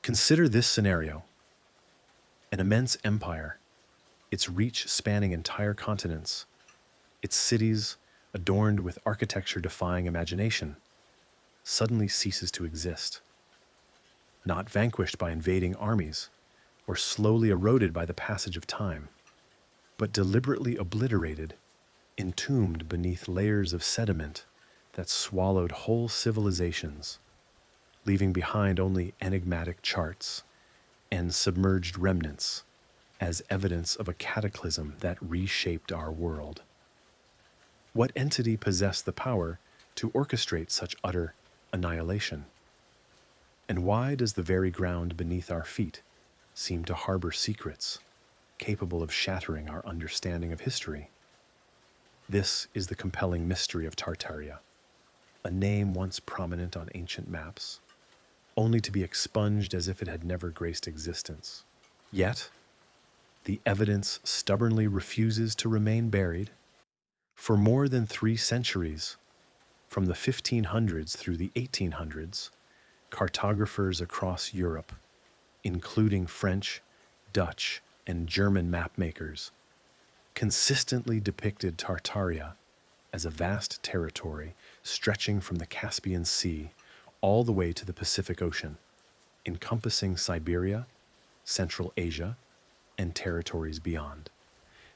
Consider this scenario: an immense empire, its reach spanning entire continents, its cities adorned with architecture defying imagination, suddenly ceases to exist, not vanquished by invading armies or slowly eroded by the passage of time, but deliberately obliterated, entombed beneath layers of sediment that swallowed whole civilizations, leaving behind only enigmatic charts and submerged remnants as evidence of a cataclysm that reshaped our world. What entity possessed the power to orchestrate such utter annihilation? And why does the very ground beneath our feet seem to harbor secrets capable of shattering our understanding of history? This is the compelling mystery of Tartaria, a name once prominent on ancient maps, only to be expunged as if it had never graced existence. Yet, the evidence stubbornly refuses to remain buried. For more than 3 centuries, from the 1500s through the 1800s, cartographers across Europe, including French, Dutch, and German mapmakers, consistently depicted Tartaria as a vast territory stretching from the Caspian Sea all the way to the Pacific Ocean, encompassing Siberia, Central Asia, and territories beyond.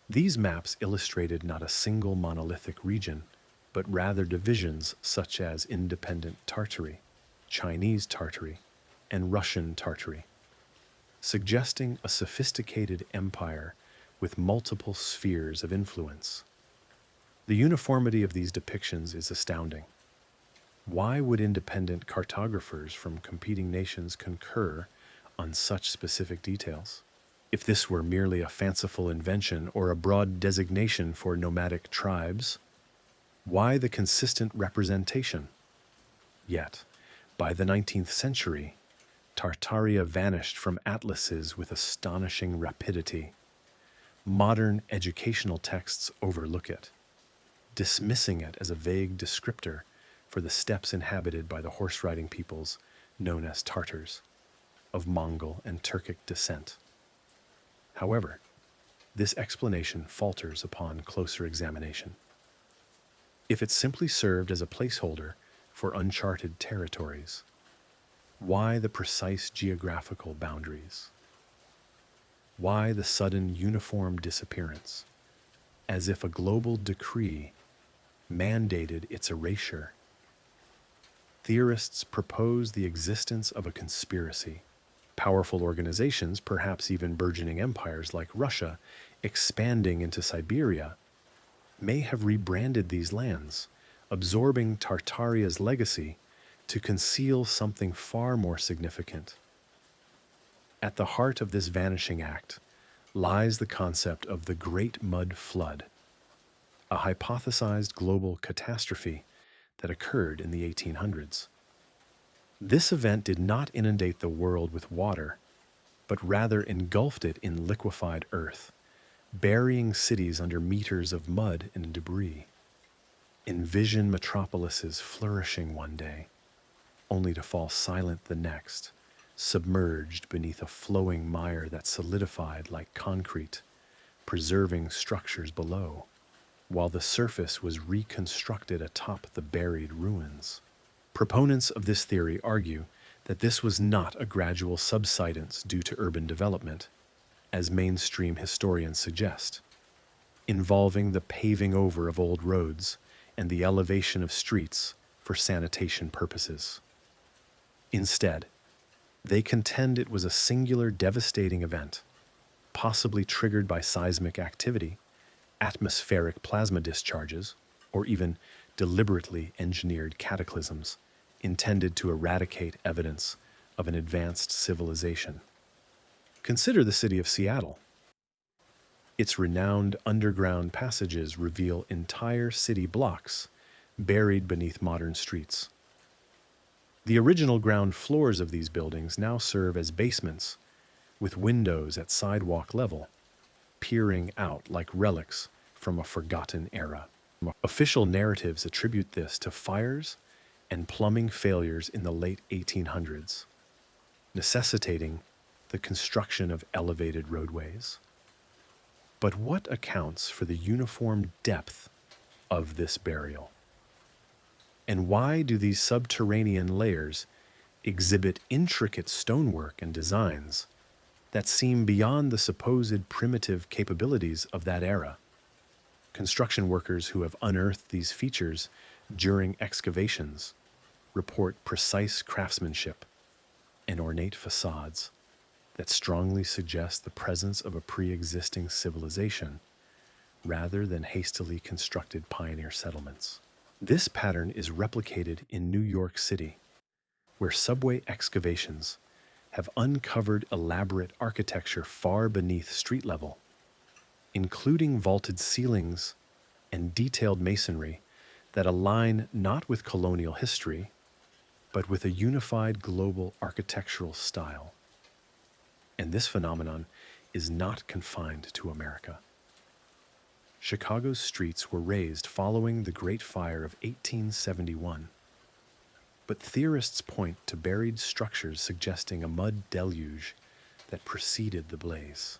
These maps illustrated not a single monolithic region, but rather divisions such as independent Tartary, Chinese Tartary, and Russian Tartary, suggesting a sophisticated empire with multiple spheres of influence. The uniformity of these depictions is astounding. Why would independent cartographers from competing nations concur on such specific details? If this were merely a fanciful invention or a broad designation for nomadic tribes, why the consistent representation? Yet, by the 19th century, Tartaria vanished from atlases with astonishing rapidity. Modern educational texts overlook it, dismissing it as a vague descriptor for the steppes inhabited by the horse-riding peoples known as Tartars, of Mongol and Turkic descent. However, this explanation falters upon closer examination. If it simply served as a placeholder for uncharted territories, why the precise geographical boundaries? Why the sudden uniform disappearance, as if a global decree mandated its erasure? Theorists propose the existence of a conspiracy. Powerful organizations, perhaps even burgeoning empires like Russia, expanding into Siberia, may have rebranded these lands, absorbing Tartaria's legacy to conceal something far more significant. At the heart of this vanishing act lies the concept of the Great Mud Flood, a hypothesized global catastrophe that occurred in the 1800s. This event did not inundate the world with water, but rather engulfed it in liquefied earth, burying cities under meters of mud and debris. Envision metropolises flourishing one day, only to fall silent the next, submerged beneath a flowing mire that solidified like concrete, preserving structures below, while the surface was reconstructed atop the buried ruins. Proponents of this theory argue that this was not a gradual subsidence due to urban development, as mainstream historians suggest, involving the paving over of old roads and the elevation of streets for sanitation purposes. Instead, they contend it was a singular devastating event, possibly triggered by seismic activity, atmospheric plasma discharges, or even deliberately engineered cataclysms intended to eradicate evidence of an advanced civilization. Consider the city of Seattle. Its renowned underground passages reveal entire city blocks buried beneath modern streets. The original ground floors of these buildings now serve as basements, with windows at sidewalk level, peering out like relics from a forgotten era. Official narratives attribute this to fires and plumbing failures in the late 1800s. necessitating the construction of elevated roadways. But what accounts for the uniform depth of this burial? And why do these subterranean layers exhibit intricate stonework and designs that seem beyond the supposed primitive capabilities of that era? Construction workers who have unearthed these features during excavations report precise craftsmanship and ornate facades that strongly suggest the presence of a pre-existing civilization rather than hastily constructed pioneer settlements. This pattern is replicated in New York City, where subway excavations have uncovered elaborate architecture far beneath street level, including vaulted ceilings and detailed masonry that align not with colonial history, but with a unified global architectural style. And this phenomenon is not confined to America. Chicago's streets were razed following the Great Fire of 1871, but theorists point to buried structures suggesting a mud deluge that preceded the blaze.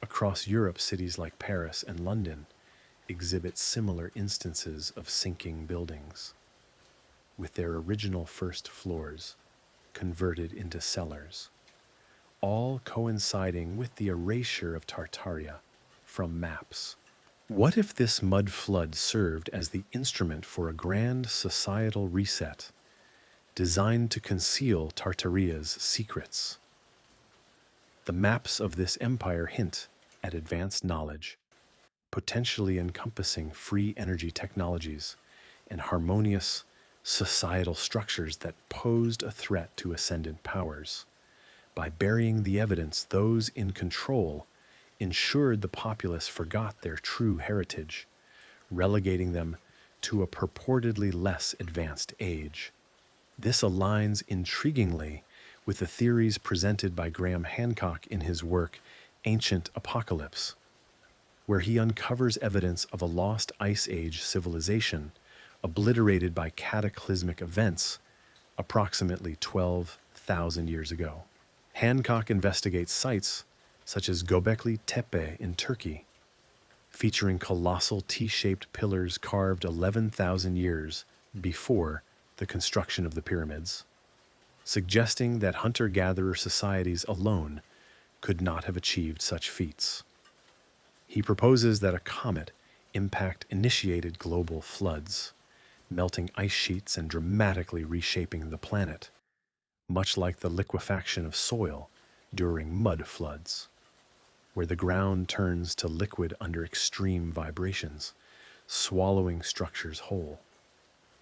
Across Europe, cities like Paris and London exhibit similar instances of sinking buildings, with their original first floors converted into cellars, all coinciding with the erasure of Tartaria from maps. What if this mud flood served as the instrument for a grand societal reset designed to conceal Tartaria's secrets? The maps of this empire hint at advanced knowledge, potentially encompassing free energy technologies and harmonious societal structures that posed a threat to ascendant powers. By burying the evidence, those in control ensured the populace forgot their true heritage, relegating them to a purportedly less advanced age. This aligns intriguingly with the theories presented by Graham Hancock in his work Ancient Apocalypse, where he uncovers evidence of a lost Ice Age civilization obliterated by cataclysmic events approximately 12,000 years ago. Hancock investigates sites such as Göbekli Tepe in Turkey, featuring colossal T-shaped pillars carved 11,000 years before the construction of the pyramids, suggesting that hunter-gatherer societies alone could not have achieved such feats. He proposes that a comet impact initiated global floods, melting ice sheets and dramatically reshaping the planet, much like the liquefaction of soil during mud floods, where the ground turns to liquid under extreme vibrations, swallowing structures whole.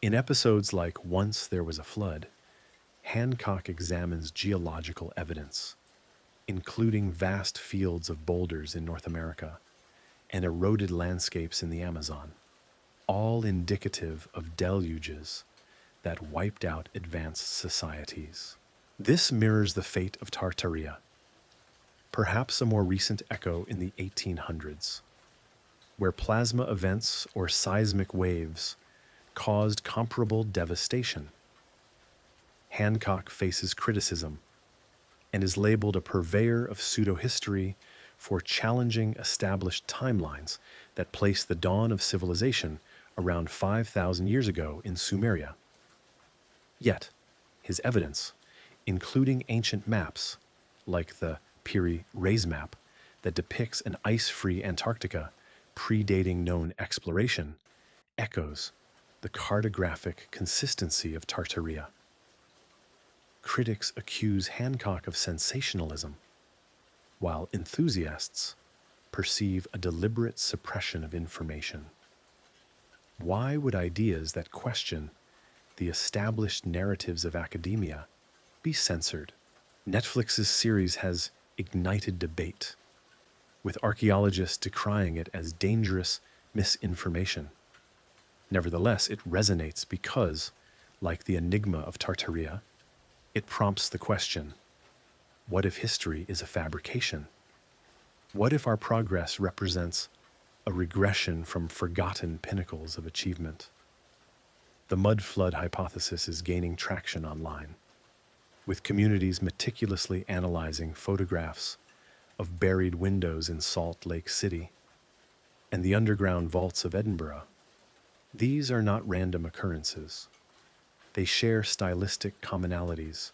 In episodes like Once There Was a Flood, Hancock examines geological evidence, including vast fields of boulders in North America and eroded landscapes in the Amazon, all indicative of deluges that wiped out advanced societies. This mirrors the fate of Tartaria, perhaps a more recent echo in the 1800s, where plasma events or seismic waves caused comparable devastation. Hancock faces criticism and is labeled a purveyor of pseudo-history for challenging established timelines that place the dawn of civilization around 5,000 years ago in Sumeria. Yet, his evidence, including ancient maps like the Piri Reis map that depicts an ice-free Antarctica predating known exploration, echoes the cartographic consistency of Tartaria. Critics accuse Hancock of sensationalism, while enthusiasts perceive a deliberate suppression of information. Why would ideas that question the established narratives of academia be censored? Netflix's series has ignited debate, with archaeologists decrying it as dangerous misinformation. Nevertheless, it resonates because, like the enigma of Tartaria, it prompts the question, what if history is a fabrication? What if our progress represents a regression from forgotten pinnacles of achievement? The mud flood hypothesis is gaining traction online, with communities meticulously analyzing photographs of buried windows in Salt Lake City and the underground vaults of Edinburgh. These are not random occurrences. They share stylistic commonalities,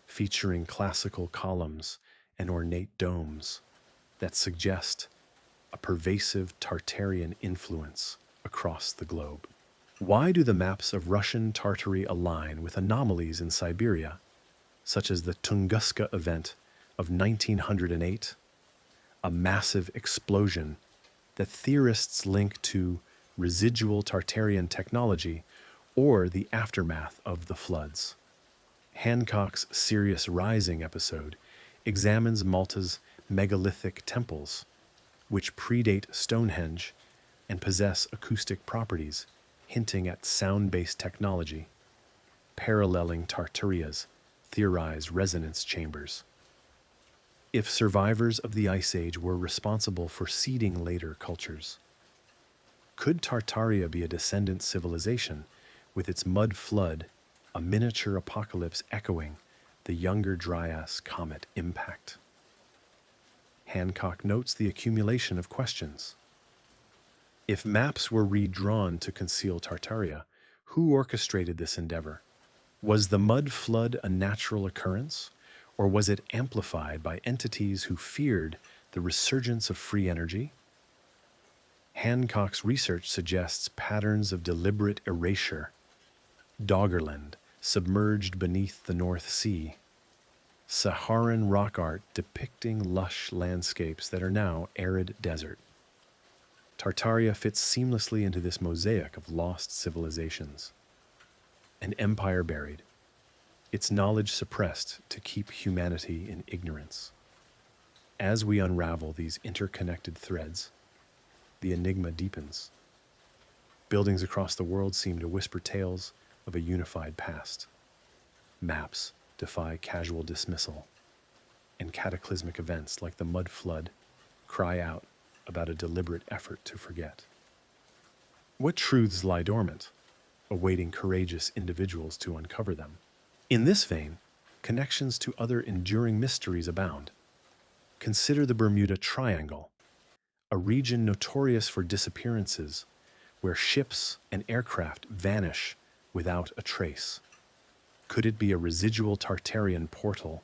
featuring classical columns and ornate domes that suggest a pervasive Tartarian influence across the globe. Why do the maps of Russian Tartary align with anomalies in Siberia, such as the Tunguska event of 1908, a massive explosion that theorists link to residual Tartarian technology or the aftermath of the floods? Hancock's Sirius Rising episode examines Malta's megalithic temples, which predate Stonehenge and possess acoustic properties, hinting at sound-based technology, paralleling Tartaria's theorized resonance chambers. If survivors of the Ice Age were responsible for seeding later cultures, could Tartaria be a descendant civilization with its mud flood, a miniature apocalypse echoing the Younger Dryas comet impact? Hancock notes the accumulation of questions. If maps were redrawn to conceal Tartaria, who orchestrated this endeavor? Was the mud flood a natural occurrence, or was it amplified by entities who feared the resurgence of free energy? Hancock's research suggests patterns of deliberate erasure. Doggerland, submerged beneath the North Sea. Saharan rock art depicting lush landscapes that are now arid desert. Tartaria fits seamlessly into this mosaic of lost civilizations. An empire buried, its knowledge suppressed to keep humanity in ignorance. As we unravel these interconnected threads, the enigma deepens. Buildings across the world seem to whisper tales of a unified past. Maps defy casual dismissal, and cataclysmic events like the mud flood cry out about a deliberate effort to forget. What truths lie dormant, awaiting courageous individuals to uncover them? In this vein, connections to other enduring mysteries abound. Consider the Bermuda Triangle, a region notorious for disappearances where ships and aircraft vanish without a trace. Could it be a residual Tartarian portal,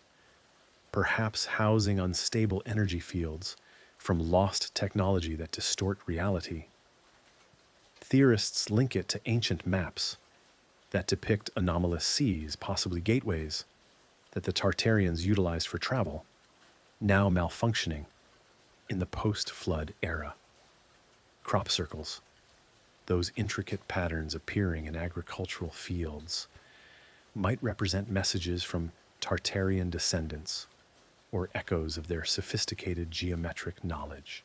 perhaps housing unstable energy fields from lost technology that distort reality? Theorists link it to ancient maps that depict anomalous seas, possibly gateways, that the Tartarians utilized for travel, now malfunctioning in the post-flood era. Crop circles, those intricate patterns appearing in agricultural fields, might represent messages from Tartarian descendants or echoes of their sophisticated geometric knowledge.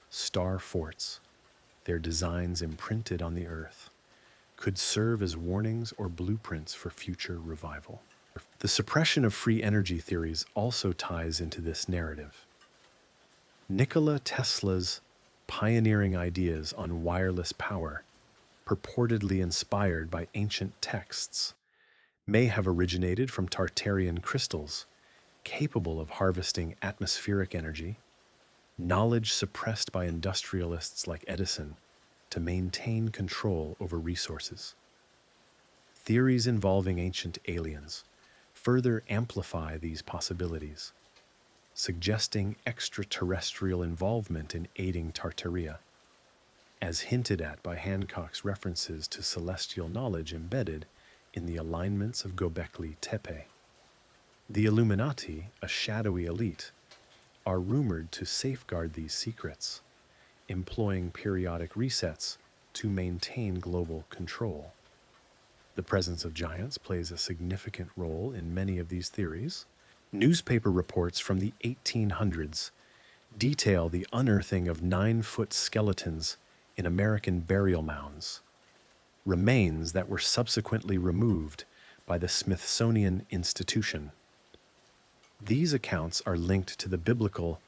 Star forts, their designs imprinted on the earth, could serve as warnings or blueprints for future revival. The suppression of free energy theories also ties into this narrative. Nikola Tesla's pioneering ideas on wireless power, purportedly inspired by ancient texts, may have originated from Tartarian crystals, capable of harvesting atmospheric energy, knowledge suppressed by industrialists like Edison to maintain control over resources. Theories involving ancient aliens further amplify these possibilities, suggesting extraterrestrial involvement in aiding Tartaria, as hinted at by Hancock's references to celestial knowledge embedded in the alignments of Göbekli Tepe. The Illuminati, a shadowy elite, are rumored to safeguard these secrets, employing periodic resets to maintain global control. The presence of giants plays a significant role in many of these theories. Newspaper reports from the 1800s detail the unearthing of 9-foot skeletons in American burial mounds, remains that were subsequently removed by the Smithsonian Institution. These accounts are linked to the biblical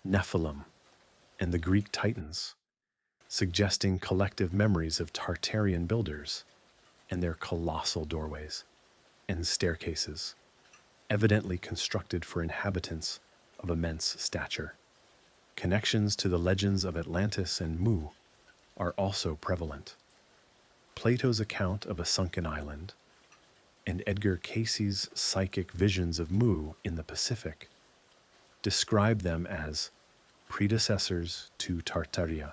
Nephilim and the Greek Titans, suggesting collective memories of Tartarian builders and their colossal doorways and staircases. evidently constructed for inhabitants of immense stature. Connections to the legends of Atlantis and Mu are also prevalent. Plato's account of a sunken island and Edgar Cayce's psychic visions of Mu in the Pacific describe them as predecessors to Tartaria,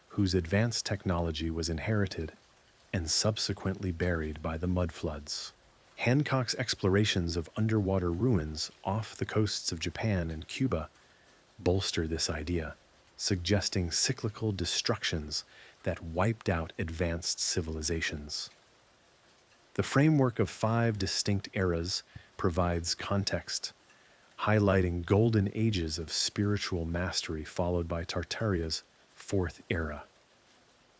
whose advanced technology was inherited and subsequently buried by the mud floods. Hancock's explorations of underwater ruins off the coasts of Japan and Cuba bolster this idea, suggesting cyclical destructions that wiped out advanced civilizations. The framework of 5 distinct eras provides context, highlighting golden ages of spiritual mastery followed by Tartaria's 4th era,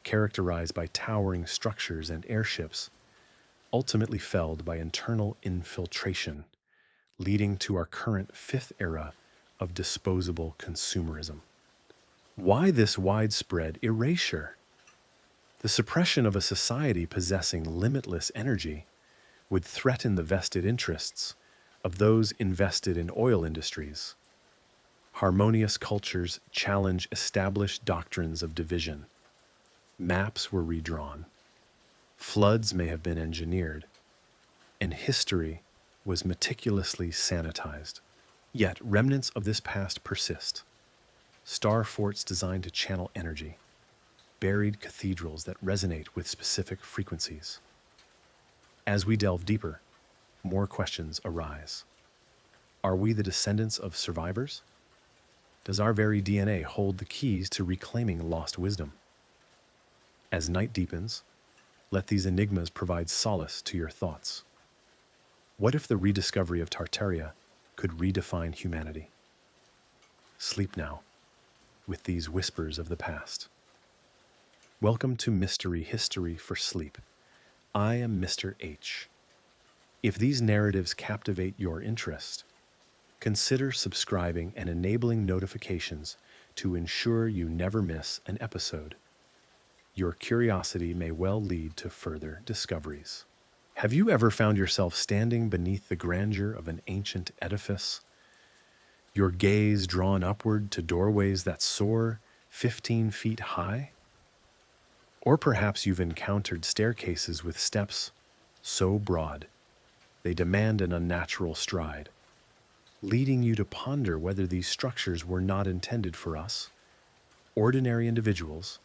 characterized by towering structures and airships, ultimately felled by internal infiltration, leading to our current 5th era of disposable consumerism. Why this widespread erasure? The suppression of a society possessing limitless energy would threaten the vested interests of those invested in oil industries. Harmonious cultures challenge established doctrines of division. Maps were redrawn. Floods may have been engineered, and history was meticulously sanitized. Yet remnants of this past persist. Star forts designed to channel energy, buried cathedrals that resonate with specific frequencies. As we delve deeper, more questions arise. Are we the descendants of survivors? Does our very DNA hold the keys to reclaiming lost wisdom? As night deepens, let these enigmas provide solace to your thoughts. What if the rediscovery of Tartaria could redefine humanity? Sleep now, with these whispers of the past. Welcome to Mystery History for Sleep. I am Mr. H. If these narratives captivate your interest, consider subscribing and enabling notifications to ensure you never miss an episode. Your curiosity may well lead to further discoveries. Have you ever found yourself standing beneath the grandeur of an ancient edifice, your gaze drawn upward to doorways that soar 15 feet high? Or perhaps you've encountered staircases with steps so broad they demand an unnatural stride, leading you to ponder whether these structures were not intended for us, ordinary individuals,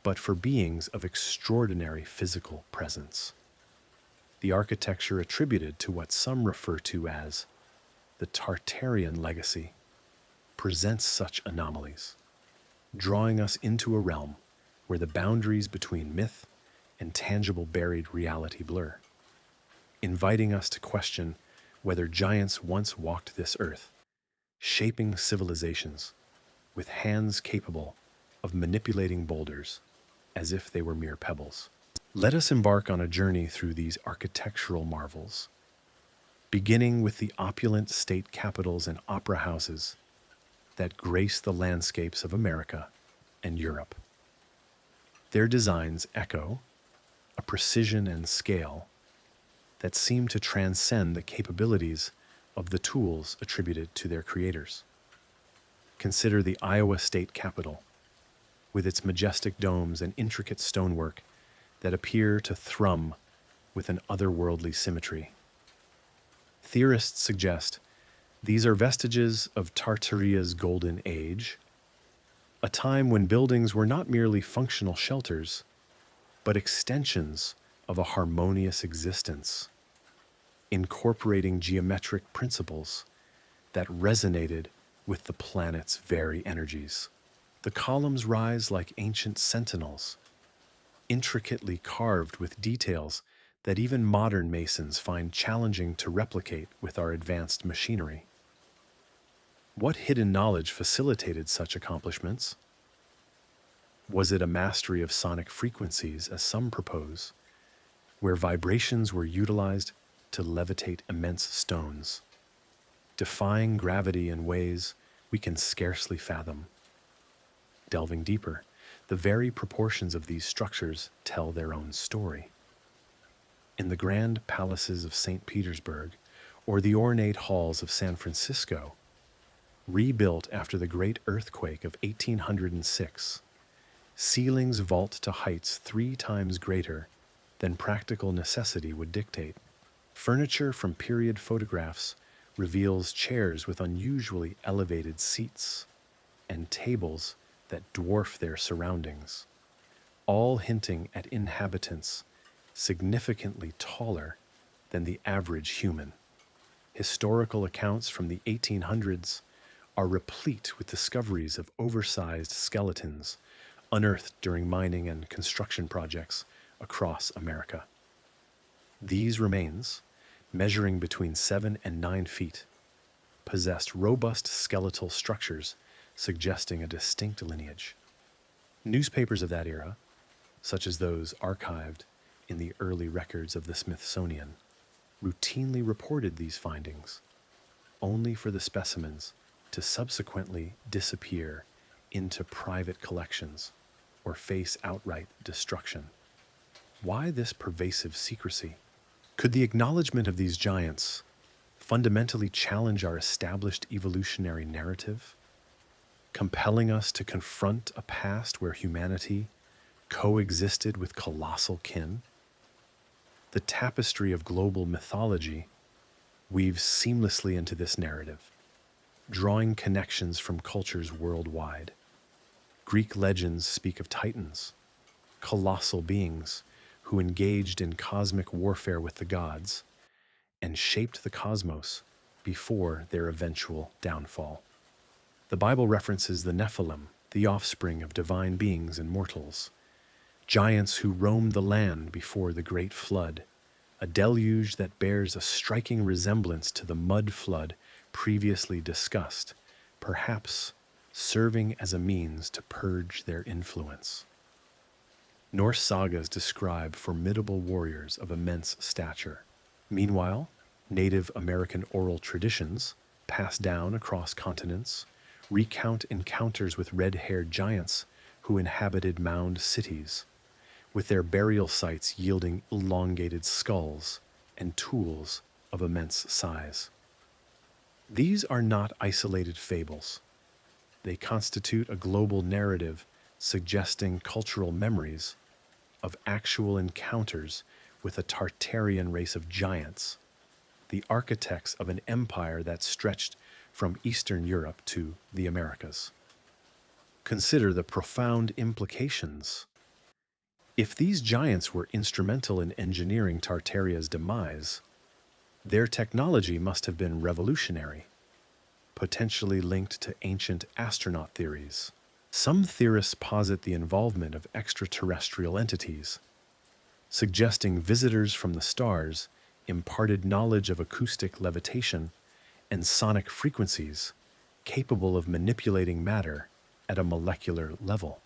but for beings of extraordinary physical presence. The architecture attributed to what some refer to as the Tartarian legacy presents such anomalies, drawing us into a realm where the boundaries between myth and tangible buried reality blur, inviting us to question whether giants once walked this earth, shaping civilizations with hands capable of manipulating boulders as if they were mere pebbles. Let us embark on a journey through these architectural marvels, beginning with the opulent state capitals and opera houses that grace the landscapes of America and Europe. Their designs echo a precision and scale that seem to transcend the capabilities of the tools attributed to their creators. Consider the Iowa State Capitol, with its majestic domes and intricate stonework that appear to thrum with an otherworldly symmetry. Theorists suggest these are vestiges of Tartaria's golden age, a time when buildings were not merely functional shelters, but extensions of a harmonious existence, incorporating geometric principles that resonated with the planet's very energies. The columns rise like ancient sentinels, intricately carved with details that even modern masons find challenging to replicate with our advanced machinery. What hidden knowledge facilitated such accomplishments? Was it a mastery of sonic frequencies, as some propose, where vibrations were utilized to levitate immense stones, defying gravity in ways we can scarcely fathom? Delving deeper, the very proportions of these structures tell their own story. In the grand palaces of St. Petersburg or the ornate halls of San Francisco, rebuilt after the great earthquake of 1806, ceilings vault to heights 3 times greater than practical necessity would dictate. Furniture from period photographs reveals chairs with unusually elevated seats and tables that dwarf their surroundings, all hinting at inhabitants significantly taller than the average human. Historical accounts from the 1800s are replete with discoveries of oversized skeletons unearthed during mining and construction projects across America. These remains, measuring between 7 and 9 feet, possessed robust skeletal structures suggesting a distinct lineage. Newspapers of that era, such as those archived in the early records of the Smithsonian, routinely reported these findings, only for the specimens to subsequently disappear into private collections or face outright destruction. Why this pervasive secrecy? Could the acknowledgement of these giants fundamentally challenge our established evolutionary narrative, compelling us to confront a past where humanity coexisted with colossal kin? The tapestry of global mythology weaves seamlessly into this narrative, drawing connections from cultures worldwide. Greek legends speak of titans, colossal beings who engaged in cosmic warfare with the gods and shaped the cosmos before their eventual downfall. The Bible references the Nephilim, the offspring of divine beings and mortals, giants who roamed the land before the great flood, a deluge that bears a striking resemblance to the mud flood previously discussed, perhaps serving as a means to purge their influence. Norse sagas describe formidable warriors of immense stature. Meanwhile, Native American oral traditions, passed down across continents, recount encounters with red-haired giants who inhabited mound cities, with their burial sites yielding elongated skulls and tools of immense size. These are not isolated fables. They constitute a global narrative suggesting cultural memories of actual encounters with a Tartarian race of giants, the architects of an empire that stretched from Eastern Europe to the Americas. Consider the profound implications. If these giants were instrumental in engineering Tartaria's demise, their technology must have been revolutionary, potentially linked to ancient astronaut theories. Some theorists posit the involvement of extraterrestrial entities, suggesting visitors from the stars imparted knowledge of acoustic levitation and sonic frequencies capable of manipulating matter at a molecular level.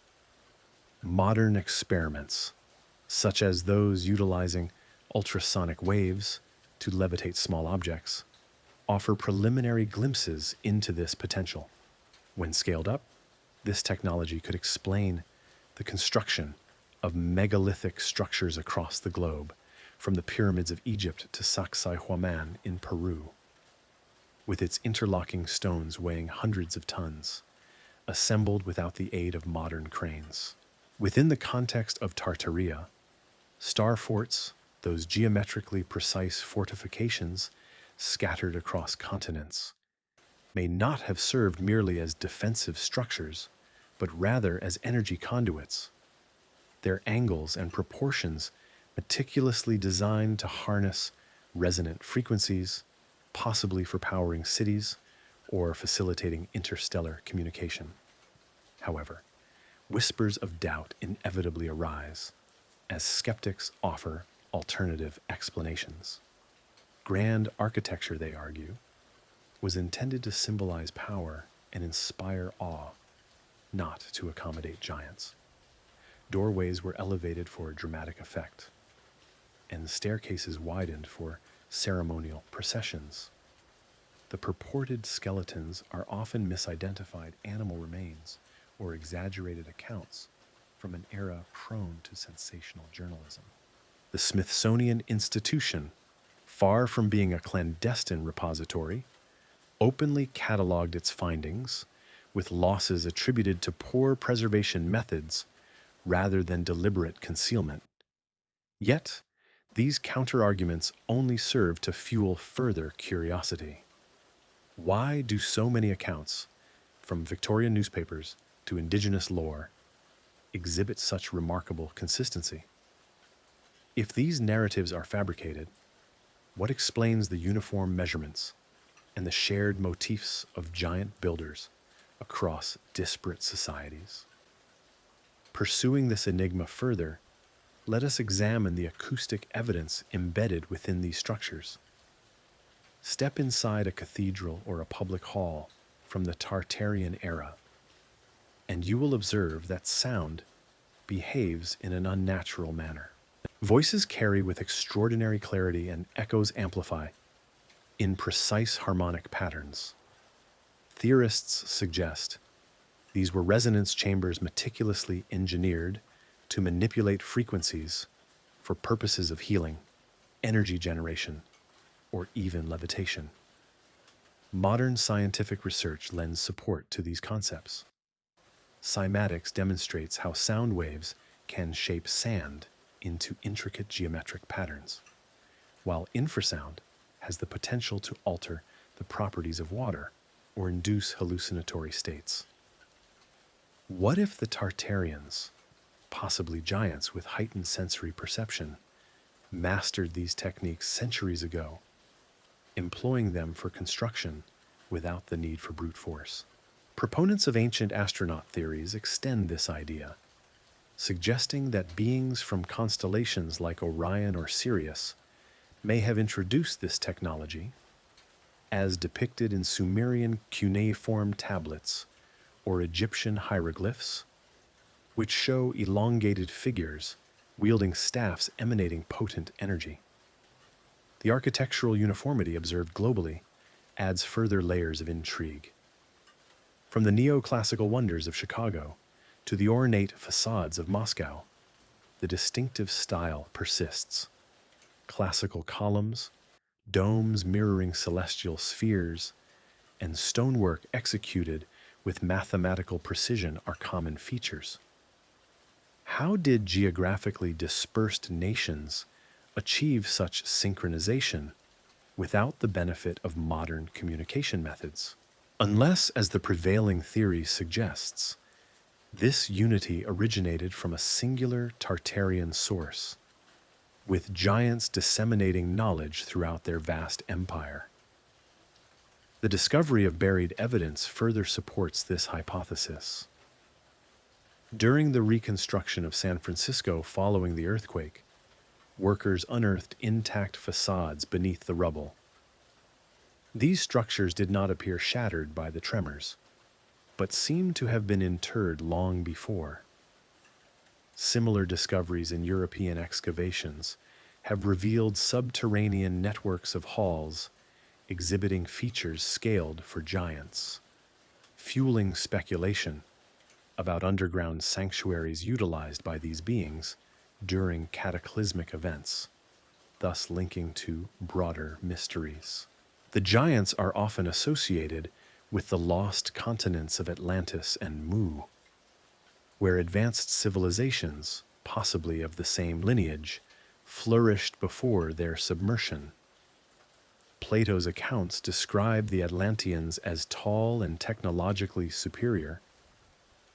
Modern experiments, such as those utilizing ultrasonic waves to levitate small objects, offer preliminary glimpses into this potential. When scaled up, this technology could explain the construction of megalithic structures across the globe, from the pyramids of Egypt to Sacsayhuaman in Peru, with its interlocking stones weighing hundreds of tons, assembled without the aid of modern cranes. Within the context of Tartaria, star forts, those geometrically precise fortifications scattered across continents, may not have served merely as defensive structures, but rather as energy conduits. Their angles and proportions meticulously designed to harness resonant frequencies, possibly for powering cities or facilitating interstellar communication. However, whispers of doubt inevitably arise as skeptics offer alternative explanations. Grand architecture, they argue, was intended to symbolize power and inspire awe, not to accommodate giants. Doorways were elevated for dramatic effect, and staircases widened for ceremonial processions. The purported skeletons are often misidentified animal remains or exaggerated accounts from an era prone to sensational journalism. The Smithsonian Institution far from being a clandestine repository, openly cataloged its findings, with losses attributed to poor preservation methods rather than deliberate concealment. Yet, these counterarguments only serve to fuel further curiosity. Why do so many accounts, from Victorian newspapers to indigenous lore, exhibit such remarkable consistency? If these narratives are fabricated, what explains the uniform measurements and the shared motifs of giant builders across disparate societies? Pursuing this enigma further, let us examine the acoustic evidence embedded within these structures. Step inside a cathedral or a public hall from the Tartarian era, and you will observe that sound behaves in an unnatural manner. Voices carry with extraordinary clarity and echoes amplify in precise harmonic patterns. Theorists suggest these were resonance chambers meticulously engineered to manipulate frequencies for purposes of healing, energy generation, or even levitation. Modern scientific research lends support to these concepts. Cymatics demonstrates how sound waves can shape sand into intricate geometric patterns, while infrasound has the potential to alter the properties of water or induce hallucinatory states. What if the Tartarians, possibly giants with heightened sensory perception, mastered these techniques centuries ago, employing them for construction without the need for brute force? Proponents of ancient astronaut theories extend this idea, suggesting that beings from constellations like Orion or Sirius may have introduced this technology, as depicted in Sumerian cuneiform tablets or Egyptian hieroglyphs, which show elongated figures wielding staffs emanating potent energy. The architectural uniformity observed globally adds further layers of intrigue. From the neoclassical wonders of Chicago to the ornate facades of Moscow, the distinctive style persists. Classical columns, domes mirroring celestial spheres, and stonework executed with mathematical precision are common features. How did geographically dispersed nations achieve such synchronization without the benefit of modern communication methods? Unless, as the prevailing theory suggests, this unity originated from a singular Tartarian source, with giants disseminating knowledge throughout their vast empire. The discovery of buried evidence further supports this hypothesis. During the reconstruction of San Francisco following the earthquake, workers unearthed intact facades beneath the rubble. These structures did not appear shattered by the tremors, but seemed to have been interred long before. Similar discoveries in European excavations have revealed subterranean networks of halls exhibiting features scaled for giants, fueling speculation about underground sanctuaries utilized by these beings during cataclysmic events, thus linking to broader mysteries. The giants are often associated with the lost continents of Atlantis and Mu, where advanced civilizations, possibly of the same lineage, flourished before their submersion. Plato's accounts describe the Atlanteans as tall and technologically superior,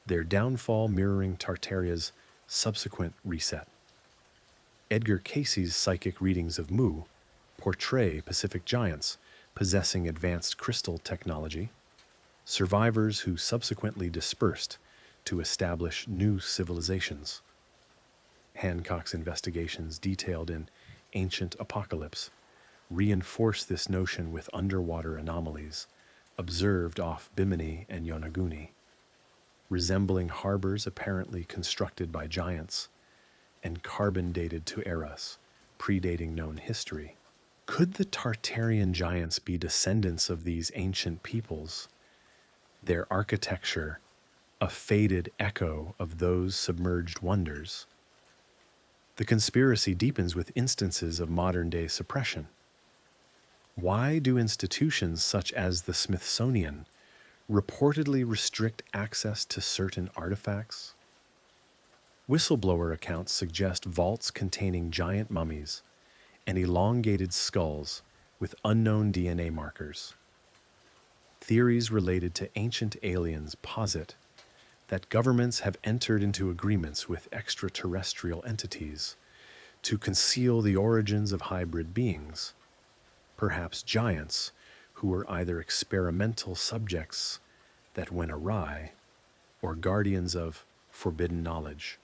their downfall mirroring Tartaria's subsequent reset. Edgar Cayce's psychic readings of Mu portray Pacific giants possessing advanced crystal technology, survivors who subsequently dispersed to establish new civilizations. Hancock's investigations detailed in Ancient Apocalypse reinforce this notion with underwater anomalies observed off Bimini and Yonaguni, resembling harbors apparently constructed by giants and carbon dated to eras predating known history. Could the Tartarian giants be descendants of these ancient peoples, their architecture a faded echo of those submerged wonders? The conspiracy deepens with instances of modern-day suppression. Why do institutions such as the Smithsonian reportedly restrict access to certain artifacts? Whistleblower accounts suggest vaults containing giant mummies and elongated skulls with unknown DNA markers. Theories related to ancient aliens posit that governments have entered into agreements with extraterrestrial entities to conceal the origins of hybrid beings, perhaps giants who were either experimental subjects that went awry or guardians of forbidden knowledge.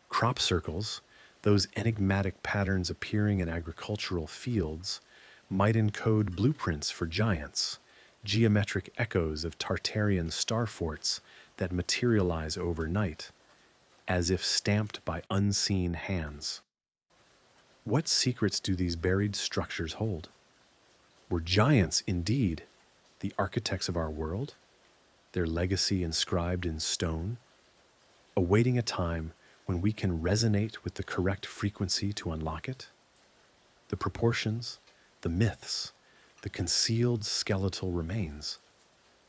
Crop circles, those enigmatic patterns appearing in agricultural fields, might encode blueprints for giants, geometric echoes of Tartarian star forts that materialize overnight, as if stamped by unseen hands. What secrets do these buried structures hold? Were giants indeed the architects of our world, their legacy inscribed in stone, awaiting a time when we can resonate with the correct frequency to unlock it? The proportions, the myths, the concealed skeletal remains,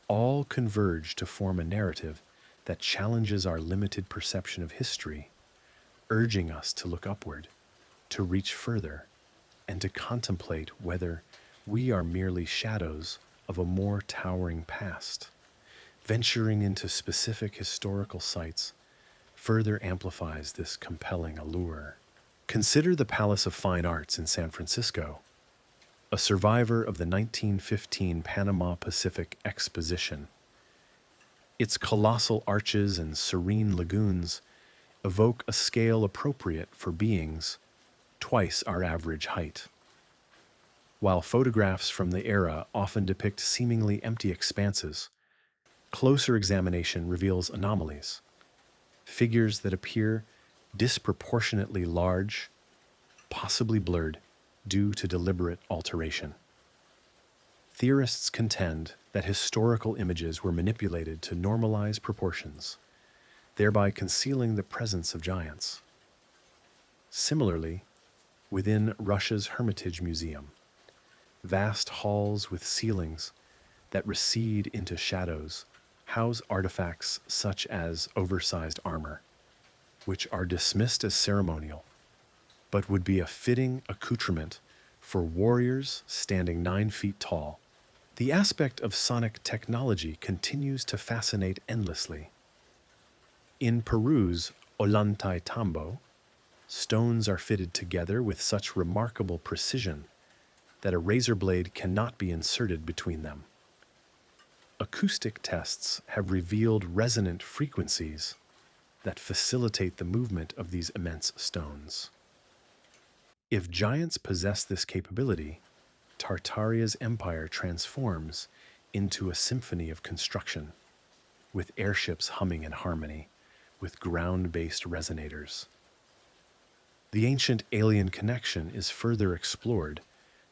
all converge to form a narrative that challenges our limited perception of history, urging us to look upward, to reach further, and to contemplate whether we are merely shadows of a more towering past. Venturing into specific historical sites further amplifies this compelling allure. Consider the Palace of Fine Arts in San Francisco, a survivor of the 1915 Panama Pacific Exposition. Its colossal arches and serene lagoons evoke a scale appropriate for beings twice our average height. While photographs from the era often depict seemingly empty expanses, closer examination reveals anomalies, figures that appear disproportionately large, possibly blurred due to deliberate alteration. Theorists contend that historical images were manipulated to normalize proportions, thereby concealing the presence of giants. Similarly, within Russia's Hermitage Museum, vast halls with ceilings that recede into shadows house artifacts such as oversized armor, which are dismissed as ceremonial, but would be a fitting accoutrement for warriors standing 9 feet tall. The aspect of sonic technology continues to fascinate endlessly. In Peru's Ollantaytambo, stones are fitted together with such remarkable precision that a razor blade cannot be inserted between them. Acoustic tests have revealed resonant frequencies that facilitate the movement of these immense stones. If giants possess this capability, Tartaria's empire transforms into a symphony of construction, with airships humming in harmony with ground-based resonators. The ancient alien connection is further explored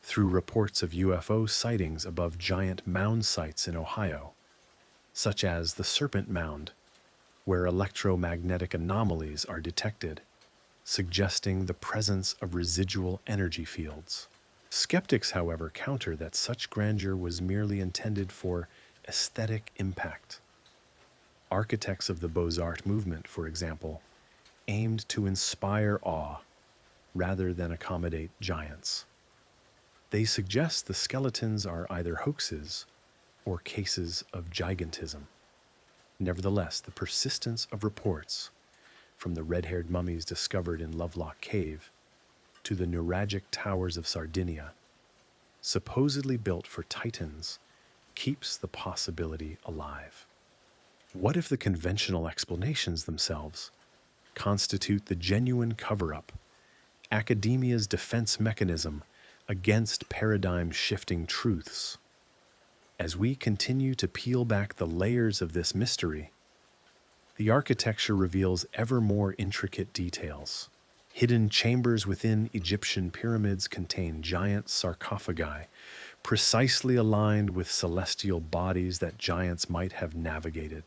through reports of UFO sightings above giant mound sites in Ohio, such as the Serpent Mound, where electromagnetic anomalies are detected, suggesting the presence of residual energy fields. Skeptics, however, counter that such grandeur was merely intended for aesthetic impact. Architects of the Beaux-Arts movement, for example, aimed to inspire awe rather than accommodate giants. They suggest the skeletons are either hoaxes or cases of gigantism. Nevertheless, the persistence of reports, from the red-haired mummies discovered in Lovelock Cave to the Nuragic Towers of Sardinia, supposedly built for titans, keeps the possibility alive. What if the conventional explanations themselves constitute the genuine cover-up, academia's defense mechanism against paradigm-shifting truths? As we continue to peel back the layers of this mystery, the architecture reveals ever more intricate details. Hidden chambers within Egyptian pyramids contain giant sarcophagi, precisely aligned with celestial bodies that giants might have navigated.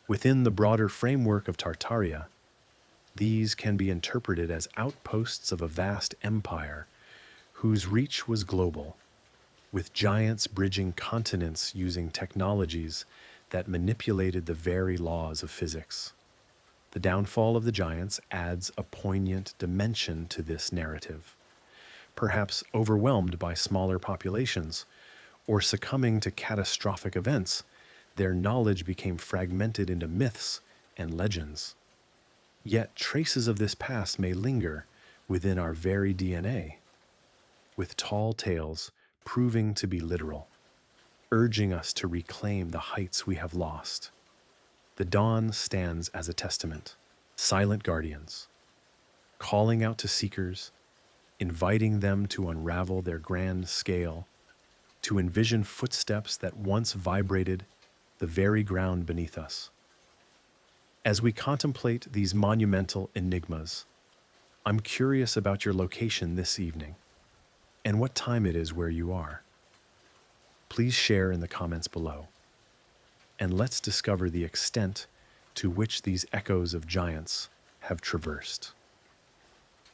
Within the broader framework of Tartaria, these can be interpreted as outposts of a vast empire whose reach was global, with giants bridging continents using technologies that manipulated the very laws of physics. The downfall of the giants adds a poignant dimension to this narrative. Perhaps overwhelmed by smaller populations or succumbing to catastrophic events, their knowledge became fragmented into myths and legends. Yet traces of this past may linger within our very DNA, with tall tales proving to be literal, urging us to reclaim the heights we have lost. The dawn stands as a testament, silent guardians, calling out to seekers, inviting them to unravel their grand scale, to envision footsteps that once vibrated the very ground beneath us. As we contemplate these monumental enigmas, I'm curious about your location this evening and what time it is where you are. Please share in the comments below, and let's discover the extent to which these echoes of giants have traversed.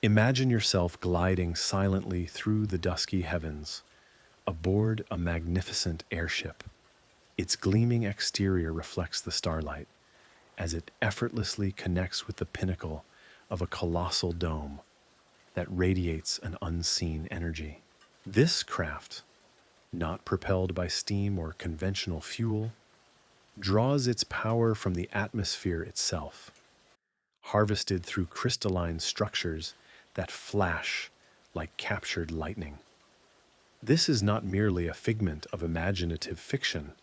Imagine yourself gliding silently through the dusky heavens, aboard a magnificent airship. Its gleaming exterior reflects the starlight as it effortlessly connects with the pinnacle of a colossal dome that radiates an unseen energy. This craft, not propelled by steam or conventional fuel, draws its power from the atmosphere itself, harvested through crystalline structures that flash like captured lightning. This is not merely a figment of imaginative fiction.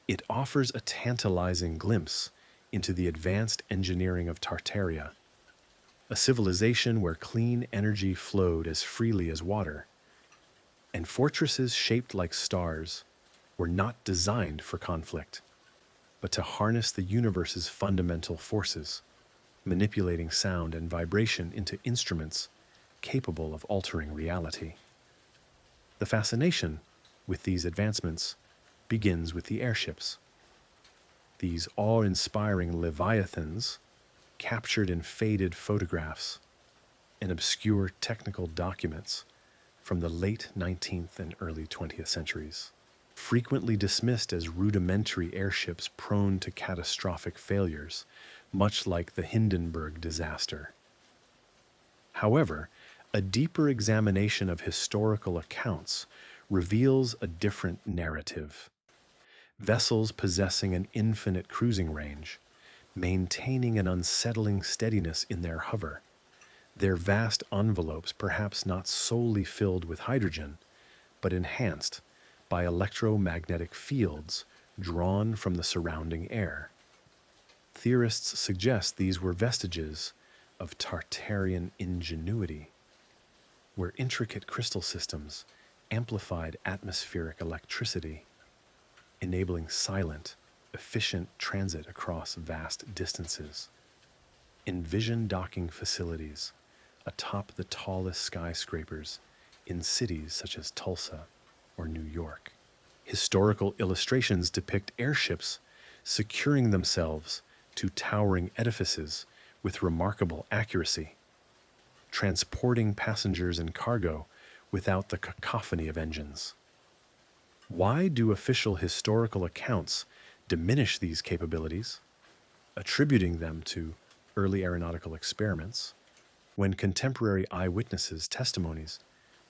It offers a tantalizing glimpse into the advanced engineering of Tartaria, a civilization where clean energy flowed as freely as water, and fortresses shaped like stars were not designed for conflict, but to harness the universe's fundamental forces, manipulating sound and vibration into instruments capable of altering reality. The fascination with these advancements begins with the airships. These awe-inspiring leviathans, captured in faded photographs and obscure technical documents from the late 19th and early 20th centuries, frequently dismissed as rudimentary airships prone to catastrophic failures, much like the Hindenburg disaster. However, a deeper examination of historical accounts reveals a different narrative. Vessels possessing an infinite cruising range, maintaining an unsettling steadiness in their hover, their vast envelopes perhaps not solely filled with hydrogen, but enhanced by electromagnetic fields drawn from the surrounding air. Theorists suggest these were vestiges of Tartarian ingenuity, where intricate crystal systems amplified atmospheric electricity, enabling silent, efficient transit across vast distances. Envision docking facilities atop the tallest skyscrapers in cities such as Tulsa or New York. Historical illustrations depict airships securing themselves to towering edifices with remarkable accuracy, transporting passengers and cargo without the cacophony of engines. Why do official historical accounts diminish these capabilities, attributing them to early aeronautical experiments, when contemporary eyewitnesses' testimonies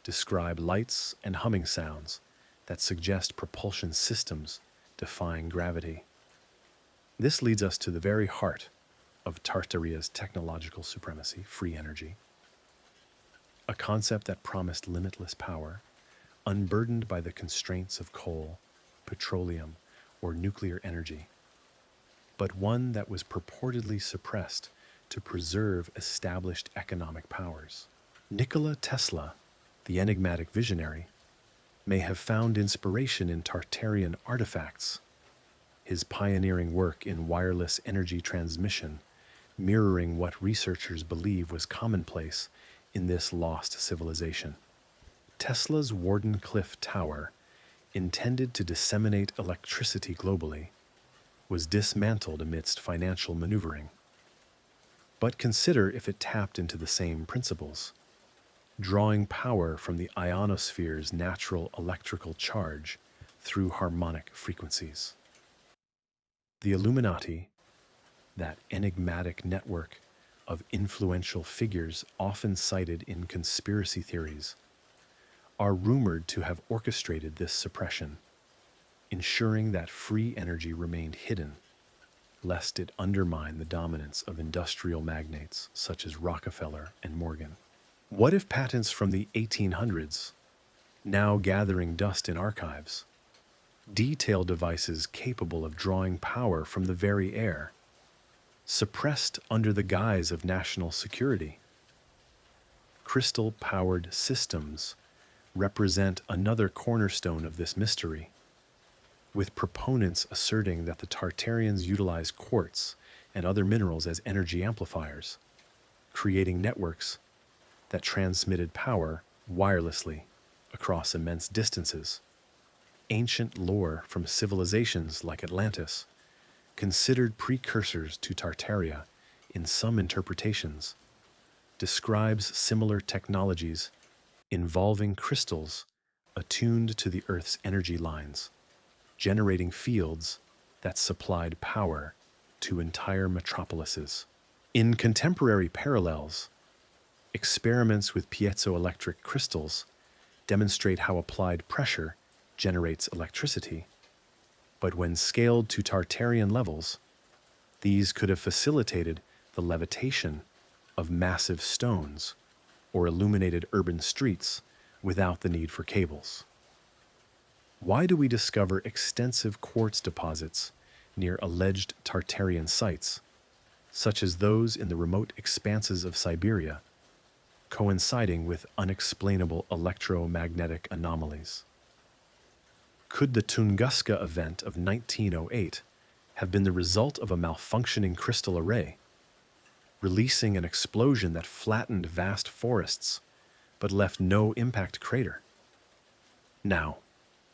describe lights and humming sounds that suggest propulsion systems defying gravity? This leads us to the very heart of Tartaria's technological supremacy, free energy, a concept that promised limitless power, unburdened by the constraints of coal, petroleum, or nuclear energy, but one that was purportedly suppressed to preserve established economic powers. Nikola Tesla, the enigmatic visionary, may have found inspiration in Tartarian artifacts, his pioneering work in wireless energy transmission mirroring what researchers believe was commonplace in this lost civilization. Tesla's Wardenclyffe Tower, intended to disseminate electricity globally, was dismantled amidst financial maneuvering. But consider if it tapped into the same principles. drawing power from the ionosphere's natural electrical charge through harmonic frequencies. The Illuminati, that enigmatic network of influential figures often cited in conspiracy theories, are rumored to have orchestrated this suppression, ensuring that free energy remained hidden, lest it undermine the dominance of industrial magnates such as Rockefeller and Morgan. What if patents from the 1800s, now gathering dust in archives, detail devices capable of drawing power from the very air, suppressed under the guise of national security? Crystal-powered systems represent another cornerstone of this mystery, with proponents asserting that the Tartarians utilized quartz and other minerals as energy amplifiers, creating networks that transmitted power wirelessly across immense distances. Ancient lore from civilizations like Atlantis, considered precursors to Tartaria in some interpretations, describes similar technologies involving crystals attuned to the Earth's energy lines, generating fields that supplied power to entire metropolises. In contemporary parallels, experiments with piezoelectric crystals demonstrate how applied pressure generates electricity, but when scaled to Tartarian levels, these could have facilitated the levitation of massive stones or illuminated urban streets without the need for cables. Why do we discover extensive quartz deposits near alleged Tartarian sites, such as those in the remote expanses of Siberia, coinciding with unexplainable electromagnetic anomalies? Could the Tunguska event of 1908 have been the result of a malfunctioning crystal array, releasing an explosion that flattened vast forests but left no impact crater? Now,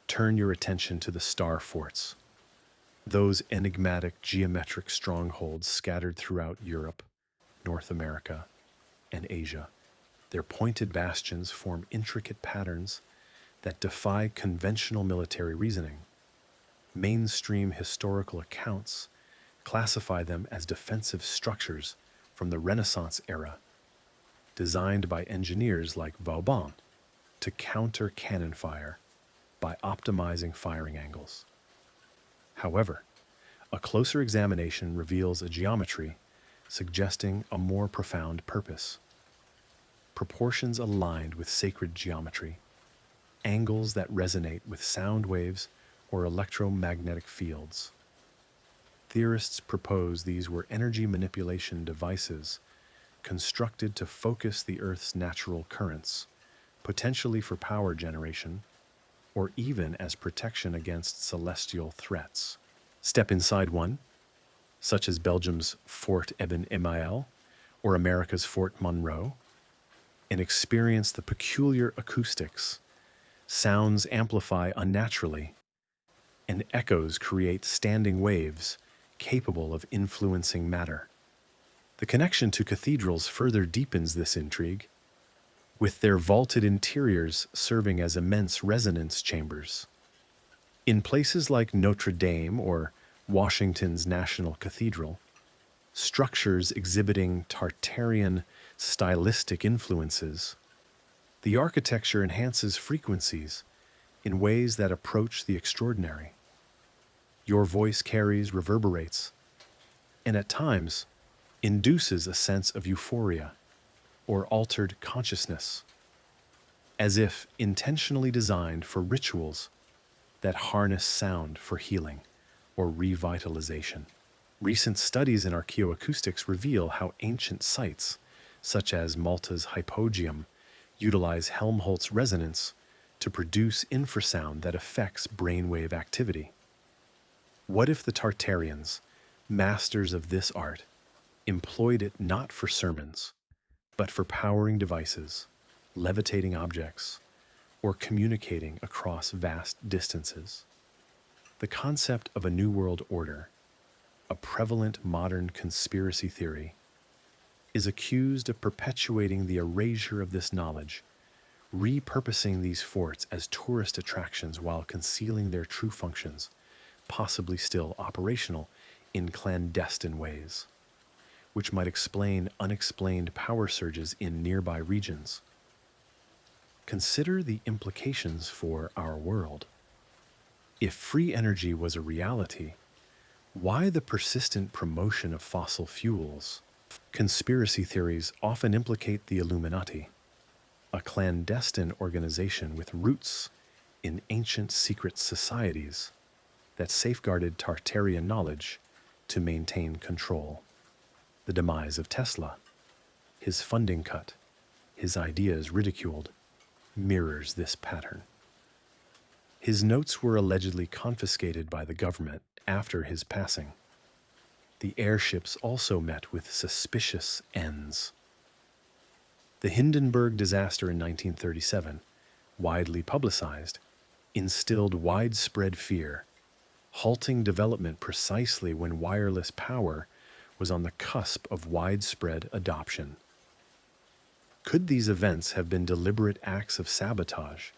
turn your attention to the star forts, those enigmatic geometric strongholds scattered throughout Europe, North America, and Asia. Their pointed bastions form intricate patterns that defy conventional military reasoning. Mainstream historical accounts classify them as defensive structures from the Renaissance era, designed by engineers like Vauban to counter cannon fire by optimizing firing angles. However, a closer examination reveals a geometry suggesting a more profound purpose. Proportions aligned with sacred geometry, angles that resonate with sound waves or electromagnetic fields. Theorists propose these were energy manipulation devices constructed to focus the Earth's natural currents, potentially for power generation, or even as protection against celestial threats. Step inside one, such as Belgium's Fort Eben Emael or America's Fort Monroe, and experience the peculiar acoustics. Sounds amplify unnaturally, and echoes create standing waves capable of influencing matter. The connection to cathedrals further deepens this intrigue, with their vaulted interiors serving as immense resonance chambers. In places like Notre Dame or Washington's National Cathedral, structures exhibiting Tartarian stylistic influences, the architecture enhances frequencies in ways that approach the extraordinary. Your voice carries, reverberates, and at times induces a sense of euphoria or altered consciousness, as if intentionally designed for rituals that harness sound for healing or revitalization. Recent studies in archaeoacoustics reveal how ancient sites, such as Malta's hypogeum, utilize Helmholtz resonance to produce infrasound that affects brainwave activity. What if the Tartarians, masters of this art, employed it not for sermons, but for powering devices, levitating objects, or communicating across vast distances? The concept of a New World Order, a prevalent modern conspiracy theory, is accused of perpetuating the erasure of this knowledge repurposing these forts as tourist attractions while concealing their true functions, possibly still operational in clandestine ways, which might explain unexplained power surges in nearby regions. Consider the implications for our world. If free energy was a reality, why the persistent promotion of fossil fuels? Conspiracy theories often implicate the Illuminati, a clandestine organization with roots in ancient secret societies that safeguarded Tartarian knowledge to maintain control. The demise of Tesla, his funding cut, his ideas ridiculed, mirrors this pattern. His notes were allegedly confiscated by the government after his passing. The airships also met with suspicious ends. The Hindenburg disaster in 1937, widely publicized, instilled widespread fear, halting development precisely when wireless power was on the cusp of widespread adoption. Could these events have been deliberate acts of sabotage,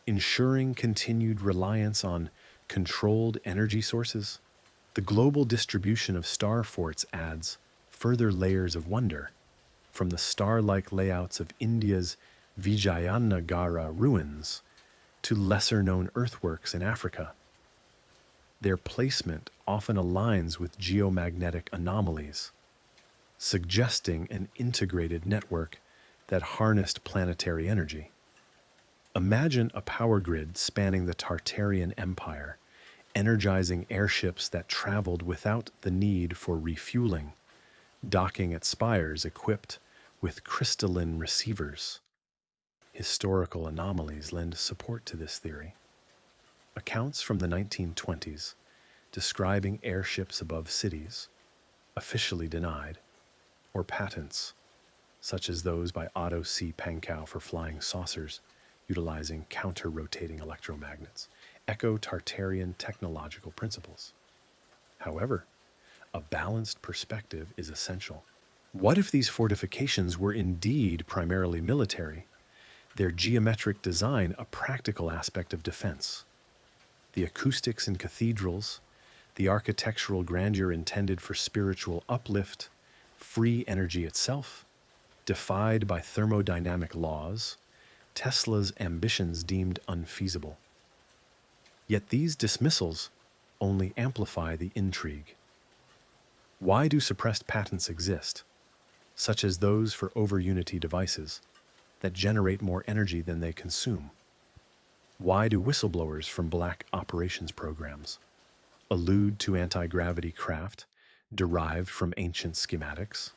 ensuring continued reliance on controlled energy sources? The global distribution of star forts adds further layers of wonder, from the star-like layouts of India's Vijayanagara ruins to lesser-known earthworks in Africa. Their placement often aligns with geomagnetic anomalies, suggesting an integrated network that harnessed planetary energy. Imagine a power grid spanning the Tartarian Empire, energizing airships that traveled without the need for refueling, docking at spires equipped with crystalline receivers. Historical anomalies lend support to this theory. Accounts from the 1920s describing airships above cities, officially denied, or patents, such as those by Otto C. Pankow for flying saucers utilizing counter-rotating electromagnets, echo Tartarian technological principles. However, a balanced perspective is essential. What if these fortifications were indeed primarily military, their geometric design a practical aspect of defense? The acoustics in cathedrals, the architectural grandeur intended for spiritual uplift, free energy itself, defied by thermodynamic laws, Tesla's ambitions deemed unfeasible. Yet these dismissals only amplify the intrigue. Why do suppressed patents exist, such as those for over-unity devices that generate more energy than they consume? Why do whistleblowers from black operations programs allude to anti-gravity craft derived from ancient schematics?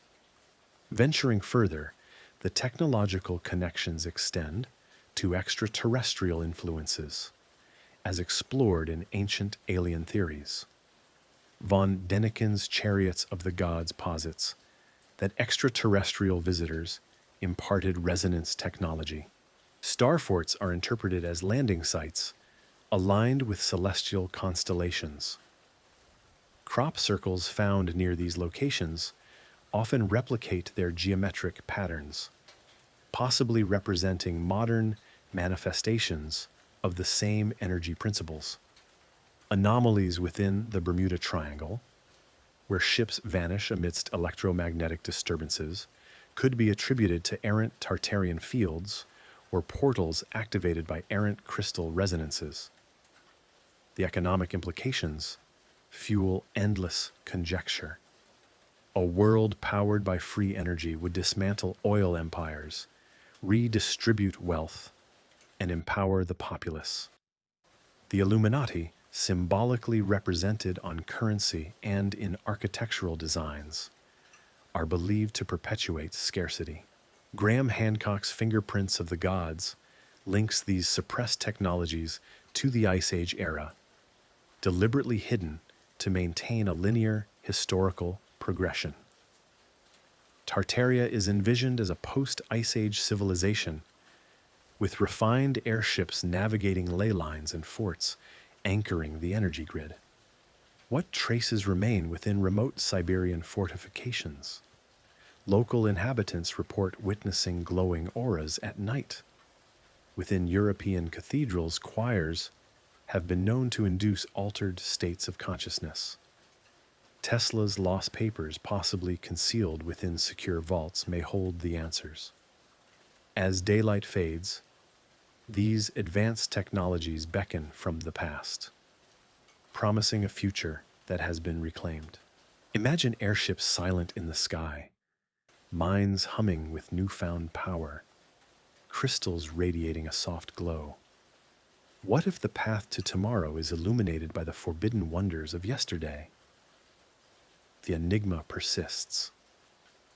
Venturing further, the technological connections extend to extraterrestrial influences, as explored in ancient alien theories. Von Däniken's Chariots of the Gods posits that extraterrestrial visitors imparted resonance technology. Starforts are interpreted as landing sites aligned with celestial constellations. Crop circles found near these locations often replicate their geometric patterns, possibly representing modern manifestations of the same energy principles. Anomalies within the Bermuda Triangle, where ships vanish amidst electromagnetic disturbances, could be attributed to errant Tartarian fields or portals activated by errant crystal resonances. The economic implications fuel endless conjecture. A world powered by free energy would dismantle oil empires, redistribute wealth, and empower the populace. The Illuminati, symbolically represented on currency and in architectural designs, are believed to perpetuate scarcity. Graham Hancock's Fingerprints of the Gods links these suppressed technologies to the Ice Age era, deliberately hidden to maintain a linear historical progression. Tartaria is envisioned as a post-Ice Age civilization, with refined airships navigating ley lines and forts anchoring the energy grid. What traces remain within remote Siberian fortifications? Local inhabitants report witnessing glowing auras at night, Within European cathedrals, choirs have been known to induce altered states of consciousness. Tesla's lost papers, possibly concealed within secure vaults, may hold the answers. As daylight fades, these advanced technologies beckon from the past, promising a future that has been reclaimed. Imagine airships silent in the sky, minds humming with newfound power, crystals radiating a soft glow. What if the path to tomorrow is illuminated by the forbidden wonders of yesterday? The enigma persists,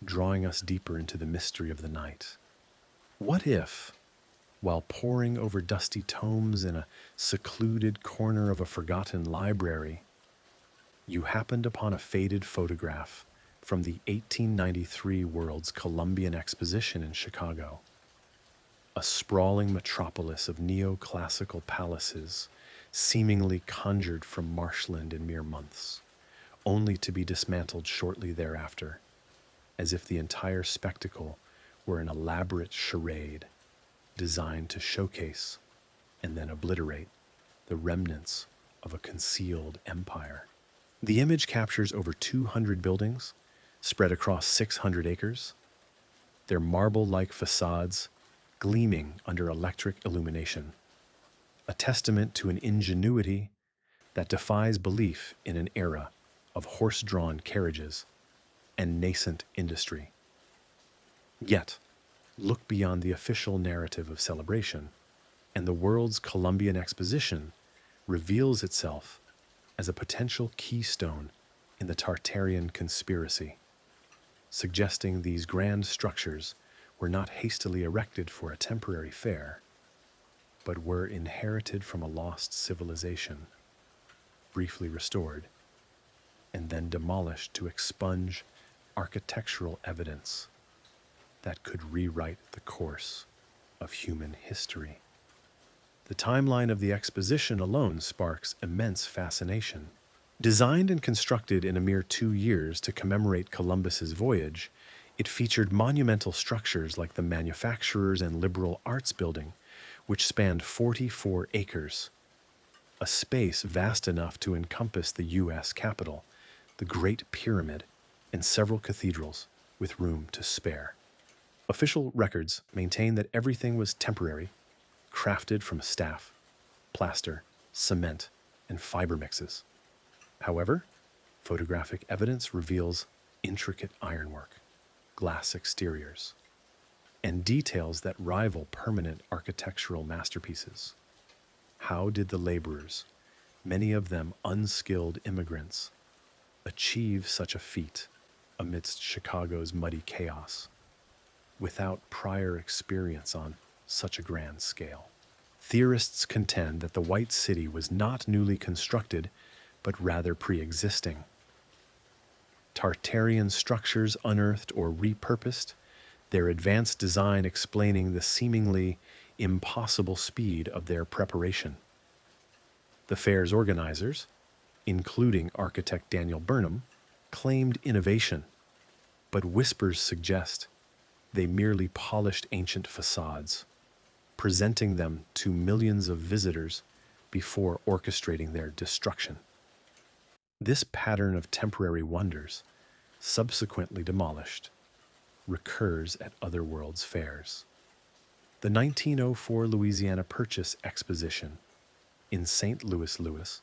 drawing us deeper into the mystery of the night. What if, while poring over dusty tomes in a secluded corner of a forgotten library, you happened upon a faded photograph from the 1893 World's Columbian Exposition in Chicago? A sprawling metropolis of neoclassical palaces, seemingly conjured from marshland in mere months, only to be dismantled shortly thereafter, as if the entire spectacle were an elaborate charade designed to showcase and then obliterate the remnants of a concealed empire. The image captures over 200 buildings spread across 600 acres, their marble-like facades gleaming under electric illumination, a testament to an ingenuity that defies belief in an era of horse-drawn carriages and nascent industry. Yet, look beyond the official narrative of celebration, and the World's Columbian Exposition reveals itself as a potential keystone in the Tartarian conspiracy, suggesting these grand structures were not hastily erected for a temporary fair, but were inherited from a lost civilization, briefly restored, and then demolished to expunge architectural evidence that could rewrite the course of human history. The timeline of the exposition alone sparks immense fascination. Designed and constructed in a mere 2 years to commemorate Columbus's voyage, it featured monumental structures like the Manufacturers and Liberal Arts Building, which spanned 44 acres, a space vast enough to encompass the U.S. Capitol, the Great Pyramid, and several cathedrals with room to spare. Official records maintain that everything was temporary, crafted from staff, plaster, cement, and fiber mixes. However, photographic evidence reveals intricate ironwork, glass exteriors, and details that rival permanent architectural masterpieces. How did the laborers, many of them unskilled immigrants, achieve such a feat amidst Chicago's muddy chaos, without prior experience on such a grand scale? Theorists contend that the White City was not newly constructed, but rather pre-existing. Tartarian structures unearthed or repurposed, their advanced design explaining the seemingly impossible speed of their preparation. The fair's organizers, including architect Daniel Burnham, claimed innovation, but whispers suggest they merely polished ancient facades, presenting them to millions of visitors before orchestrating their destruction. This pattern of temporary wonders, subsequently demolished, recurs at other world's fairs. The 1904 Louisiana Purchase Exposition in St. Louis,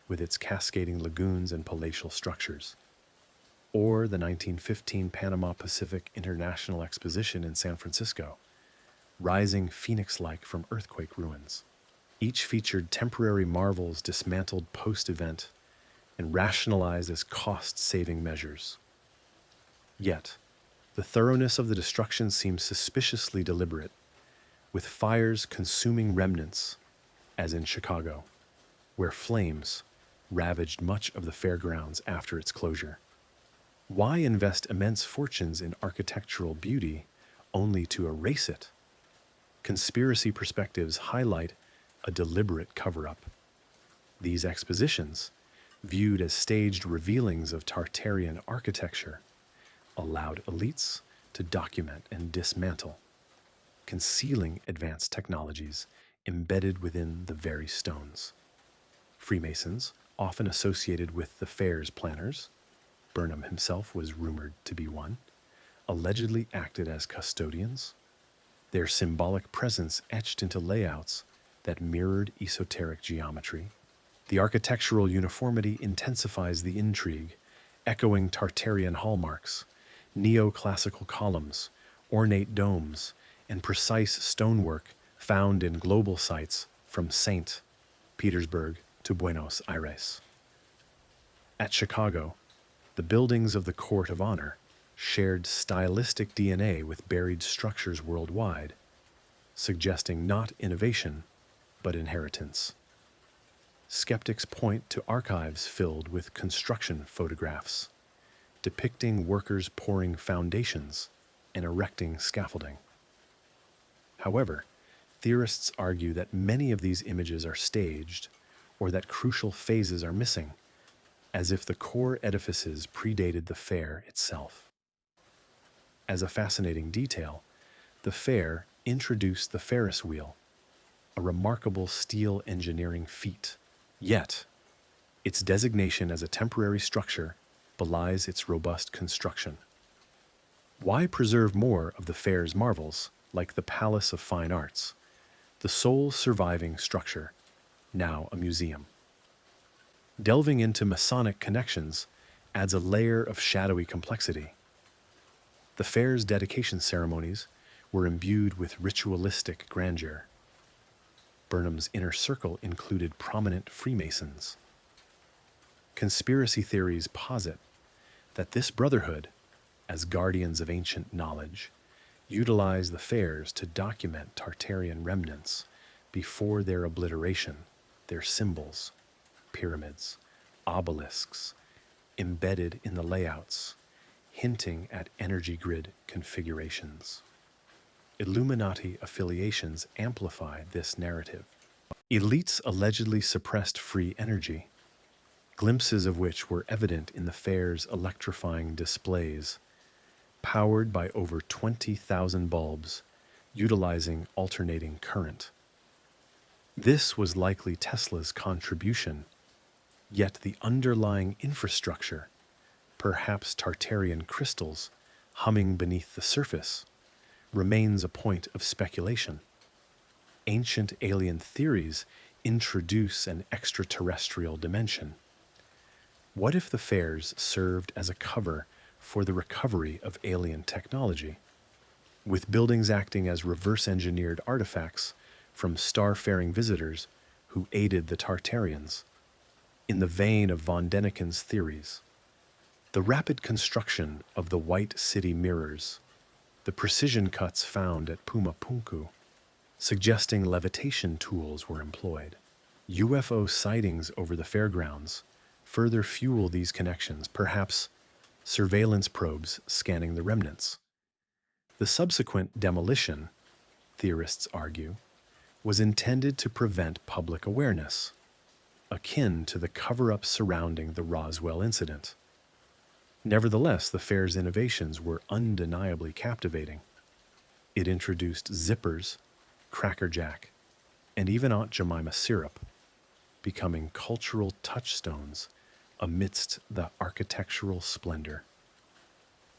with its cascading lagoons and palatial structures, or the 1915 Panama Pacific International Exposition in San Francisco, rising phoenix-like from earthquake ruins. Each featured temporary marvels dismantled post-event and rationalized as cost-saving measures. Yet, the thoroughness of the destruction seems suspiciously deliberate, with fires consuming remnants, as in Chicago, where flames ravaged much of the fairgrounds after its closure. Why invest immense fortunes in architectural beauty only to erase it? Conspiracy perspectives highlight a deliberate cover-up. These expositions, viewed as staged revealings of Tartarian architecture, allowed elites to document and dismantle, concealing advanced technologies embedded within the very stones. Freemasons, often associated with the fair's planners, Burnham himself was rumored to be one, allegedly acted as custodians, their symbolic presence etched into layouts that mirrored esoteric geometry. The architectural uniformity intensifies the intrigue, echoing Tartarian hallmarks, neoclassical columns, ornate domes, and precise stonework found in global sites from St. Petersburg to Buenos Aires. At Chicago, the buildings of the Court of Honor shared stylistic DNA with buried structures worldwide, suggesting not innovation, but inheritance. Skeptics point to archives filled with construction photographs, depicting workers pouring foundations and erecting scaffolding. However, theorists argue that many of these images are staged or that crucial phases are missing, as if the core edifices predated the fair itself. As a fascinating detail, the fair introduced the Ferris wheel, a remarkable steel engineering feat. Yet, its designation as a temporary structure belies its robust construction. Why preserve more of the fair's marvels, like the Palace of Fine Arts, the sole surviving structure, now a museum? Delving into Masonic connections adds a layer of shadowy complexity. The fair's dedication ceremonies were imbued with ritualistic grandeur. Burnham's inner circle included prominent Freemasons. Conspiracy theories posit that this brotherhood, as guardians of ancient knowledge, utilized the fairs to document Tartarian remnants before their obliteration, their symbols, pyramids, obelisks, embedded in the layouts, hinting at energy grid configurations. Illuminati affiliations amplified this narrative. Elites allegedly suppressed free energy, glimpses of which were evident in the fair's electrifying displays, powered by over 20,000 bulbs, utilizing alternating current. This was likely Tesla's contribution, yet the underlying infrastructure, perhaps Tartarian crystals humming beneath the surface, remains a point of speculation. Ancient alien theories introduce an extraterrestrial dimension. What if the fairs served as a cover for the recovery of alien technology, with buildings acting as reverse-engineered artifacts from star-faring visitors who aided the Tartarians? In the vein of von Däniken's theories, the rapid construction of the White City mirrors, the precision cuts found at Pumapunku, suggesting levitation tools were employed. UFO sightings over the fairgrounds further fuel these connections, perhaps surveillance probes scanning the remnants. The subsequent demolition, theorists argue, was intended to prevent public awareness, akin to the cover-up surrounding the Roswell incident. Nevertheless, the fair's innovations were undeniably captivating. It introduced zippers, Cracker Jack, and even Aunt Jemima syrup, becoming cultural touchstones amidst the architectural splendor.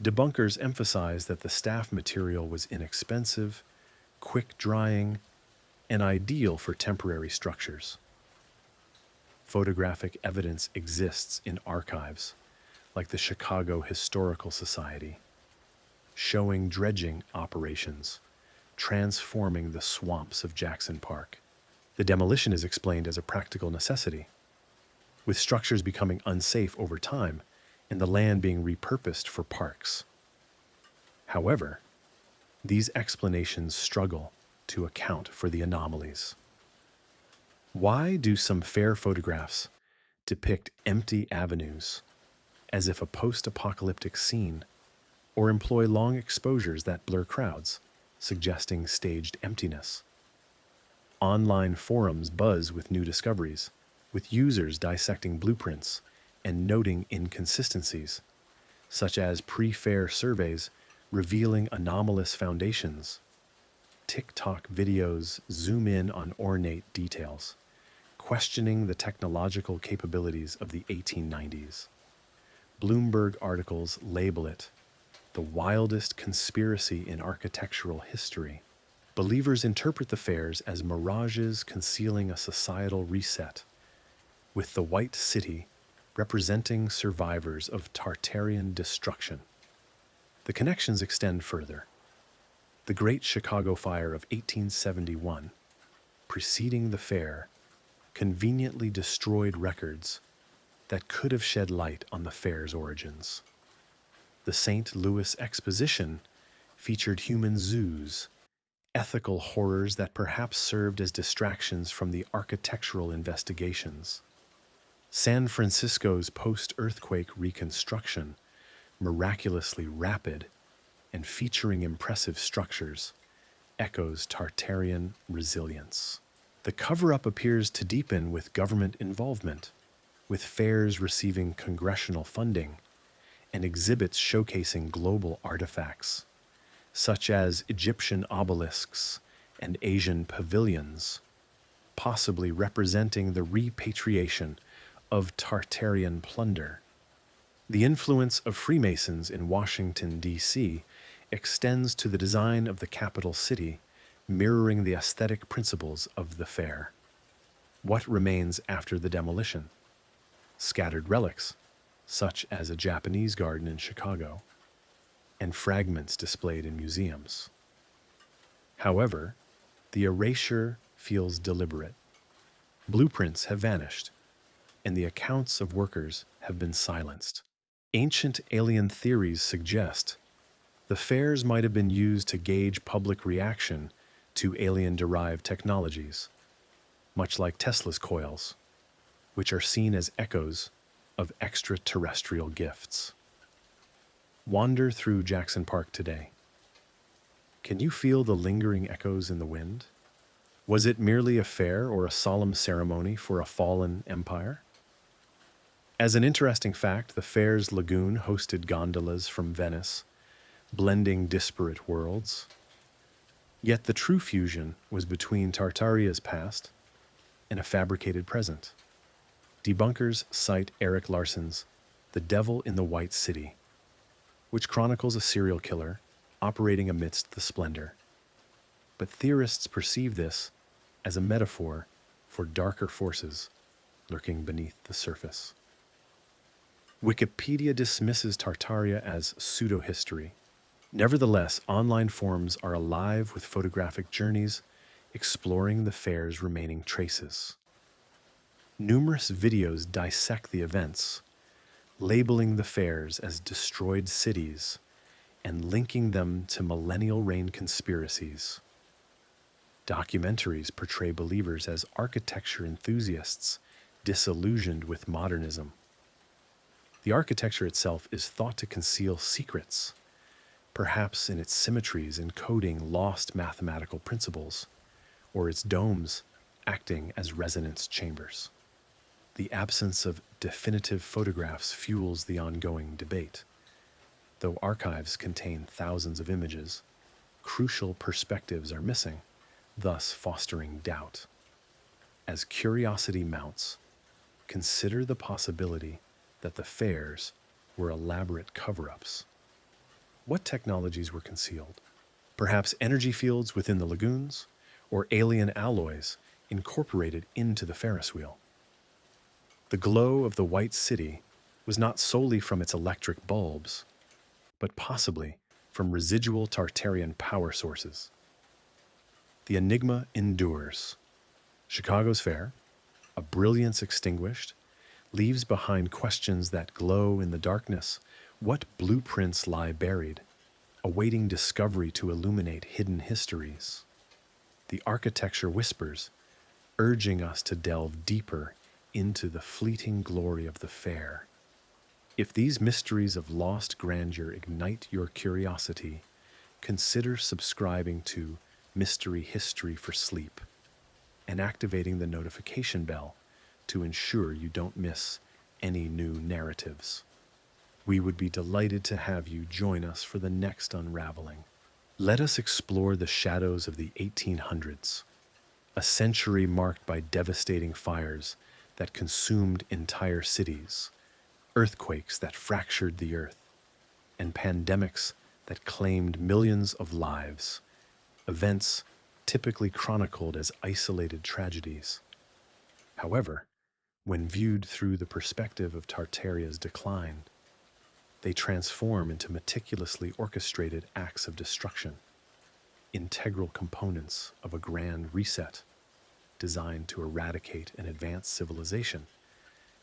Debunkers emphasize that the staff material was inexpensive, quick-drying, and ideal for temporary structures. Photographic evidence exists in archives, like the Chicago Historical Society, showing dredging operations, transforming the swamps of Jackson Park. The demolition is explained as a practical necessity, with structures becoming unsafe over time and the land being repurposed for parks. However, these explanations struggle to account for the anomalies. Why do some fair photographs depict empty avenues, as if a post-apocalyptic scene, or employ long exposures that blur crowds, suggesting staged emptiness? Online forums buzz with new discoveries, with users dissecting blueprints and noting inconsistencies, such as pre-fair surveys revealing anomalous foundations. TikTok videos zoom in on ornate details, questioning the technological capabilities of the 1890s. Bloomberg articles label it the wildest conspiracy in architectural history. Believers interpret the fairs as mirages concealing a societal reset, with the White City representing survivors of Tartarian destruction. The connections extend further. The Great Chicago Fire of 1871, preceding the fair, conveniently destroyed records that could have shed light on the fair's origins. The St. Louis Exposition featured human zoos, ethical horrors that perhaps served as distractions from the architectural investigations. San Francisco's post-earthquake reconstruction, miraculously rapid and featuring impressive structures, echoes Tartarian resilience. The cover-up appears to deepen with government involvement, with fairs receiving congressional funding and exhibits showcasing global artifacts, such as Egyptian obelisks and Asian pavilions, possibly representing the repatriation of Tartarian plunder. The influence of Freemasons in Washington, D.C. extends to the design of the capital city, mirroring the aesthetic principles of the fair. What remains after the demolition? Scattered relics, such as a Japanese garden in Chicago, and fragments displayed in museums. However, the erasure feels deliberate. Blueprints have vanished, and the accounts of workers have been silenced. Ancient alien theories suggest the fairs might have been used to gauge public reaction to alien-derived technologies, much like Tesla's coils, which are seen as echoes of extraterrestrial gifts. Wander through Jackson Park today. Can you feel the lingering echoes in the wind? Was it merely a fair or a solemn ceremony for a fallen empire? As an interesting fact, the fair's lagoon hosted gondolas from Venice, blending disparate worlds. Yet the true fusion was between Tartaria's past and a fabricated present. Debunkers cite Eric Larson's The Devil in the White City, which chronicles a serial killer operating amidst the splendor. But theorists perceive this as a metaphor for darker forces lurking beneath the surface. Wikipedia dismisses Tartaria as pseudo-history. Nevertheless, online forums are alive with photographic journeys exploring the fair's remaining traces. Numerous videos dissect the events, labeling the fairs as destroyed cities and linking them to millennial reign conspiracies. Documentaries portray believers as architecture enthusiasts disillusioned with modernism. The architecture itself is thought to conceal secrets, perhaps in its symmetries encoding lost mathematical principles, or its domes acting as resonance chambers. The absence of definitive photographs fuels the ongoing debate. Though archives contain thousands of images, crucial perspectives are missing, thus fostering doubt. As curiosity mounts, consider the possibility that the fairs were elaborate cover-ups. What technologies were concealed? Perhaps energy fields within the lagoons, or alien alloys incorporated into the Ferris wheel. The glow of the White City was not solely from its electric bulbs, but possibly from residual Tartarian power sources. The enigma endures. Chicago's fair, a brilliance extinguished, leaves behind questions that glow in the darkness. What blueprints lie buried, awaiting discovery to illuminate hidden histories? The architecture whispers, urging us to delve deeper into the fleeting glory of the fair. If these mysteries of lost grandeur ignite your curiosity, consider subscribing to Mystery History for Sleep and activating the notification bell to ensure you don't miss any new narratives. We would be delighted to have you join us for the next unraveling. Let us explore the shadows of the 1800s, a century marked by devastating fires that consumed entire cities, earthquakes that fractured the earth, and pandemics that claimed millions of lives, events typically chronicled as isolated tragedies. However, when viewed through the perspective of Tartaria's decline, they transform into meticulously orchestrated acts of destruction, integral components of a grand reset designed to eradicate and advance civilization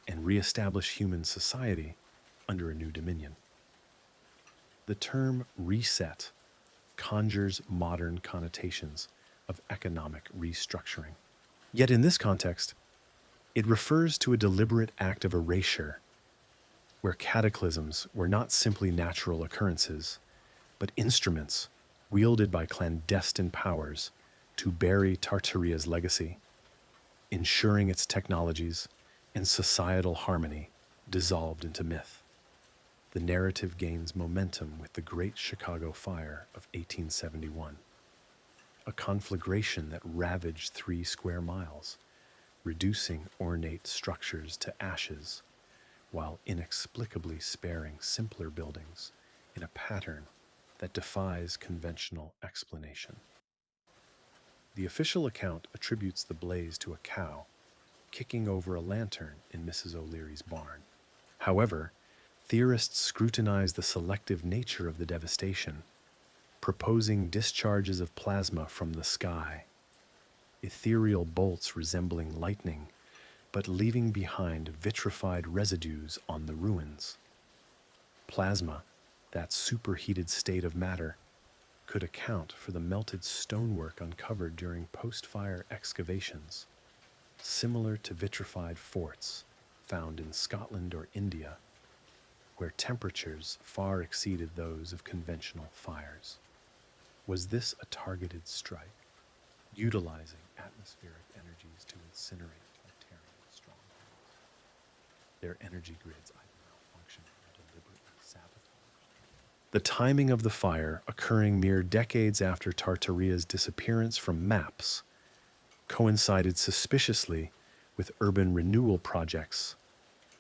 and reestablish human society under a new dominion. The term reset conjures modern connotations of economic restructuring. Yet in this context, it refers to a deliberate act of erasure, where cataclysms were not simply natural occurrences, but instruments wielded by clandestine powers to bury Tartaria's legacy, ensuring its technologies and societal harmony dissolved into myth. The narrative gains momentum with the Great Chicago Fire of 1871, a conflagration that ravaged 3 square miles, reducing ornate structures to ashes while inexplicably sparing simpler buildings in a pattern that defies conventional explanation. The official account attributes the blaze to a cow kicking over a lantern in Mrs. O'Leary's barn. However, theorists scrutinize the selective nature of the devastation, proposing discharges of plasma from the sky, ethereal bolts resembling lightning, but leaving behind vitrified residues on the ruins. Plasma, that superheated state of matter, could account for the melted stonework uncovered during post-fire excavations, similar to vitrified forts found in Scotland or India, where temperatures far exceeded those of conventional fires. Was this a targeted strike, utilizing atmospheric energies to incinerate Tartarian strongholds? Their energy grids either malfunctioned or deliberately sabotaged. The timing of the fire, occurring mere decades after Tartaria's disappearance from maps, coincided suspiciously with urban renewal projects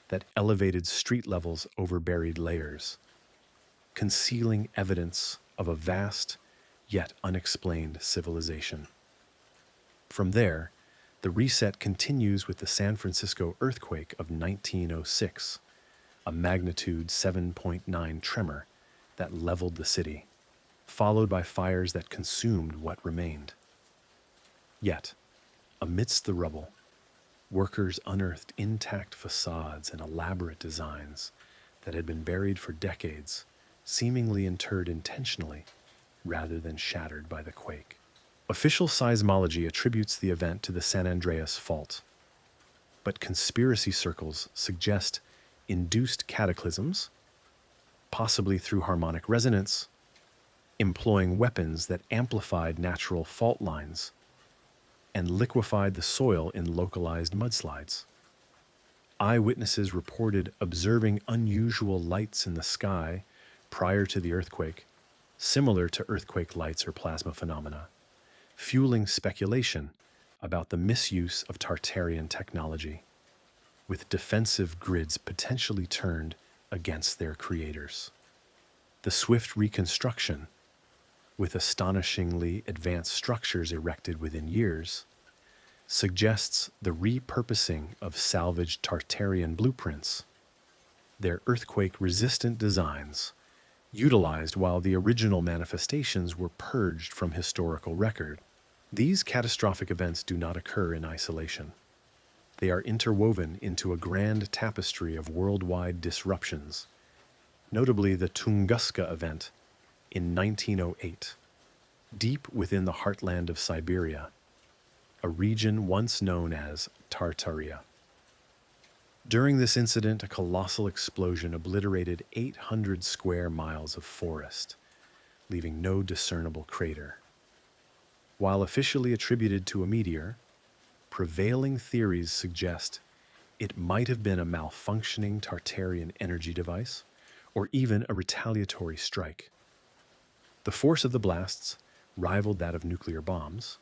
that elevated street levels over buried layers, concealing evidence of a vast yet unexplained civilization. From there, the reset continues with the San Francisco earthquake of 1906, a magnitude 7.9 tremor that leveled the city, followed by fires that consumed what remained. Yet, amidst the rubble, workers unearthed intact facades and elaborate designs that had been buried for decades, seemingly interred intentionally rather than shattered by the quake. Official seismology attributes the event to the San Andreas Fault, but conspiracy circles suggest induced cataclysms, possibly through harmonic resonance, employing weapons that amplified natural fault lines and liquefied the soil in localized mudslides. Eyewitnesses reported observing unusual lights in the sky prior to the earthquake, similar to earthquake lights or plasma phenomena, fueling speculation about the misuse of Tartarian technology, with defensive grids potentially turned against their creators. The swift reconstruction, with astonishingly advanced structures erected within years, suggests the repurposing of salvaged Tartarian blueprints, their earthquake-resistant designs, utilized while the original manifestations were purged from historical record. These catastrophic events do not occur in isolation. They are interwoven into a grand tapestry of worldwide disruptions, notably the Tunguska event in 1908, deep within the heartland of Siberia, a region once known as Tartaria. During this incident, a colossal explosion obliterated 800 square miles of forest, leaving no discernible crater. While officially attributed to a meteor, prevailing theories suggest it might have been a malfunctioning Tartarian energy device, or even a retaliatory strike. The force of the blasts rivaled that of nuclear bombs,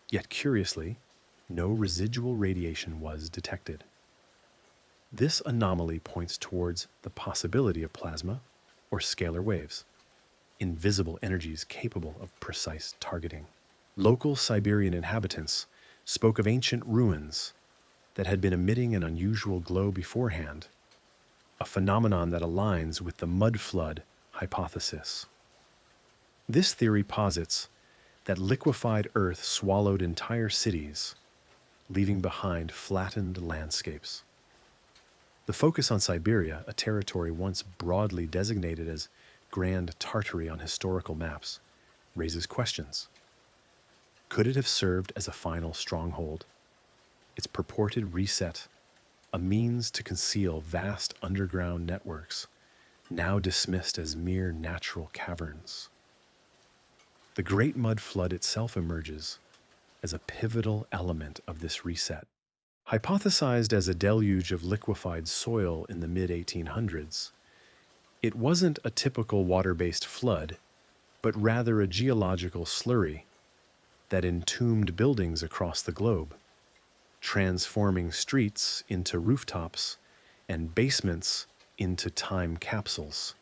yet curiously, no residual radiation was detected. This anomaly points towards the possibility of plasma or scalar waves, invisible energies capable of precise targeting. Local Siberian inhabitants spoke of ancient ruins that had been emitting an unusual glow beforehand, a phenomenon that aligns with the mud flood hypothesis. This theory posits that liquefied earth swallowed entire cities, leaving behind flattened landscapes. The focus on Siberia, a territory once broadly designated as Grand Tartary on historical maps, raises questions. Could it have served as a final stronghold? Its purported reset, a means to conceal vast underground networks, now dismissed as mere natural caverns. The Great Mud Flood itself emerges as a pivotal element of this reset. Hypothesized as a deluge of liquefied soil in the mid-1800s, it wasn't a typical water-based flood, but rather a geological slurry that entombed buildings across the globe, transforming streets into rooftops and basements into time capsules.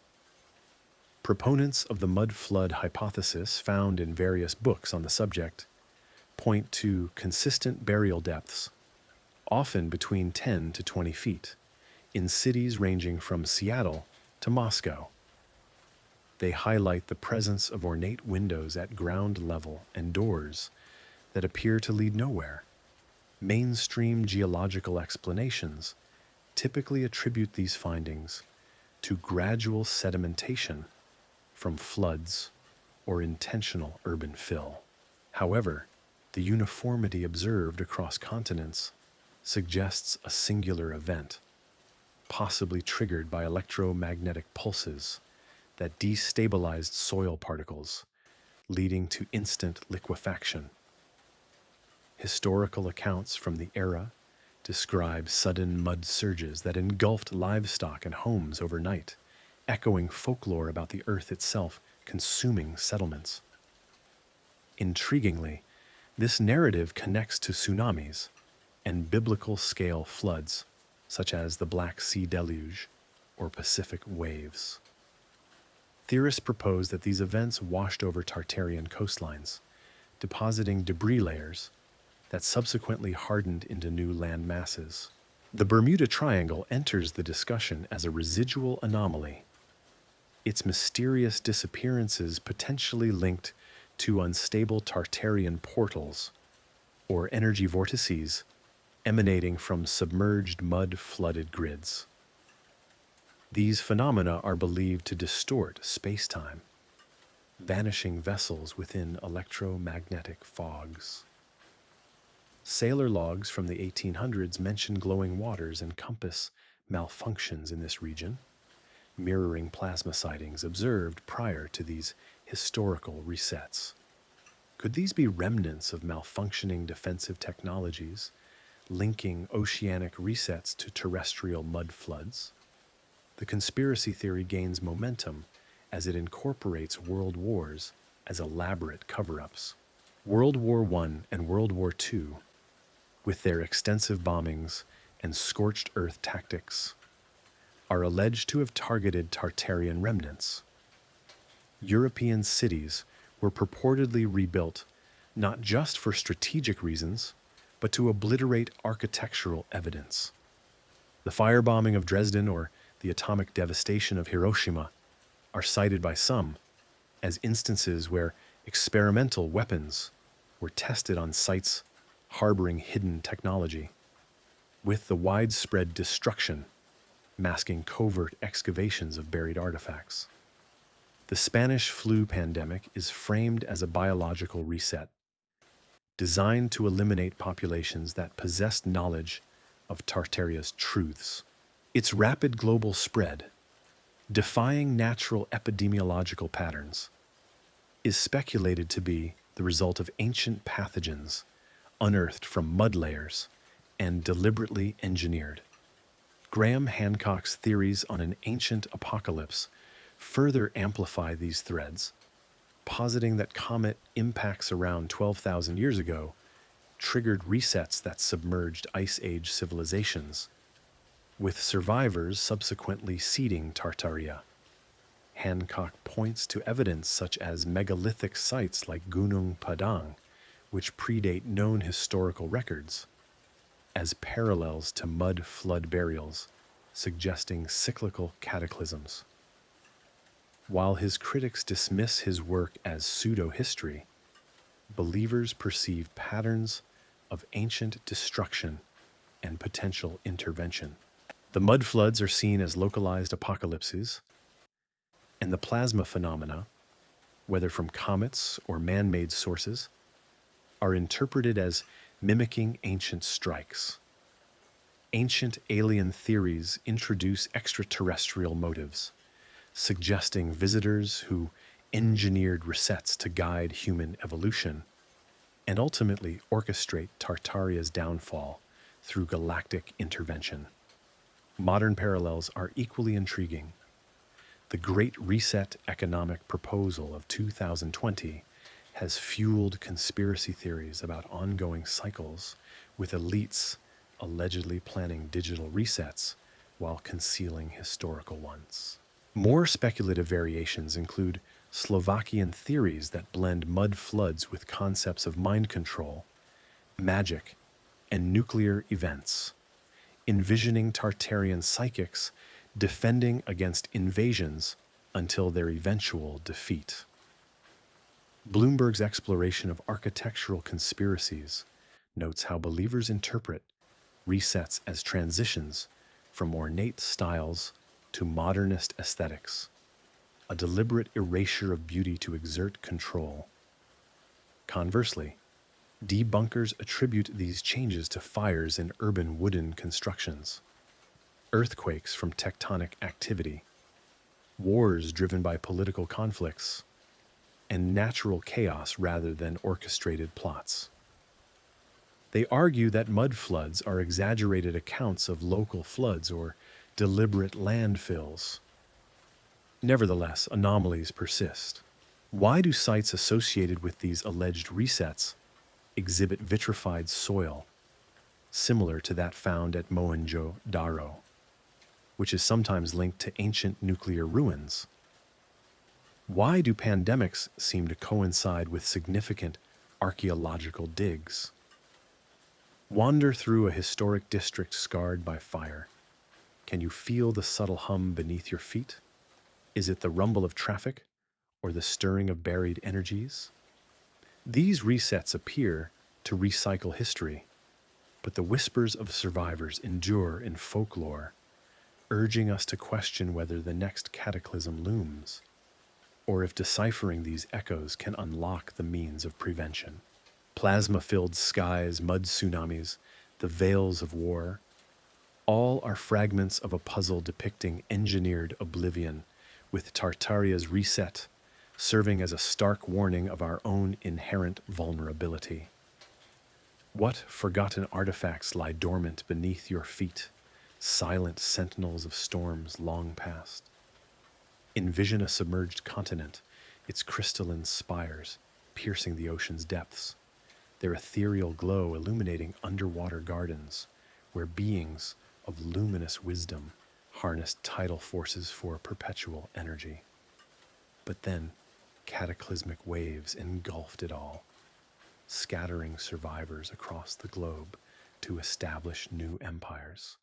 Proponents of the mud flood hypothesis, found in various books on the subject, point to consistent burial depths, often between 10 to 20 feet, in cities ranging from Seattle to Moscow. They highlight the presence of ornate windows at ground level and doors that appear to lead nowhere. Mainstream geological explanations typically attribute these findings to gradual sedimentation from floods or intentional urban fill. However, the uniformity observed across continents suggests a singular event, possibly triggered by electromagnetic pulses that destabilized soil particles, leading to instant liquefaction. Historical accounts from the era describe sudden mud surges that engulfed livestock and homes overnight, echoing folklore about the earth itself consuming settlements. Intriguingly, this narrative connects to tsunamis and biblical-scale floods, such as the Black Sea Deluge or Pacific waves. Theorists propose that these events washed over Tartarian coastlines, depositing debris layers that subsequently hardened into new land masses. The Bermuda Triangle enters the discussion as a residual anomaly, its mysterious disappearances potentially linked to unstable Tartarian portals or energy vortices emanating from submerged mud-flooded grids. These phenomena are believed to distort space-time, vanishing vessels within electromagnetic fogs. Sailor logs from the 1800s mention glowing waters and compass malfunctions in this region, mirroring plasma sightings observed prior to these historical resets. Could these be remnants of malfunctioning defensive technologies, linking oceanic resets to terrestrial mud floods? The conspiracy theory gains momentum as it incorporates world wars as elaborate cover-ups. World War I and World War II, with their extensive bombings and scorched earth tactics, are alleged to have targeted Tartarian remnants. European cities were purportedly rebuilt not just for strategic reasons, but to obliterate architectural evidence. The firebombing of Dresden or the atomic devastation of Hiroshima are cited by some as instances where experimental weapons were tested on sites harboring hidden technology, with the widespread destruction masking covert excavations of buried artifacts. The Spanish flu pandemic is framed as a biological reset, designed to eliminate populations that possessed knowledge of Tartaria's truths. Its rapid global spread, defying natural epidemiological patterns, is speculated to be the result of ancient pathogens unearthed from mud layers and deliberately engineered. Graham Hancock's theories on an ancient apocalypse further amplify these threads, positing that comet impacts around 12,000 years ago triggered resets that submerged Ice Age civilizations, with survivors subsequently seeding Tartaria. Hancock points to evidence such as megalithic sites like Gunung Padang, which predate known historical records, as parallels to mud flood burials, suggesting cyclical cataclysms. While his critics dismiss his work as pseudo-history, believers perceive patterns of ancient destruction and potential intervention. The mud floods are seen as localized apocalypses, and the plasma phenomena, whether from comets or man-made sources, are interpreted as mimicking ancient strikes. Ancient alien theories introduce extraterrestrial motives, suggesting visitors who engineered resets to guide human evolution and ultimately orchestrate Tartaria's downfall through galactic intervention. Modern parallels are equally intriguing. The Great Reset economic proposal of 2020 has fueled conspiracy theories about ongoing cycles, with elites allegedly planning digital resets while concealing historical ones. More speculative variations include Slovakian theories that blend mud floods with concepts of mind control, magic, and nuclear events, envisioning Tartarian psychics defending against invasions until their eventual defeat. Bloomberg's exploration of architectural conspiracies notes how believers interpret resets as transitions from ornate styles to modernist aesthetics, a deliberate erasure of beauty to exert control. Conversely, debunkers attribute these changes to fires in urban wooden constructions, earthquakes from tectonic activity, wars driven by political conflicts, and natural chaos rather than orchestrated plots. They argue that mud floods are exaggerated accounts of local floods or deliberate landfills. Nevertheless, anomalies persist. Why do sites associated with these alleged resets exhibit vitrified soil, similar to that found at Mohenjo-Daro, which is sometimes linked to ancient nuclear ruins? Why do pandemics seem to coincide with significant archaeological digs? Wander through a historic district scarred by fire. Can you feel the subtle hum beneath your feet? Is it the rumble of traffic or the stirring of buried energies? These resets appear to recycle history, but the whispers of survivors endure in folklore, urging us to question whether the next cataclysm looms, or if deciphering these echoes can unlock the means of prevention. Plasma-filled skies, mud tsunamis, the veils of war, all are fragments of a puzzle depicting engineered oblivion, with Tartaria's reset serving as a stark warning of our own inherent vulnerability. What forgotten artifacts lie dormant beneath your feet, silent sentinels of storms long past? Envision a submerged continent, its crystalline spires piercing the ocean's depths, their ethereal glow illuminating underwater gardens where beings of luminous wisdom harnessed tidal forces for perpetual energy. But then, cataclysmic waves engulfed it all, scattering survivors across the globe to establish new empires,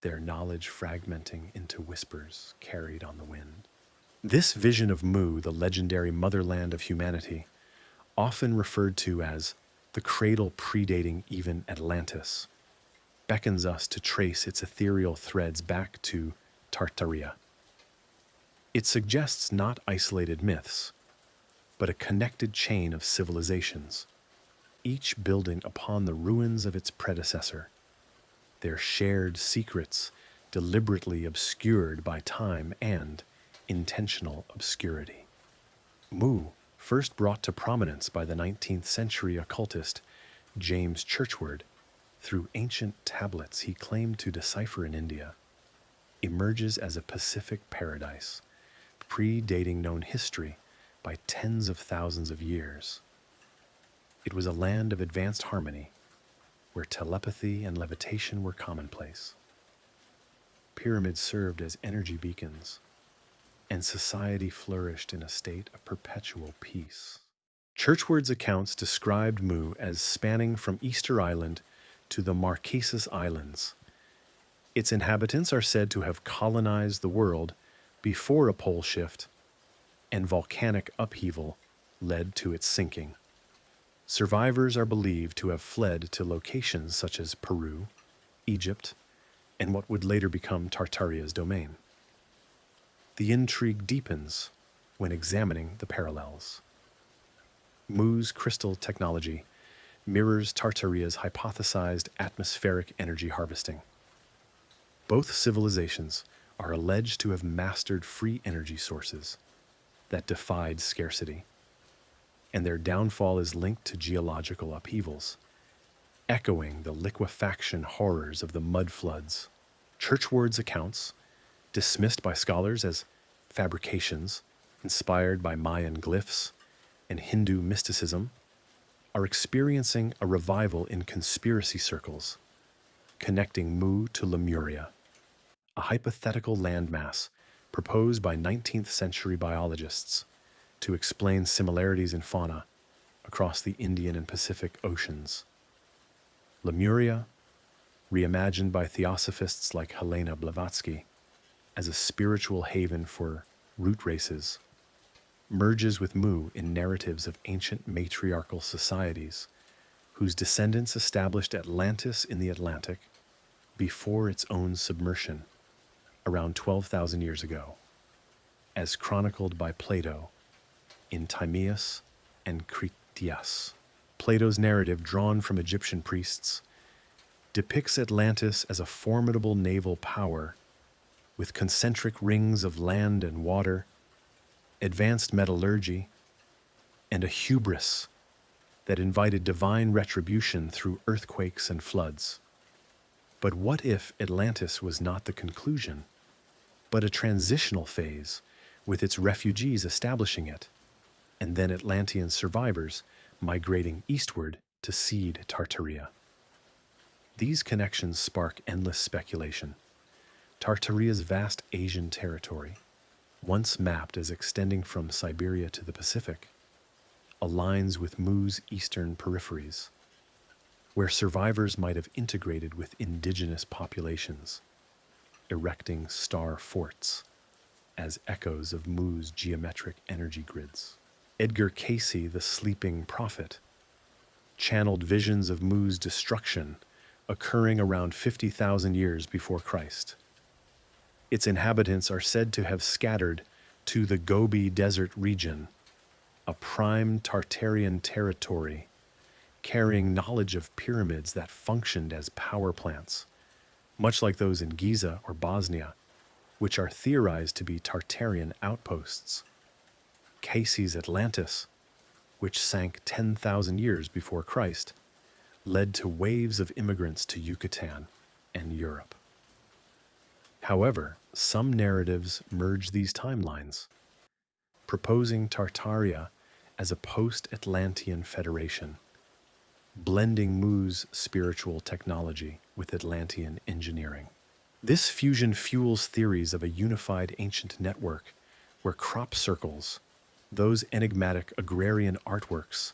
their knowledge fragmenting into whispers carried on the wind. This vision of Mu, the legendary motherland of humanity, often referred to as the cradle predating even Atlantis, beckons us to trace its ethereal threads back to Tartaria. It suggests not isolated myths, but a connected chain of civilizations, each building upon the ruins of its predecessor, their shared secrets deliberately obscured by time and intentional obscurity. Mu, first brought to prominence by the 19th century occultist James Churchward through ancient tablets he claimed to decipher in India, emerges as a Pacific paradise, predating known history by tens of thousands of years. It was a land of advanced harmony, where telepathy and levitation were commonplace. Pyramids served as energy beacons, and society flourished in a state of perpetual peace. Churchward's accounts described Mu as spanning from Easter Island to the Marquesas Islands. Its inhabitants are said to have colonized the world before a pole shift and volcanic upheaval led to its sinking. Survivors are believed to have fled to locations such as Peru, Egypt, and what would later become Tartaria's domain. The intrigue deepens when examining the parallels. Mu's crystal technology mirrors Tartaria's hypothesized atmospheric energy harvesting. Both civilizations are alleged to have mastered free energy sources that defied scarcity, and their downfall is linked to geological upheavals, echoing the liquefaction horrors of the mud floods. Churchward's accounts, dismissed by scholars as fabrications inspired by Mayan glyphs and Hindu mysticism, are experiencing a revival in conspiracy circles, connecting Mu to Lemuria, a hypothetical landmass proposed by 19th century biologists to explain similarities in fauna across the Indian and Pacific Oceans. Lemuria, reimagined by theosophists like Helena Blavatsky as a spiritual haven for root races, merges with Mu in narratives of ancient matriarchal societies whose descendants established Atlantis in the Atlantic before its own submersion around 12,000 years ago, as chronicled by Plato in Timaeus and Critias. Plato's narrative, drawn from Egyptian priests, depicts Atlantis as a formidable naval power with concentric rings of land and water, advanced metallurgy, and a hubris that invited divine retribution through earthquakes and floods. But what if Atlantis was not the conclusion, but a transitional phase with its refugees establishing it, and then Atlantean survivors migrating eastward to seed Tartaria? These connections spark endless speculation. Tartaria's vast Asian territory, once mapped as extending from Siberia to the Pacific, aligns with Mu's eastern peripheries, where survivors might have integrated with indigenous populations, erecting star forts as echoes of Mu's geometric energy grids. Edgar Cayce, the sleeping prophet, channeled visions of Mu's destruction occurring around 50,000 years before Christ. Its inhabitants are said to have scattered to the Gobi Desert region, a prime Tartarian territory carrying knowledge of pyramids that functioned as power plants, much like those in Giza or Bosnia, which are theorized to be Tartarian outposts. Cayce's Atlantis, which sank 10,000 years before Christ, led to waves of immigrants to Yucatan and Europe. However, some narratives merge these timelines, proposing Tartaria as a post-Atlantean federation, blending Mu's spiritual technology with Atlantean engineering. This fusion fuels theories of a unified ancient network where crop circles, those enigmatic agrarian artworks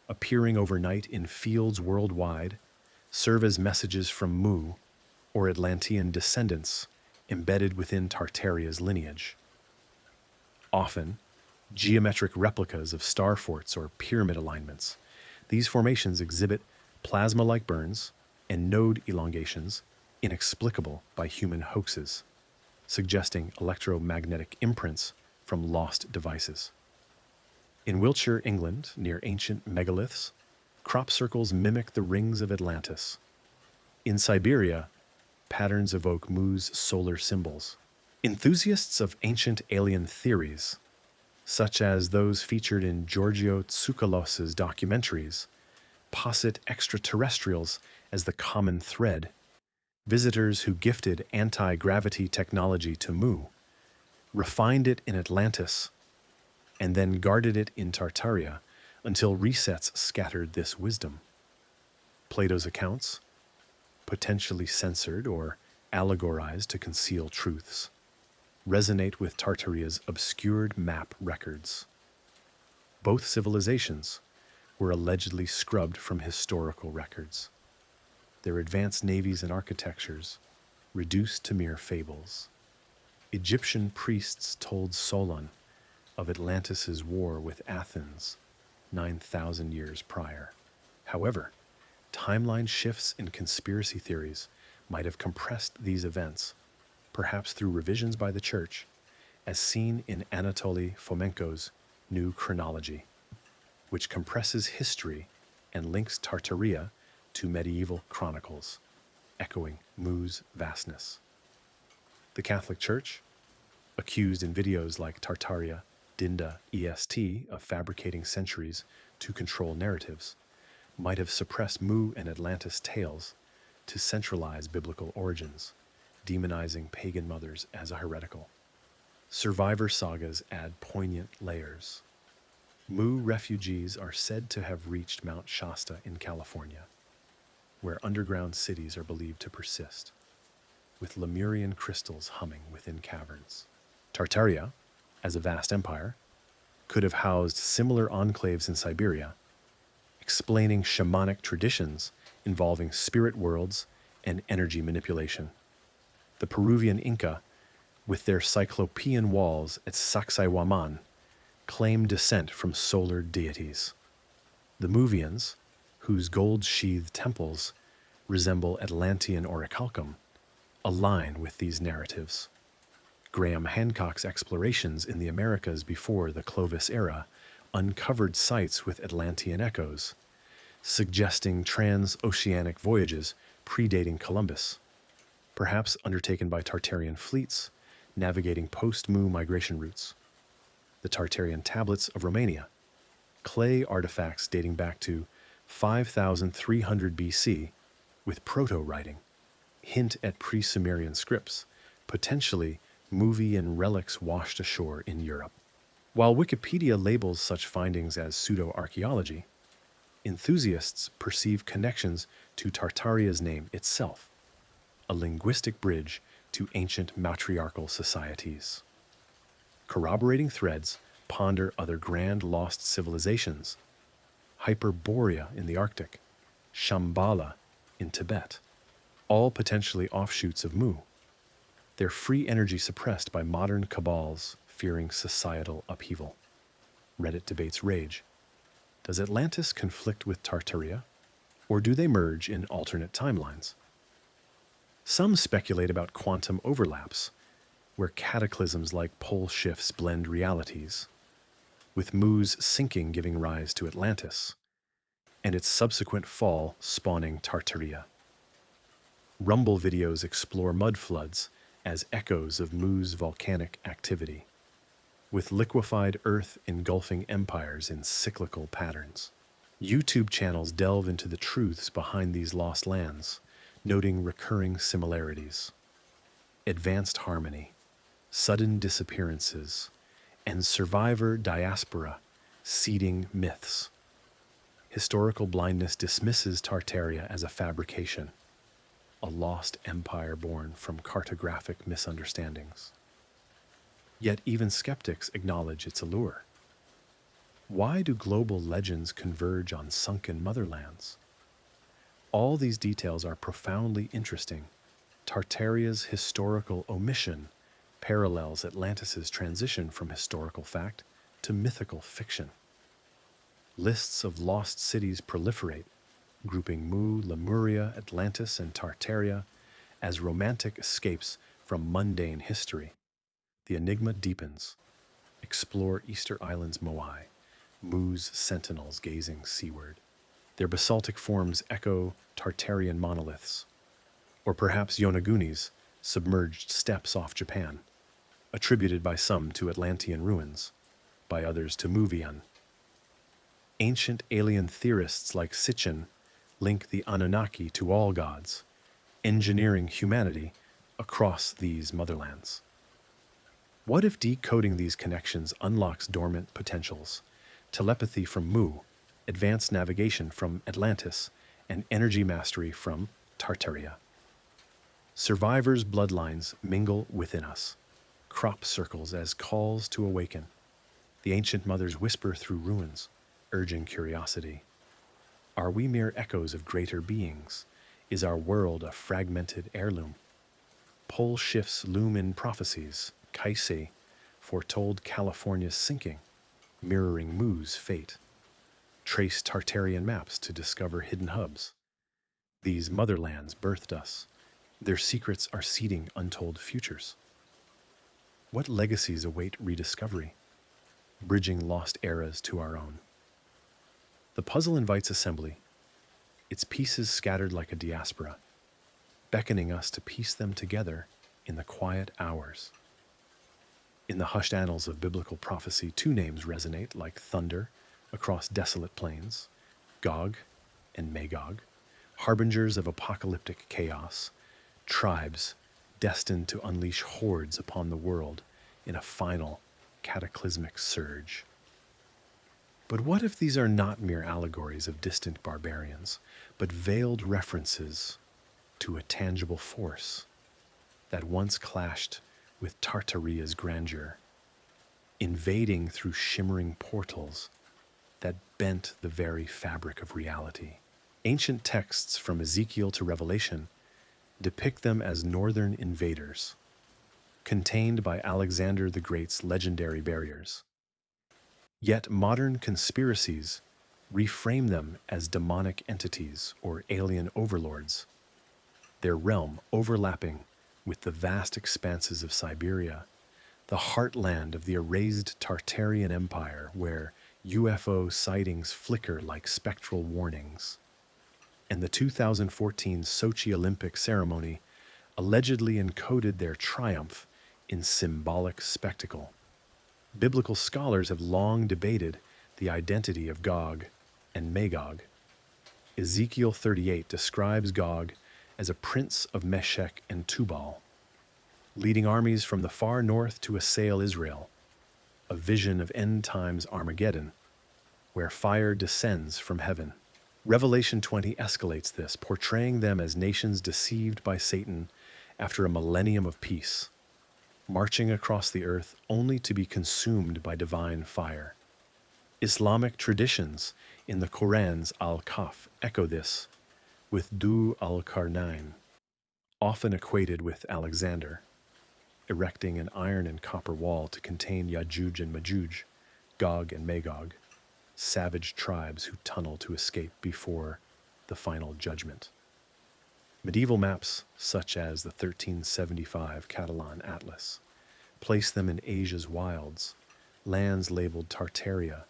appearing overnight in fields worldwide, serve as messages from Mu or Atlantean descendants embedded within Tartaria's lineage. Often, geometric replicas of star forts or pyramid alignments, these formations exhibit plasma-like burns and node elongations inexplicable by human hoaxes, suggesting electromagnetic imprints from lost devices. In Wiltshire, England, near ancient megaliths, crop circles mimic the rings of Atlantis. In Siberia, patterns evoke Mu's solar symbols. Enthusiasts of ancient alien theories, such as those featured in Giorgio Tsoukalos's documentaries, posit extraterrestrials as the common thread. Visitors who gifted anti-gravity technology to Mu refined it in Atlantis and then guarded it in Tartaria until resets scattered this wisdom. Plato's accounts, potentially censored or allegorized to conceal truths, resonate with Tartaria's obscured map records. Both civilizations were allegedly scrubbed from historical records, their advanced navies and architectures reduced to mere fables. Egyptian priests told Solon of Atlantis' war with Athens 9,000 years prior. However, timeline shifts in conspiracy theories might have compressed these events, perhaps through revisions by the Church, as seen in Anatoly Fomenko's New Chronology, which compresses history and links Tartaria to medieval chronicles, echoing Mu's vastness. The Catholic Church, accused in videos like Tartaria, Dinda, EST of fabricating centuries to control narratives, might have suppressed Mu and Atlantis tales to centralize biblical origins, demonizing pagan mothers as a heretical. Survivor sagas add poignant layers. Mu refugees are said to have reached Mount Shasta in California, where underground cities are believed to persist, with Lemurian crystals humming within caverns. Tartaria, as a vast empire, could have housed similar enclaves in Siberia, explaining shamanic traditions involving spirit worlds and energy manipulation. The Peruvian Inca, with their cyclopean walls at Sacsayhuaman, claim descent from solar deities. The Movians, whose gold-sheathed temples resemble Atlantean orichalcum, align with these narratives. Graham Hancock's explorations in the Americas before the Clovis era uncovered sites with Atlantean echoes, suggesting transoceanic voyages predating Columbus, perhaps undertaken by Tartarian fleets navigating post-Mu migration routes. The Tartarian tablets of Romania, clay artifacts dating back to 5300 BC with proto-writing, hint at pre-Sumerian scripts, potentially movie and relics washed ashore in Europe. While Wikipedia labels such findings as pseudo-archaeology, enthusiasts perceive connections to Tartaria's name itself, a linguistic bridge to ancient matriarchal societies. Corroborating threads ponder other grand lost civilizations, Hyperborea in the Arctic, Shambhala in Tibet, all potentially offshoots of Mu, their free energy suppressed by modern cabals fearing societal upheaval. Reddit debates rage. Does Atlantis conflict with Tartaria, or do they merge in alternate timelines? Some speculate about quantum overlaps, where cataclysms like pole shifts blend realities, with Mu's sinking giving rise to Atlantis, and its subsequent fall spawning Tartaria. Rumble videos explore mud floods as echoes of Mu's volcanic activity, with liquefied earth engulfing empires in cyclical patterns. YouTube channels delve into the truths behind these lost lands, noting recurring similarities. Advanced harmony, sudden disappearances, and survivor diaspora seeding myths. Historical blindness dismisses Tartaria as a fabrication, a lost empire born from cartographic misunderstandings. Yet even skeptics acknowledge its allure. Why do global legends converge on sunken motherlands? All these details are profoundly interesting. Tartaria's historical omission parallels Atlantis' transition from historical fact to mythical fiction. Lists of lost cities proliferate, grouping Mu, Lemuria, Atlantis, and Tartaria as romantic escapes from mundane history. The enigma deepens. Explore Easter Island's Moai, Mu's sentinels gazing seaward. Their basaltic forms echo Tartarian monoliths, or perhaps Yonagunis, submerged steppes off Japan, attributed by some to Atlantean ruins, by others to Muvian. Ancient alien theorists like Sitchin link the Anunnaki to all gods, engineering humanity across these motherlands. What if decoding these connections unlocks dormant potentials? Telepathy from Mu, advanced navigation from Atlantis, and energy mastery from Tartaria. Survivors' bloodlines mingle within us, crop circles as calls to awaken. The ancient mothers whisper through ruins, urging curiosity. Are we mere echoes of greater beings? Is our world a fragmented heirloom? Pole shifts loom in prophecies. Kaisei foretold California's sinking, mirroring Mu's fate. Trace Tartarian maps to discover hidden hubs. These motherlands birthed us. Their secrets are seeding untold futures. What legacies await rediscovery, bridging lost eras to our own? The puzzle invites assembly, its pieces scattered like a diaspora, beckoning us to piece them together in the quiet hours. In the hushed annals of biblical prophecy, two names resonate like thunder across desolate plains: Gog and Magog, harbingers of apocalyptic chaos, tribes destined to unleash hordes upon the world in a final cataclysmic surge. But what if these are not mere allegories of distant barbarians, but veiled references to a tangible force that once clashed with Tartaria's grandeur, invading through shimmering portals that bent the very fabric of reality? Ancient texts from Ezekiel to Revelation depict them as northern invaders, contained by Alexander the Great's legendary barriers. Yet modern conspiracies reframe them as demonic entities or alien overlords, their realm overlapping with the vast expanses of Siberia, the heartland of the erased Tartarian Empire, where UFO sightings flicker like spectral warnings. And the 2014 Sochi Olympic ceremony allegedly encoded their triumph in symbolic spectacle. Biblical scholars have long debated the identity of Gog and Magog. Ezekiel 38 describes Gog as a prince of Meshech and Tubal, leading armies from the far north to assail Israel, a vision of end times Armageddon, where fire descends from heaven. Revelation 20 escalates this, portraying them as nations deceived by Satan after a millennium of peace, marching across the earth only to be consumed by divine fire. Islamic traditions in the Quran's Al-Kahf echo this, with Du al-Qarnayn, often equated with Alexander, erecting an iron and copper wall to contain Yajuj and Majuj, Gog and Magog, savage tribes who tunnel to escape before the final judgment. Medieval maps, such as the 1375 Catalan Atlas, place them in Asia's wilds, lands labeled Tartaria,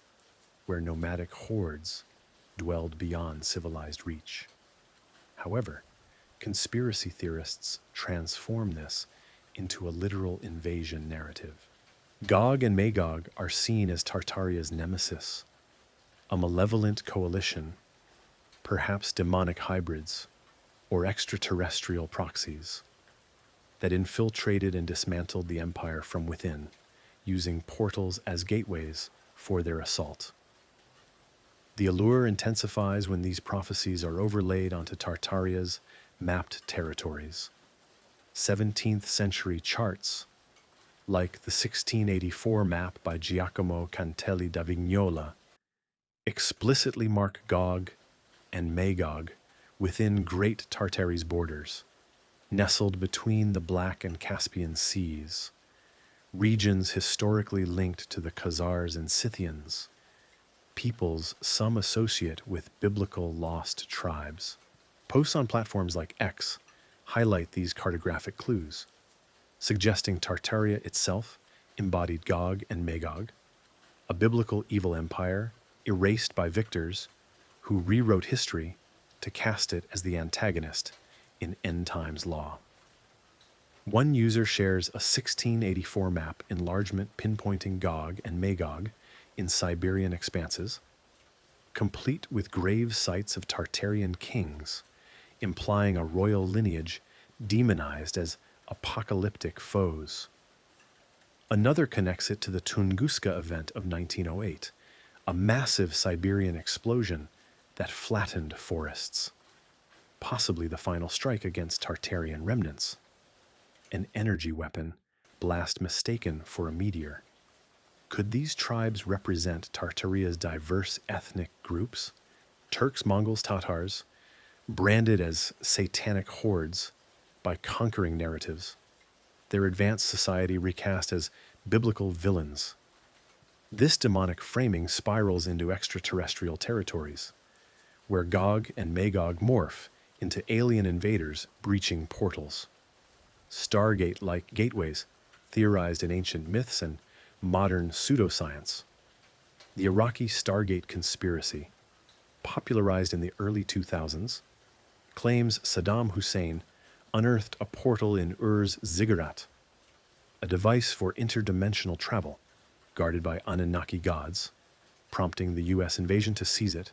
where nomadic hordes dwelled beyond civilized reach. However, conspiracy theorists transform this into a literal invasion narrative. Gog and Magog are seen as Tartaria's nemesis, a malevolent coalition, perhaps demonic hybrids or extraterrestrial proxies, that infiltrated and dismantled the empire from within, using portals as gateways for their assault. The allure intensifies when these prophecies are overlaid onto Tartaria's mapped territories. 17th century charts, like the 1684 map by Giacomo Cantelli da Vignola, explicitly mark Gog and Magog within Great Tartary's borders, nestled between the Black and Caspian Seas, regions historically linked to the Khazars and Scythians, peoples some associate with biblical lost tribes. Posts on platforms like X highlight these cartographic clues, suggesting Tartaria itself embodied Gog and Magog, a biblical evil empire erased by victors who rewrote history to cast it as the antagonist in end times law. One user shares a 1684 map enlargement pinpointing Gog and Magog in Siberian expanses, complete with grave sites of Tartarian kings, implying a royal lineage demonized as apocalyptic foes. Another connects it to the Tunguska event of 1908, a massive Siberian explosion that flattened forests, possibly the final strike against Tartarian remnants. An energy weapon, blast mistaken for a meteor. Could these tribes represent Tartaria's diverse ethnic groups? Turks, Mongols, Tatars, branded as satanic hordes by conquering narratives, their advanced society recast as biblical villains. This demonic framing spirals into extraterrestrial territories, where Gog and Magog morph into alien invaders breaching portals. Stargate-like gateways, theorized in ancient myths and modern pseudoscience. The Iraqi Stargate conspiracy, popularized in the early 2000s, claims Saddam Hussein unearthed a portal in Ur's ziggurat, a device for interdimensional travel, guarded by Anunnaki gods, prompting the US invasion to seize it.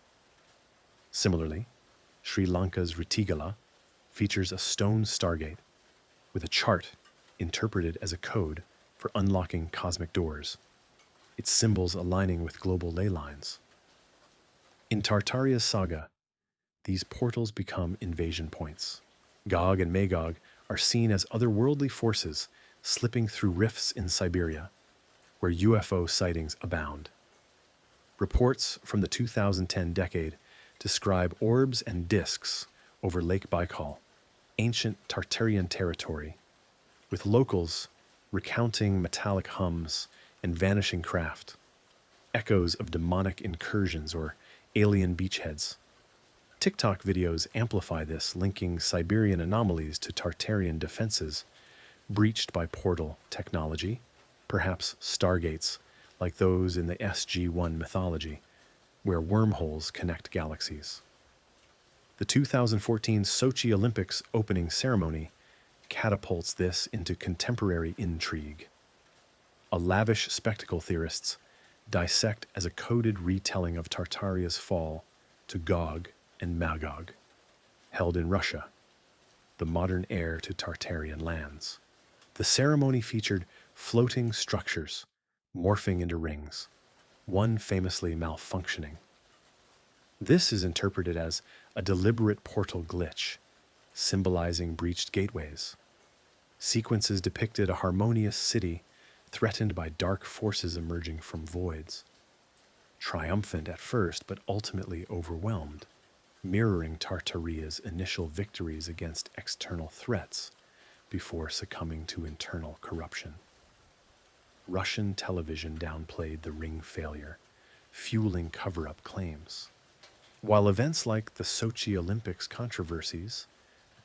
Similarly, Sri Lanka's Ritigala features a stone stargate with a chart interpreted as a code for unlocking cosmic doors, its symbols aligning with global ley lines. In Tartaria's saga, these portals become invasion points. Gog and Magog are seen as otherworldly forces slipping through rifts in Siberia, where UFO sightings abound. Reports from the 2010 decade describe orbs and disks over Lake Baikal, ancient Tartarian territory, with locals recounting metallic hums and vanishing craft, echoes of demonic incursions or alien beachheads. TikTok videos amplify this, linking Siberian anomalies to Tartarian defenses breached by portal technology, perhaps stargates like those in the SG-1 mythology, where wormholes connect galaxies. The 2014 Sochi Olympics opening ceremony catapults this into contemporary intrigue. A lavish spectacle theorists dissect as a coded retelling of Tartaria's fall to Gog and Magog, held in Russia, the modern heir to Tartarian lands. The ceremony featured floating structures morphing into rings, one famously malfunctioning. This is interpreted as a deliberate portal glitch, symbolizing breached gateways. Sequences depicted a harmonious city threatened by dark forces emerging from voids, triumphant at first but ultimately overwhelmed, mirroring Tartaria's initial victories against external threats before succumbing to internal corruption. Russian television downplayed the ring failure, fueling cover-up claims. While events like the Sochi Olympics controversies,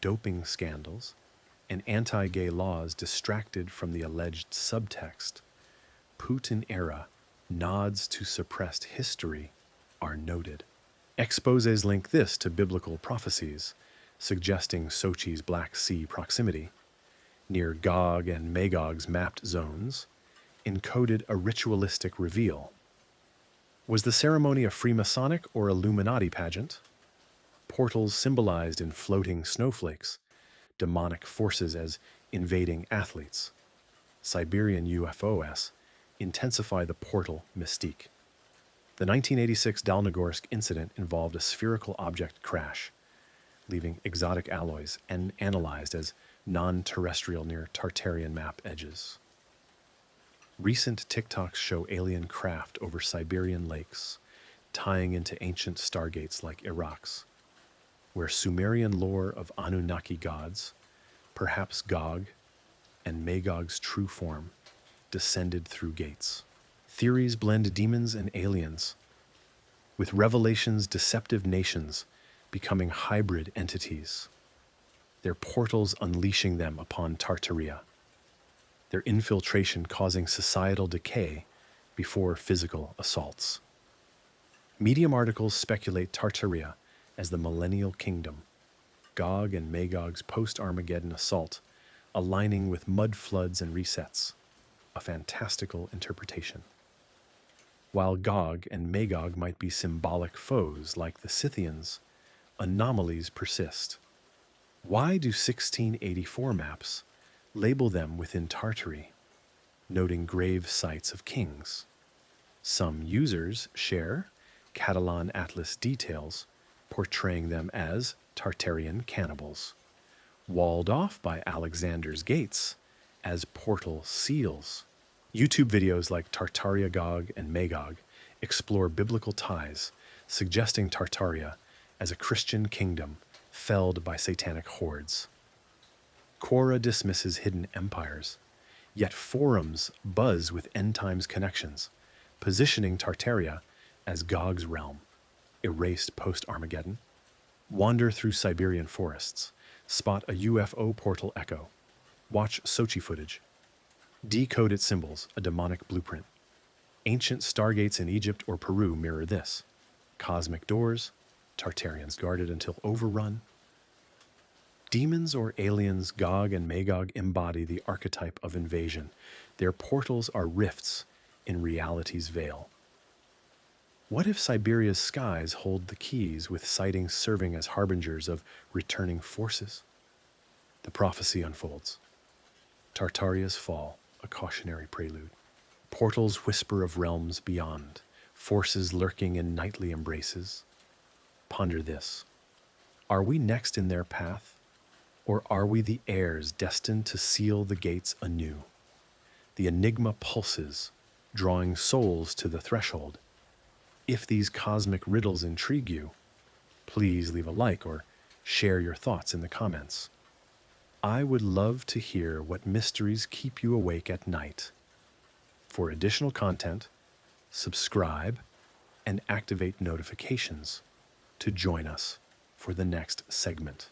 doping scandals, and anti-gay laws distracted from the alleged subtext, Putin-era nods to suppressed history are noted. Exposés link this to biblical prophecies, suggesting Sochi's Black Sea proximity, near Gog and Magog's mapped zones, encoded a ritualistic reveal. Was the ceremony a Freemasonic or Illuminati pageant? Portals symbolized in floating snowflakes, demonic forces as invading athletes. Siberian UFOs intensify the portal mystique. The 1986 Dalnogorsk incident involved a spherical object crash, leaving exotic alloys and analyzed as non-terrestrial near Tartarian map edges. Recent TikToks show alien craft over Siberian lakes, tying into ancient stargates like Iraq's, where Sumerian lore of Anunnaki gods, perhaps Gog and Magog's true form, descended through gates. Theories blend demons and aliens, with Revelation's deceptive nations becoming hybrid entities, their portals unleashing them upon Tartaria, their infiltration causing societal decay before physical assaults. Medium articles speculate Tartaria as the millennial kingdom, Gog and Magog's post-Armageddon assault aligning with mud floods and resets, a fantastical interpretation. While Gog and Magog might be symbolic foes like the Scythians, anomalies persist. Why do 1684 maps label them within Tartary? noting grave sites of kings. Some users share Catalan Atlas details, portraying them as Tartarian cannibals, walled off by Alexander's gates as portal seals. YouTube videos like Tartaria Gog and Magog explore biblical ties, suggesting Tartaria as a Christian kingdom felled by satanic hordes. Quora dismisses hidden empires, yet forums buzz with end times connections, positioning Tartaria as Gog's realm, erased post-Armageddon. Wander through Siberian forests, spot a UFO portal echo, watch Sochi footage, decode its symbols, a demonic blueprint. Ancient stargates in Egypt or Peru mirror this. Cosmic doors, Tartarians guarded until overrun. Demons or aliens, Gog and Magog embody the archetype of invasion. Their portals are rifts in reality's veil. What if Siberia's skies hold the keys, with sightings serving as harbingers of returning forces? The prophecy unfolds. Tartaria's fall, a cautionary prelude. Portals whisper of realms beyond, forces lurking in nightly embraces. Ponder this. Are we next in their path? Or are we the heirs destined to seal the gates anew? The enigma pulses, drawing souls to the threshold. If these cosmic riddles intrigue you, please leave a like or share your thoughts in the comments. I would love to hear what mysteries keep you awake at night. For additional content, subscribe and activate notifications to join us for the next segment.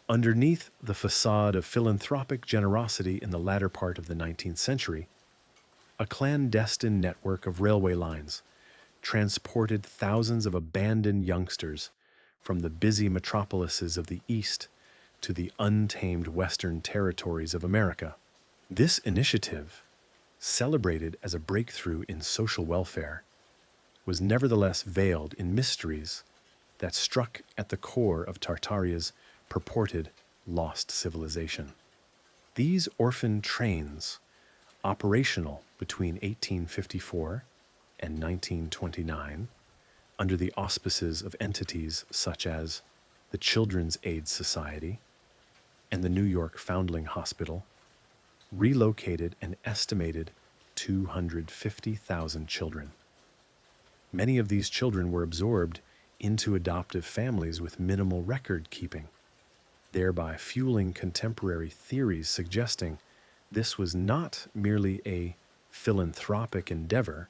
Underneath the facade of philanthropic generosity in the latter part of the 19th century, a clandestine network of railway lines transported thousands of abandoned youngsters from the busy metropolises of the East to the untamed Western territories of America. This initiative, celebrated as a breakthrough in social welfare, was nevertheless veiled in mysteries that struck at the core of Tartaria's purported lost civilization. These orphan trains, operational between 1854 and 1929, under the auspices of entities such as the Children's Aid Society and the New York Foundling Hospital, relocated an estimated 250,000 children. Many of these children were absorbed into adoptive families with minimal record keeping, thereby fueling contemporary theories suggesting this was not merely a philanthropic endeavor,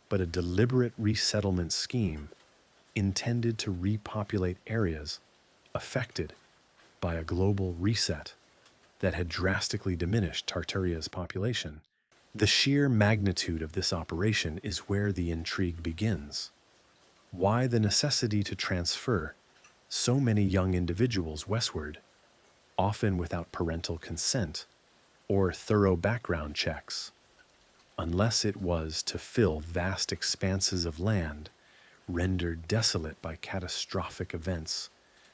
but a deliberate resettlement scheme intended to repopulate areas affected by a global reset that had drastically diminished Tartaria's population. The sheer magnitude of this operation is where the intrigue begins. Why the necessity to transfer so many young individuals westward, often without parental consent or thorough background checks, unless it was to fill vast expanses of land rendered desolate by catastrophic events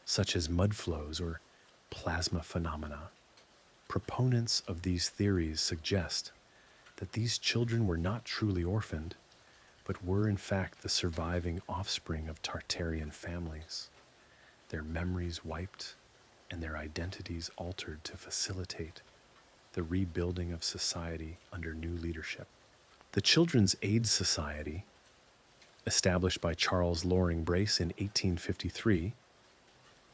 such as mudflows or plasma phenomena? Proponents of these theories suggest that these children were not truly orphaned, but were in fact the surviving offspring of Tartarian families, their memories wiped and their identities altered to facilitate the rebuilding of society under new leadership. The Children's Aid Society, established by Charles Loring Brace in 1853,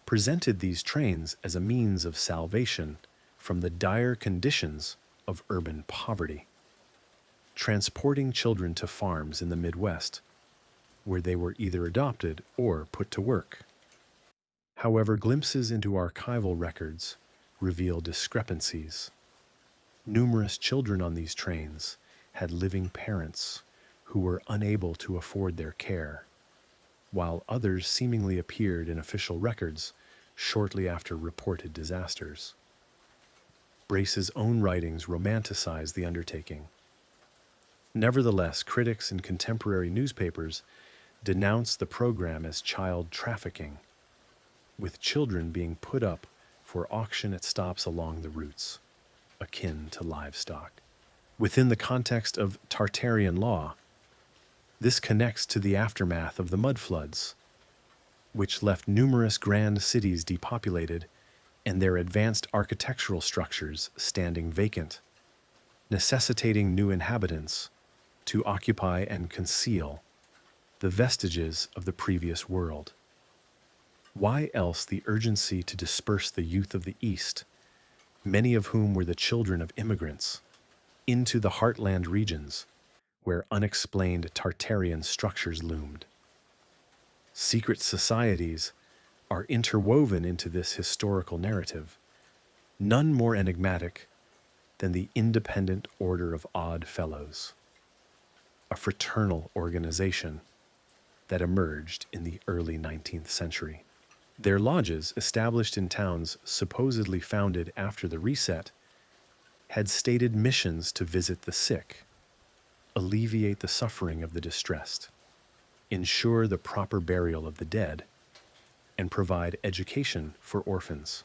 presented these trains as a means of salvation from the dire conditions of urban poverty, transporting children to farms in the Midwest, where they were either adopted or put to work. However, glimpses into archival records reveal discrepancies. Numerous children on these trains had living parents who were unable to afford their care, while others seemingly appeared in official records shortly after reported disasters. Brace's own writings romanticize the undertaking. Nevertheless, critics in contemporary newspapers denounce the program as child trafficking, with children being put up for auction at stops along the routes, akin to livestock. Within the context of Tartarian law, this connects to the aftermath of the mud floods, which left numerous grand cities depopulated and their advanced architectural structures standing vacant, necessitating new inhabitants to occupy and conceal the vestiges of the previous world. Why else the urgency to disperse the youth of the East, many of whom were the children of immigrants, into the heartland regions where unexplained Tartarian structures loomed? Secret societies are interwoven into this historical narrative, none more enigmatic than the Independent Order of Odd Fellows, a fraternal organization that emerged in the early 19th century. Their lodges, established in towns supposedly founded after the reset, had stated missions to visit the sick, alleviate the suffering of the distressed, ensure the proper burial of the dead, and provide education for orphans.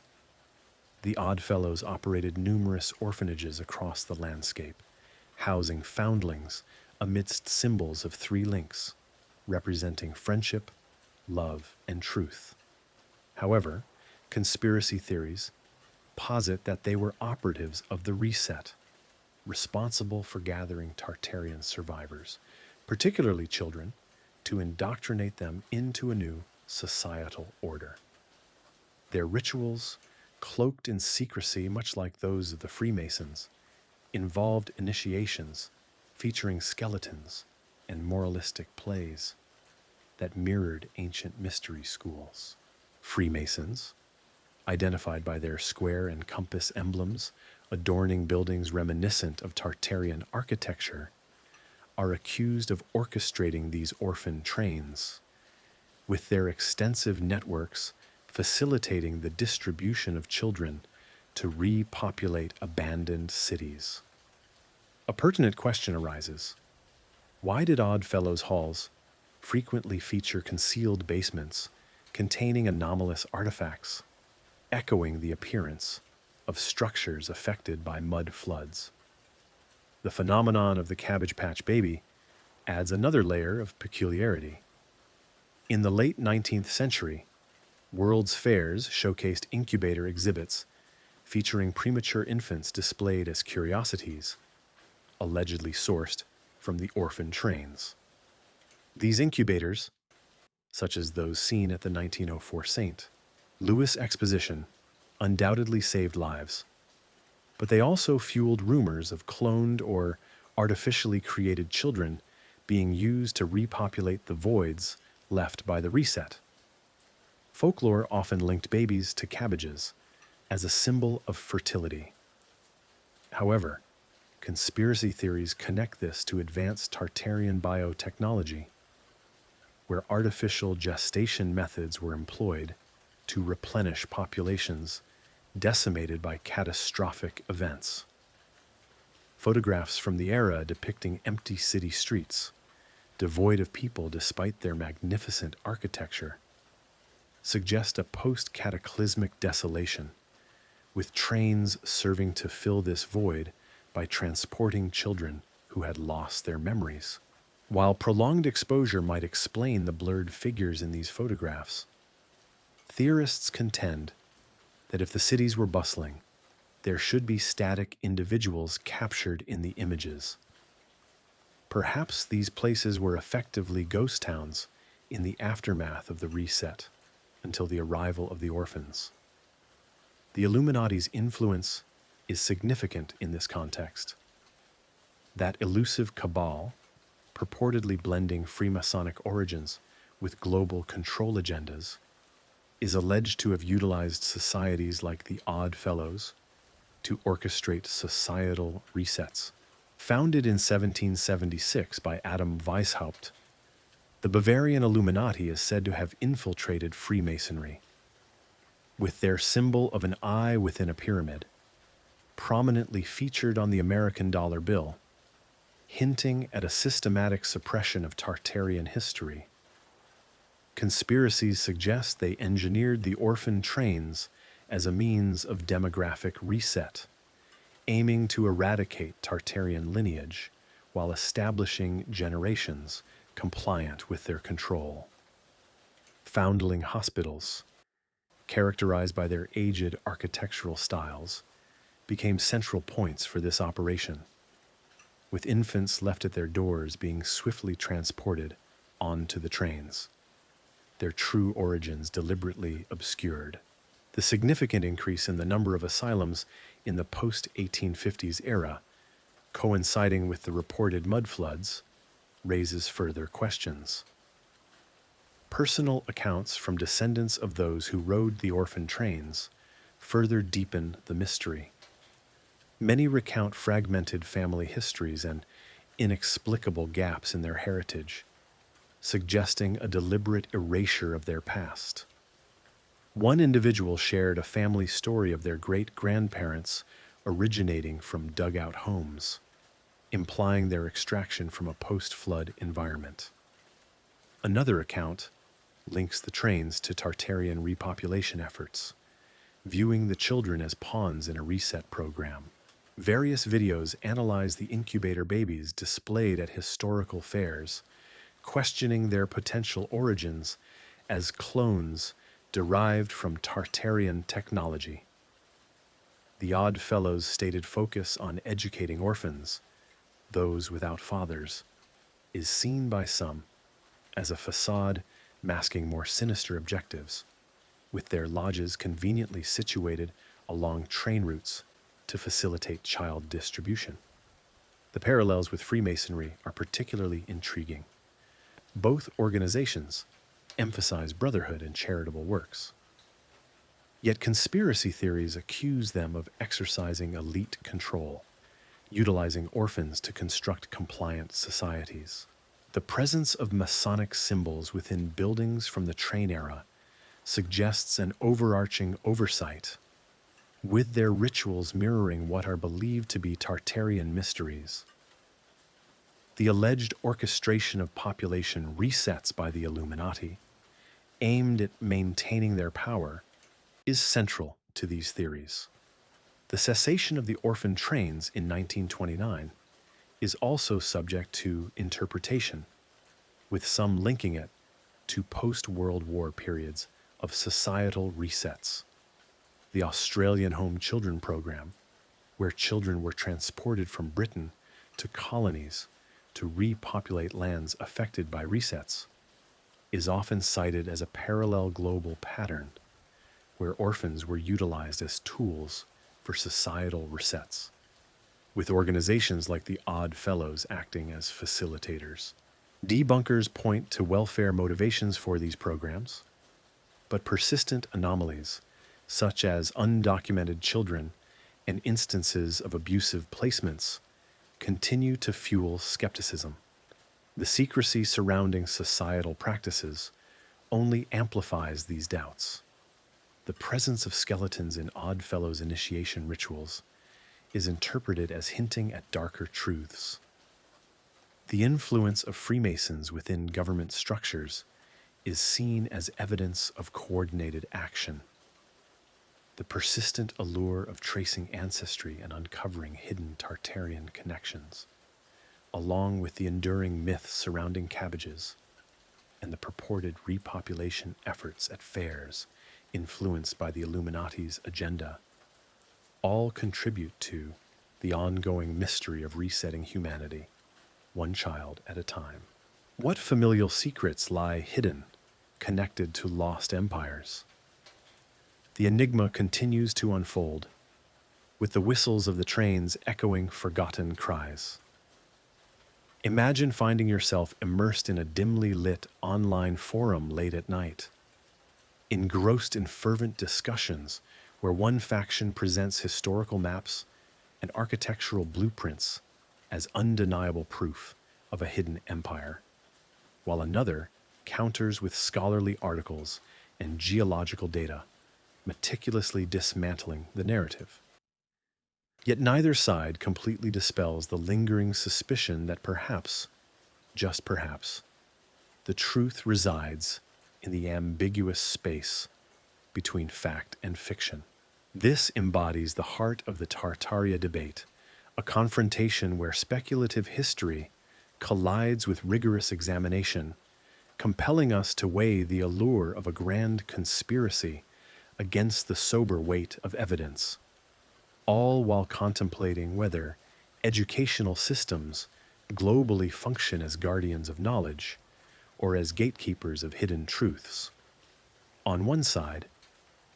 The Oddfellows operated numerous orphanages across the landscape, housing foundlings amidst symbols of three links, representing friendship, love, and truth. However, conspiracy theories posit that they were operatives of the reset, responsible for gathering Tartarian survivors, particularly children, to indoctrinate them into a new societal order. Their rituals, cloaked in secrecy much like those of the Freemasons, involved initiations featuring skeletons and moralistic plays that mirrored ancient mystery schools. Freemasons, identified by their square and compass emblems adorning buildings reminiscent of Tartarian architecture, are accused of orchestrating these orphan trains, with their extensive networks facilitating the distribution of children to repopulate abandoned cities. A pertinent question arises. Why did Oddfellows halls frequently feature concealed basements containing anomalous artifacts, echoing the appearance of structures affected by mud floods? The phenomenon of the Cabbage Patch Baby adds another layer of peculiarity. In the late 19th century, World's Fairs showcased incubator exhibits featuring premature infants displayed as curiosities, allegedly sourced from the orphan trains. These incubators, such as those seen at the 1904 St. Louis Exposition, undoubtedly saved lives, but they also fueled rumors of cloned or artificially created children being used to repopulate the voids left by the reset. Folklore often linked babies to cabbages as a symbol of fertility. However, conspiracy theories connect this to advanced Tartarian biotechnology, where artificial gestation methods were employed to replenish populations decimated by catastrophic events. Photographs from the era depicting empty city streets, devoid of people despite their magnificent architecture, suggest a post-cataclysmic desolation, with trains serving to fill this void by transporting children who had lost their memories. While prolonged exposure might explain the blurred figures in these photographs, theorists contend that if the cities were bustling, there should be static individuals captured in the images. Perhaps these places were effectively ghost towns in the aftermath of the reset, until the arrival of the orphans. The Illuminati's influence is significant in this context. That elusive cabal, purportedly blending Freemasonic origins with global control agendas, is alleged to have utilized societies like the Odd Fellows to orchestrate societal resets. Founded in 1776 by Adam Weishaupt, the Bavarian Illuminati is said to have infiltrated Freemasonry, with their symbol of an eye within a pyramid prominently featured on the American dollar bill, hinting at a systematic suppression of Tartarian history. Conspiracies suggest they engineered the orphan trains as a means of demographic reset, aiming to eradicate Tartarian lineage while establishing generations compliant with their control. Foundling hospitals, characterized by their aged architectural styles, became central points for this operation, with infants left at their doors being swiftly transported onto the trains, their true origins deliberately obscured. The significant increase in the number of asylums in the post-1850s era, coinciding with the reported mud floods, raises further questions. Personal accounts from descendants of those who rode the orphan trains further deepen the mystery. Many recount fragmented family histories and inexplicable gaps in their heritage, suggesting a deliberate erasure of their past. One individual shared a family story of their great-grandparents originating from dugout homes, implying their extraction from a post-flood environment. Another account links the trains to Tartarian repopulation efforts, viewing the children as pawns in a reset program. Various videos analyze the incubator babies displayed at historical fairs, questioning their potential origins as clones derived from Tartarian technology. The Odd Fellows' stated focus on educating orphans, those without fathers, is seen by some as a facade masking more sinister objectives, with their lodges conveniently situated along train routes to facilitate child distribution. The parallels with Freemasonry are particularly intriguing. Both organizations emphasize brotherhood and charitable works. Yet conspiracy theories accuse them of exercising elite control, utilizing orphans to construct compliant societies. The presence of Masonic symbols within buildings from the train era suggests an overarching oversight, with their rituals mirroring what are believed to be Tartarian mysteries. The alleged orchestration of population resets by the Illuminati, aimed at maintaining their power, is central to these theories. The cessation of the orphan trains in 1929 is also subject to interpretation, with some linking it to post-World War periods of societal resets. The Australian Home Children Program, where children were transported from Britain to colonies to repopulate lands affected by resets, is often cited as a parallel global pattern where orphans were utilized as tools for societal resets, with organizations like the Odd Fellows acting as facilitators. Debunkers point to welfare motivations for these programs, but persistent anomalies, such as undocumented children and instances of abusive placements, continue to fuel skepticism. The secrecy surrounding societal practices only amplifies these doubts. The presence of skeletons in Odd Fellows' initiation rituals is interpreted as hinting at darker truths. The influence of Freemasons within government structures is seen as evidence of coordinated action. The persistent allure of tracing ancestry and uncovering hidden Tartarian connections, along with the enduring myth surrounding cabbages and the purported repopulation efforts at fairs influenced by the Illuminati's agenda, all contribute to the ongoing mystery of resetting humanity, one child at a time. What familial secrets lie hidden, connected to lost empires? The enigma continues to unfold, with the whistles of the trains echoing forgotten cries. Imagine finding yourself immersed in a dimly lit online forum late at night, engrossed in fervent discussions where one faction presents historical maps and architectural blueprints as undeniable proof of a hidden empire, while another counters with scholarly articles and geological data, meticulously dismantling the narrative. Yet neither side completely dispels the lingering suspicion that perhaps, just perhaps, the truth resides in the ambiguous space between fact and fiction. This embodies the heart of the Tartaria debate, a confrontation where speculative history collides with rigorous examination, compelling us to weigh the allure of a grand conspiracy against the sober weight of evidence, all while contemplating whether educational systems globally function as guardians of knowledge or as gatekeepers of hidden truths. On one side,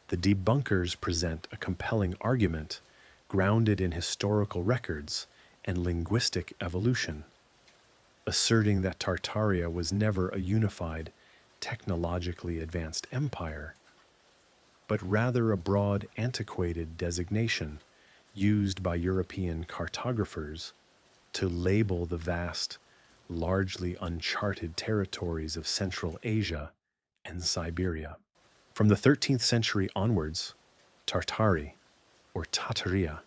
the debunkers present a compelling argument grounded in historical records and linguistic evolution, asserting that Tartaria was never a unified, technologically advanced empire, but rather a broad, antiquated designation used by European cartographers to label the vast, largely uncharted territories of Central Asia and Siberia. From the 13th century onwards, Tartari, or Tartaria,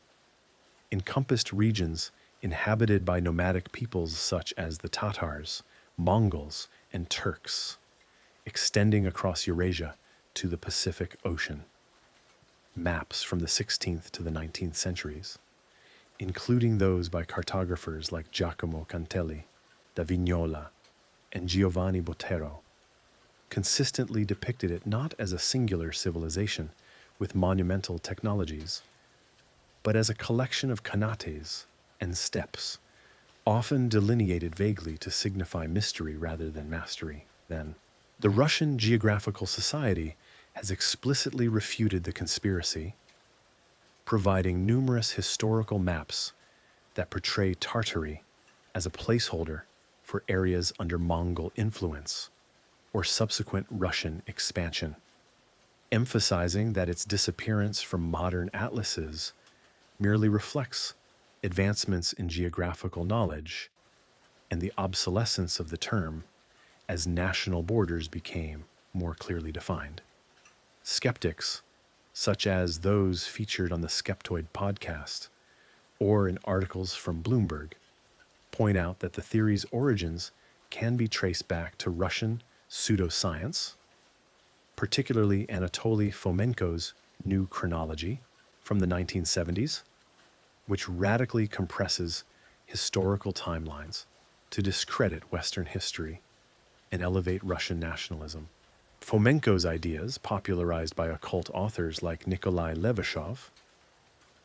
encompassed regions inhabited by nomadic peoples such as the Tatars, Mongols, and Turks, extending across Eurasia to the Pacific Ocean. Maps from the 16th to the 19th centuries, including those by cartographers like Giacomo Cantelli, da Vignola, and Giovanni Botero, consistently depicted it not as a singular civilization with monumental technologies, but as a collection of kanates and steppes, often delineated vaguely to signify mystery rather than mastery. Then, the Russian Geographical Society has explicitly refuted the conspiracy, providing numerous historical maps that portray Tartary as a placeholder for areas under Mongol influence or subsequent Russian expansion, emphasizing that its disappearance from modern atlases merely reflects advancements in geographical knowledge and the obsolescence of the term as national borders became more clearly defined. Skeptics, such as those featured on the Skeptoid podcast or in articles from Bloomberg, point out that the theory's origins can be traced back to Russian pseudoscience, particularly Anatoly Fomenko's New Chronology from the 1970s, which radically compresses historical timelines to discredit Western history and elevate Russian nationalism. Fomenko's ideas, popularized by occult authors like Nikolai Levashov,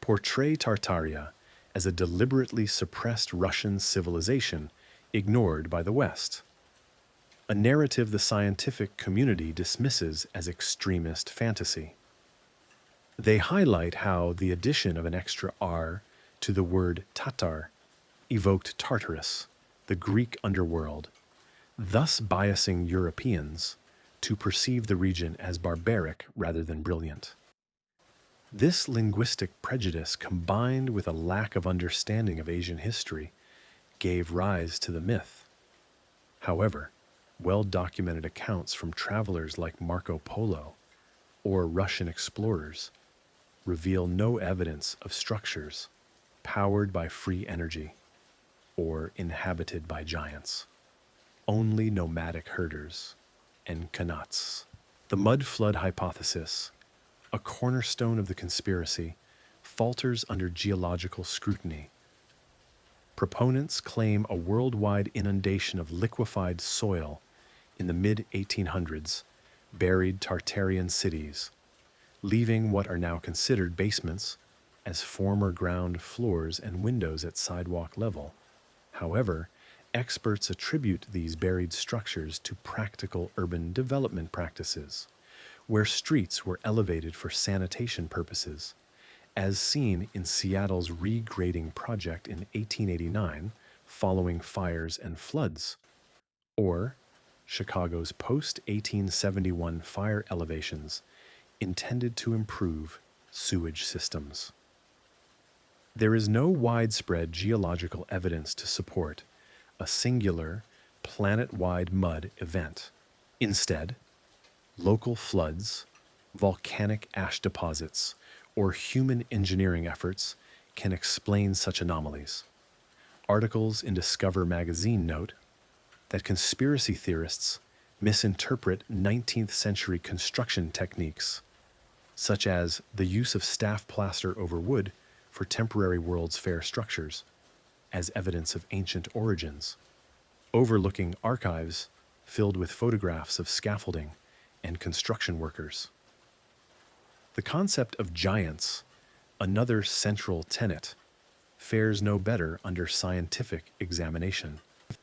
portray Tartaria as a deliberately suppressed Russian civilization ignored by the West, a narrative the scientific community dismisses as extremist fantasy. They highlight how the addition of an extra R to the word Tatar evoked Tartarus, the Greek underworld, thus biasing Europeans to perceive the region as barbaric rather than brilliant. This linguistic prejudice, combined with a lack of understanding of Asian history, gave rise to the myth. However, well-documented accounts from travelers like Marco Polo or Russian explorers reveal no evidence of structures powered by free energy or inhabited by giants, only nomadic herders and Kanats. The mud flood hypothesis, a cornerstone of the conspiracy, falters under geological scrutiny. Proponents claim a worldwide inundation of liquefied soil in the mid-1800s buried Tartarian cities, leaving what are now considered basements as former ground floors and windows at sidewalk level. However, experts attribute these buried structures to practical urban development practices, where streets were elevated for sanitation purposes, as seen in Seattle's regrading project in 1889 following fires and floods, or Chicago's post-1871 fire elevations intended to improve sewage systems. There is no widespread geological evidence to support a singular, planet-wide mud event. Instead, local floods, volcanic ash deposits, or human engineering efforts can explain such anomalies. Articles in Discover magazine note that conspiracy theorists misinterpret 19th century construction techniques, such as the use of staff plaster over wood for temporary World's Fair structures, as evidence of ancient origins, overlooking archives filled with photographs of scaffolding and construction workers. The concept of giants, another central tenet, fares no better under scientific examination.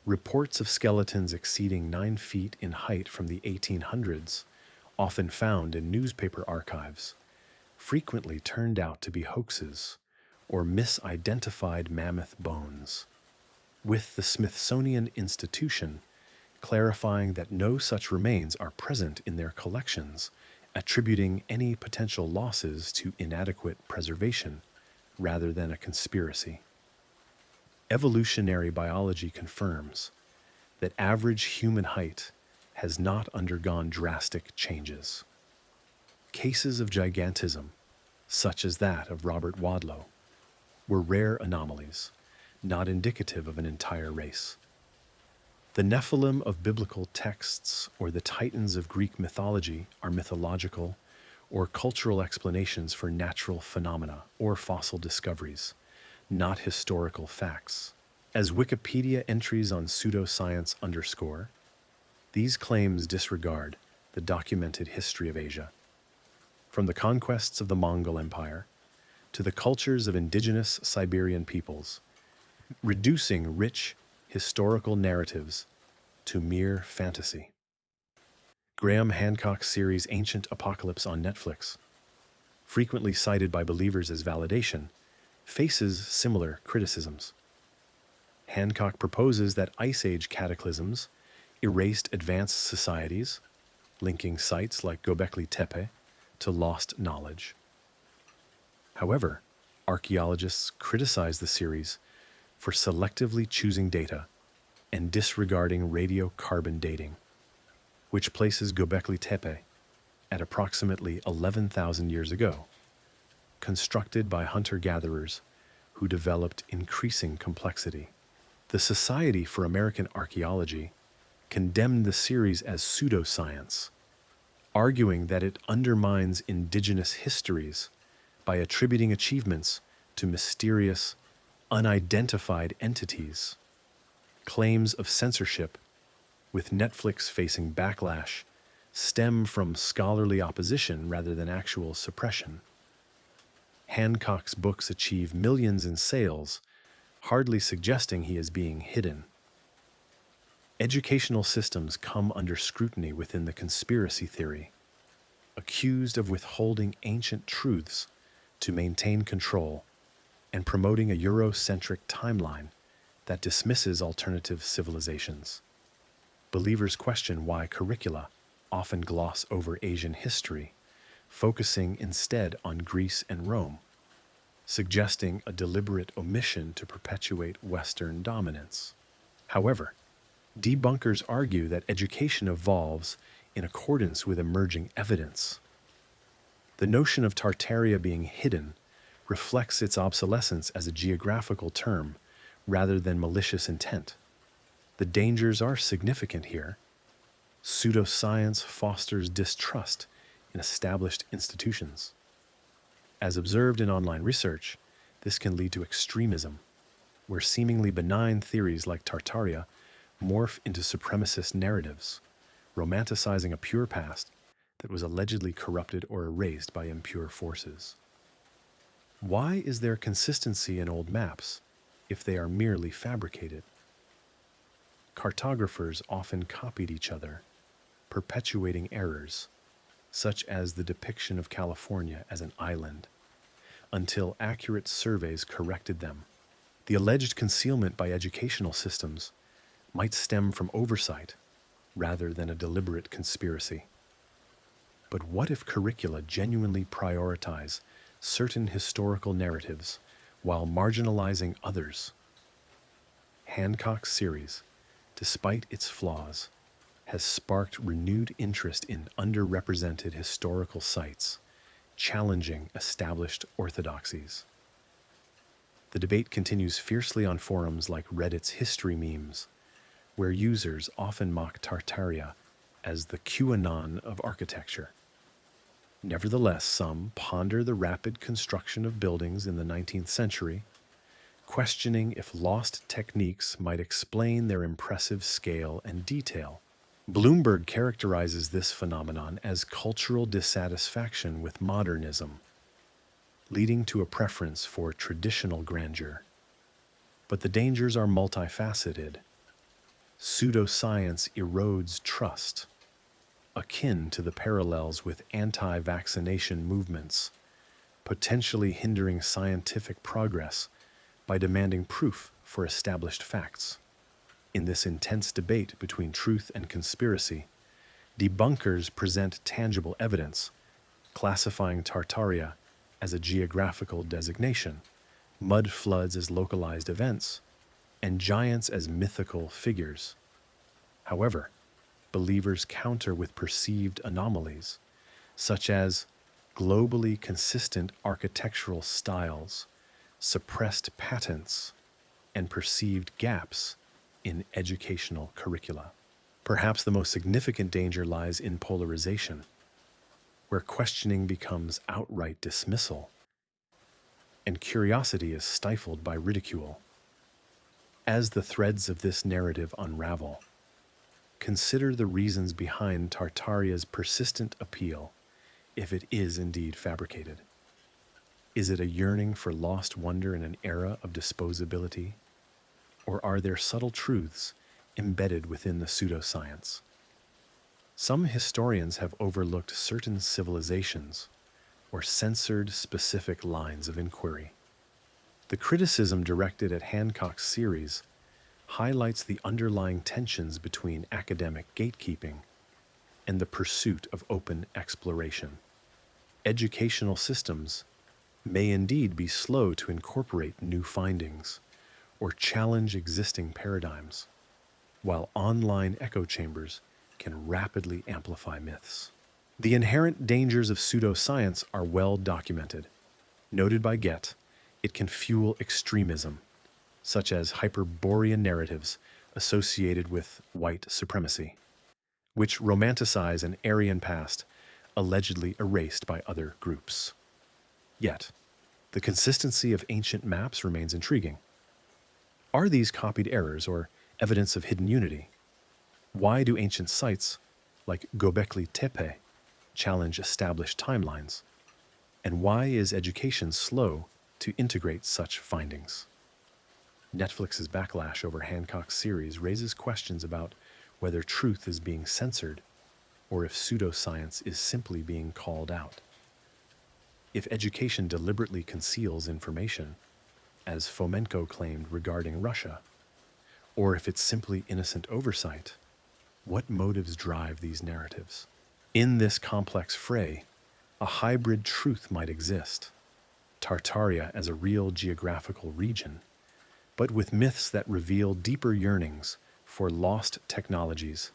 Reports of skeletons exceeding 9 feet in height from the 1800s, often found in newspaper archives, frequently turned out to be hoaxes or misidentified mammoth bones, with the Smithsonian Institution clarifying that no such remains are present in their collections, attributing any potential losses to inadequate preservation rather than a conspiracy. Evolutionary biology confirms that average human height has not undergone drastic changes. Cases of gigantism, such as that of Robert Wadlow, were rare anomalies, not indicative of an entire race. The Nephilim of biblical texts or the Titans of Greek mythology are mythological or cultural explanations for natural phenomena or fossil discoveries, not historical facts. As Wikipedia entries on pseudoscience underscore, these claims disregard the documented history of Asia, from the conquests of the Mongol Empire to the cultures of indigenous Siberian peoples, reducing rich historical narratives to mere fantasy. Graham Hancock's series Ancient Apocalypse on Netflix, frequently cited by believers as validation, faces similar criticisms. Hancock proposes that Ice Age cataclysms erased advanced societies, linking sites like Göbekli Tepe to lost knowledge. However, archaeologists criticize the series for selectively choosing data and disregarding radiocarbon dating, which places Göbekli Tepe at approximately 11,000 years ago, constructed by hunter-gatherers who developed increasing complexity. The Society for American Archaeology condemned the series as pseudoscience, arguing that it undermines indigenous histories by attributing achievements to mysterious, unidentified entities. Claims of censorship, with Netflix facing backlash, stem from scholarly opposition rather than actual suppression. Hancock's books achieve millions in sales, hardly suggesting he is being hidden. Educational systems come under scrutiny within the conspiracy theory, accused of withholding ancient truths to maintain control and promoting a Eurocentric timeline that dismisses alternative civilizations. Believers question why curricula often gloss over Asian history, focusing instead on Greece and Rome, suggesting a deliberate omission to perpetuate Western dominance. However, debunkers argue that education evolves in accordance with emerging evidence. The notion of Tartaria being hidden reflects its obsolescence as a geographical term rather than malicious intent. The dangers are significant here. Pseudoscience fosters distrust in established institutions. As observed in online research, this can lead to extremism, where seemingly benign theories like Tartaria morph into supremacist narratives, romanticizing a pure past that was allegedly corrupted or erased by impure forces. Why is there consistency in old maps if they are merely fabricated? Cartographers often copied each other, perpetuating errors, such as the depiction of California as an island, until accurate surveys corrected them. The alleged concealment by educational systems might stem from oversight rather than a deliberate conspiracy. But what if curricula genuinely prioritize certain historical narratives while marginalizing others? Hancock's series, despite its flaws, has sparked renewed interest in underrepresented historical sites, challenging established orthodoxies. The debate continues fiercely on forums like Reddit's history memes, where users often mock Tartaria as the QAnon of architecture. Nevertheless, some ponder the rapid construction of buildings in the 19th century, questioning if lost techniques might explain their impressive scale and detail. Bloomberg characterizes this phenomenon as cultural dissatisfaction with modernism, leading to a preference for traditional grandeur. But the dangers are multifaceted. Pseudoscience erodes trust, akin to the parallels with anti-vaccination movements, potentially hindering scientific progress by demanding proof for established facts. In this intense debate between truth and conspiracy, debunkers present tangible evidence, classifying Tartaria as a geographical designation, mud floods as localized events, and giants as mythical figures. However, believers counter with perceived anomalies, such as globally consistent architectural styles, suppressed patents, and perceived gaps in educational curricula. Perhaps the most significant danger lies in polarization, where questioning becomes outright dismissal, and curiosity is stifled by ridicule. As the threads of this narrative unravel, consider the reasons behind Tartaria's persistent appeal, if it is indeed fabricated. Is it a yearning for lost wonder in an era of disposability? Or are there subtle truths embedded within the pseudoscience? Some historians have overlooked certain civilizations or censored specific lines of inquiry. The criticism directed at Hancock's series highlights the underlying tensions between academic gatekeeping and the pursuit of open exploration. Educational systems may indeed be slow to incorporate new findings or challenge existing paradigms, while online echo chambers can rapidly amplify myths. The inherent dangers of pseudoscience are well documented. Noted by Get, it can fuel extremism, such as Hyperborean narratives associated with white supremacy, which romanticize an Aryan past allegedly erased by other groups. Yet, the consistency of ancient maps remains intriguing. Are these copied errors or evidence of hidden unity? Why do ancient sites like Göbekli Tepe challenge established timelines? And why is education slow to integrate such findings? Netflix's backlash over Hancock's series raises questions about whether truth is being censored or if pseudoscience is simply being called out. If education deliberately conceals information, as Fomenko claimed regarding Russia, or if it's simply innocent oversight, what motives drive these narratives? In this complex fray, a hybrid truth might exist. Tartaria as a real geographical region, but with myths that reveal deeper yearnings for lost technologies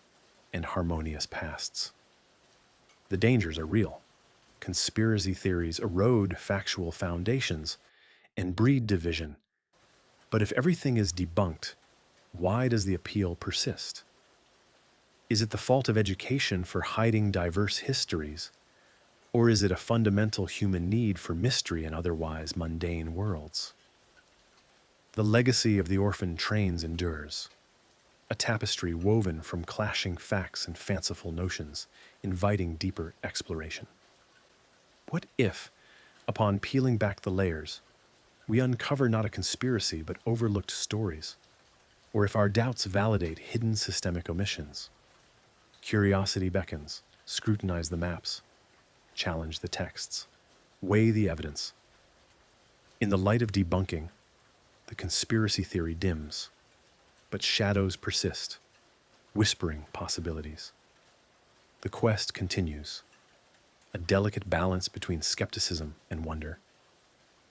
and harmonious pasts. The dangers are real. Conspiracy theories erode factual foundations and breed division. But if everything is debunked, why does the appeal persist? Is it the fault of education for hiding diverse histories, or is it a fundamental human need for mystery in otherwise mundane worlds? The legacy of the orphaned trains endures, a tapestry woven from clashing facts and fanciful notions, inviting deeper exploration. What if, upon peeling back the layers, we uncover not a conspiracy but overlooked stories? Or if our doubts validate hidden systemic omissions? Curiosity beckons, scrutinize the maps, challenge the texts, weigh the evidence. In the light of debunking, the conspiracy theory dims, but shadows persist, whispering possibilities. The quest continues, a delicate balance between skepticism and wonder,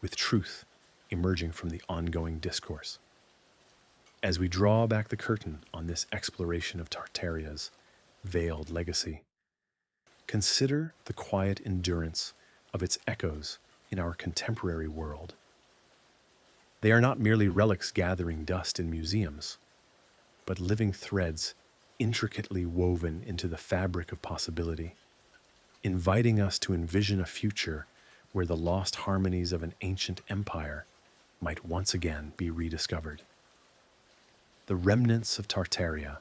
with truth emerging from the ongoing discourse. As we draw back the curtain on this exploration of Tartaria's veiled legacy, consider the quiet endurance of its echoes in our contemporary world. They are not merely relics gathering dust in museums, but living threads intricately woven into the fabric of possibility. inviting us to envision a future where the lost harmonies of an ancient empire might once again be rediscovered. The remnants of Tartaria,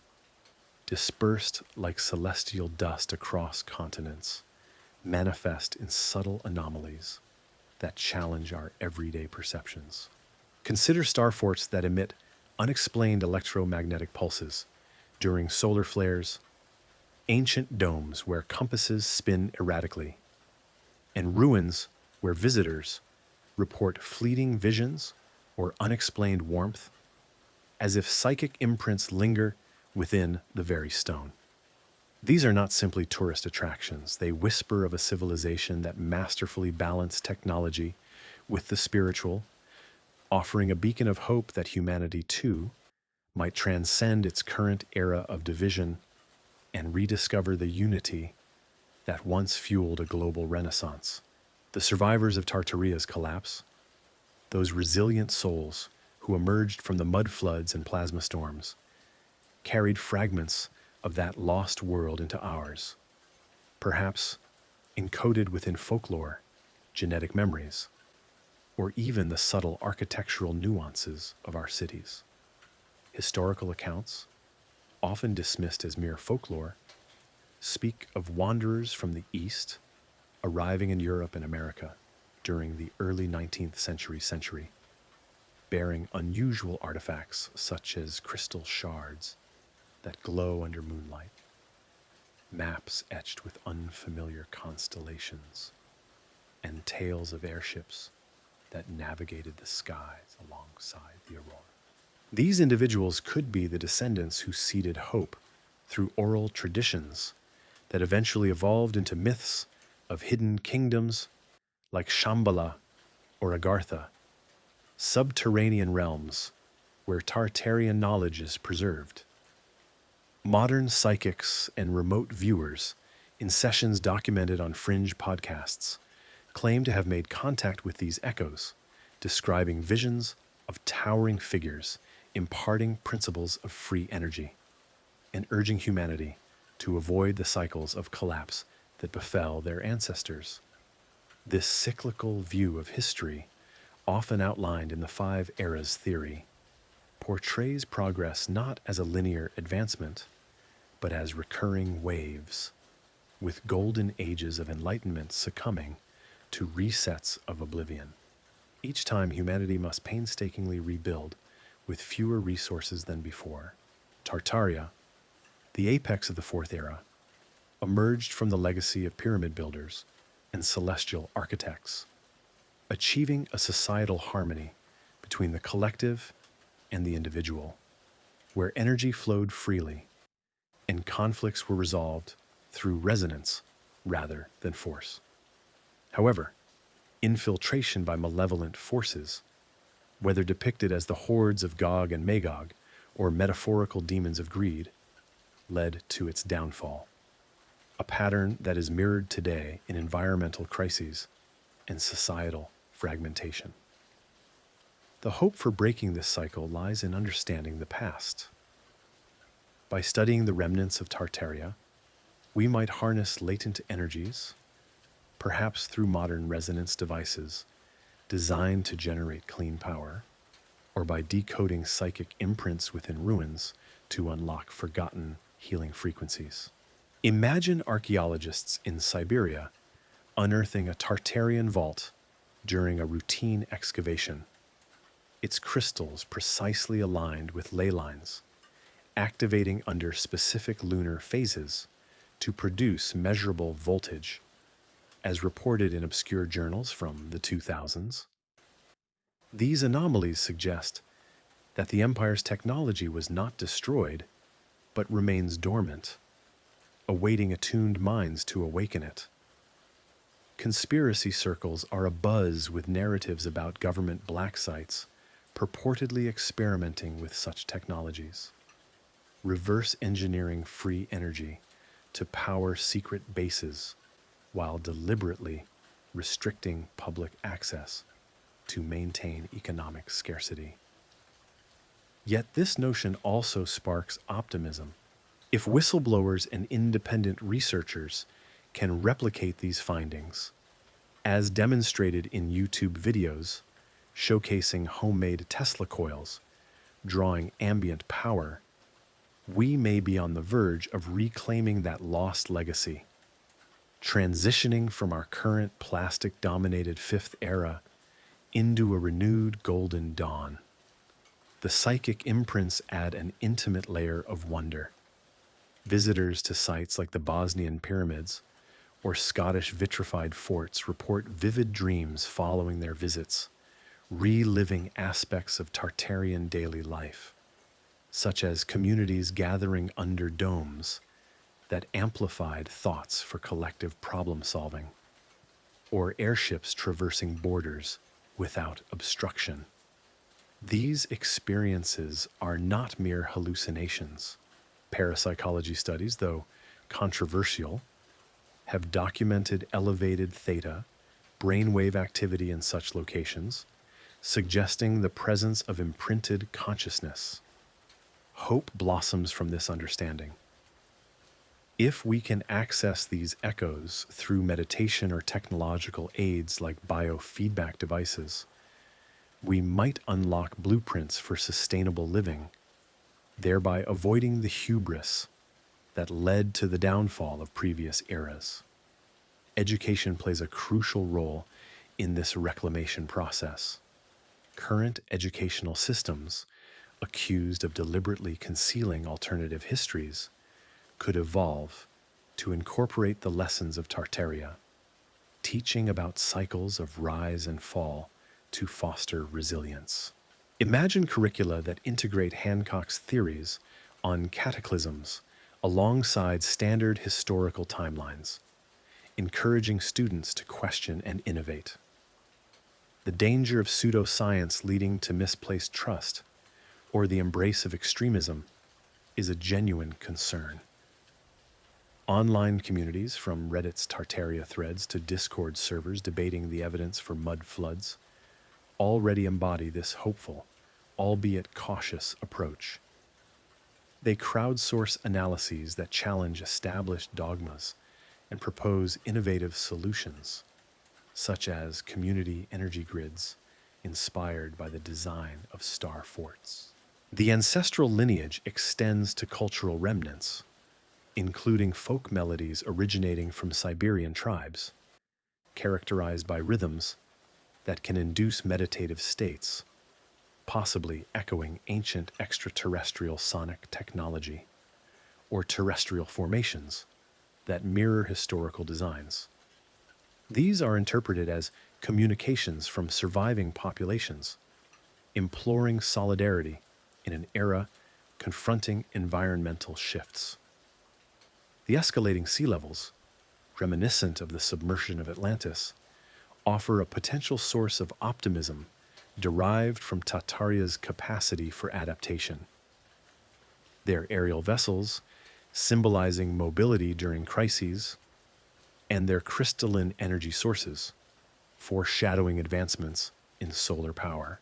dispersed like celestial dust across continents, manifest in subtle anomalies that challenge our everyday perceptions. Consider star forts that emit unexplained electromagnetic pulses during solar flares, ancient domes where compasses spin erratically, and ruins where visitors report fleeting visions or unexplained warmth, as if psychic imprints linger within the very stone. These are not simply tourist attractions. They whisper of a civilization that masterfully balanced technology with the spiritual, offering a beacon of hope that humanity, too, might transcend its current era of division and rediscover the unity that once fueled a global renaissance. The survivors of Tartaria's collapse, those resilient souls who emerged from the mud floods and plasma storms, carried fragments of that lost world into ours, perhaps encoded within folklore, genetic memories, or even the subtle architectural nuances of our cities. Historical accounts, often dismissed as mere folklore, speak of wanderers from the East arriving in Europe and America during the early 19th century, bearing unusual artifacts such as crystal shards that glow under moonlight, maps etched with unfamiliar constellations, and tales of airships that navigated the skies alongside the aurora. These individuals could be the descendants who seeded hope through oral traditions that eventually evolved into myths of hidden kingdoms like Shambhala or Agartha, subterranean realms where Tartarian knowledge is preserved. Modern psychics and remote viewers, in sessions documented on fringe podcasts, claim to have made contact with these echoes, describing visions of towering figures imparting principles of free energy and urging humanity to avoid the cycles of collapse that befell their ancestors. This cyclical view of history, often outlined in the Five Eras theory, portrays progress not as a linear advancement, but as recurring waves, with golden ages of enlightenment succumbing to resets of oblivion. Each time humanity must painstakingly rebuild with fewer resources than before. Tartaria, the apex of the Fourth Era, emerged from the legacy of pyramid builders and celestial architects, achieving a societal harmony between the collective and the individual, where energy flowed freely and conflicts were resolved through resonance rather than force. However, infiltration by malevolent forces, whether depicted as the hordes of Gog and Magog or metaphorical demons of greed, led to its downfall, a pattern that is mirrored today in environmental crises and societal fragmentation. The hope for breaking this cycle lies in understanding the past. By studying the remnants of Tartaria, we might harness latent energies, perhaps through modern resonance devices designed to generate clean power, or by decoding psychic imprints within ruins to unlock forgotten healing frequencies. Imagine archaeologists in Siberia unearthing a Tartarian vault during a routine excavation, its crystals precisely aligned with ley lines, activating under specific lunar phases to produce measurable voltage, as reported in obscure journals from the 2000s. These anomalies suggest that the Empire's technology was not destroyed, but remains dormant, awaiting attuned minds to awaken it. Conspiracy circles are abuzz with narratives about government black sites purportedly experimenting with such technologies, reverse engineering free energy to power secret bases while deliberately restricting public access to maintain economic scarcity. Yet this notion also sparks optimism. If whistleblowers and independent researchers can replicate these findings, as demonstrated in YouTube videos showcasing homemade Tesla coils, drawing ambient power. We may be on the verge of reclaiming that lost legacy, transitioning from our current plastic-dominated fifth era into a renewed golden dawn. The psychic imprints add an intimate layer of wonder. Visitors to sites like the Bosnian pyramids or Scottish vitrified forts report vivid dreams following their visits, reliving aspects of Tartarian daily life, such as communities gathering under domes that amplified thoughts for collective problem solving, or airships traversing borders without obstruction. These experiences are not mere hallucinations. Parapsychology studies, though controversial, have documented elevated theta brainwave activity in such locations, suggesting the presence of imprinted consciousness. Hope blossoms from this understanding. If we can access these echoes through meditation or technological aids like biofeedback devices, we might unlock blueprints for sustainable living, thereby avoiding the hubris that led to the downfall of previous eras. Education plays a crucial role in this reclamation process. Current educational systems, accused of deliberately concealing alternative histories, could evolve to incorporate the lessons of Tartaria, teaching about cycles of rise and fall to foster resilience. Imagine curricula that integrate Hancock's theories on cataclysms alongside standard historical timelines, encouraging students to question and innovate. The danger of pseudoscience leading to misplaced trust or the embrace of extremism is a genuine concern. Online communities, from Reddit's Tartaria threads to Discord servers debating the evidence for mud floods, already embody this hopeful, albeit cautious, approach. They crowdsource analyses that challenge established dogmas and propose innovative solutions, such as community energy grids inspired by the design of star forts. The ancestral lineage extends to cultural remnants, including folk melodies originating from Siberian tribes, characterized by rhythms that can induce meditative states, possibly echoing ancient extraterrestrial sonic technology, or terrestrial formations that mirror historical designs. These are interpreted as communications from surviving populations, imploring solidarity in an era confronting environmental shifts. The escalating sea levels, reminiscent of the submersion of Atlantis, offer a potential source of optimism derived from Tartaria's capacity for adaptation. Their aerial vessels, symbolizing mobility during crises, and their crystalline energy sources, foreshadowing advancements in solar power.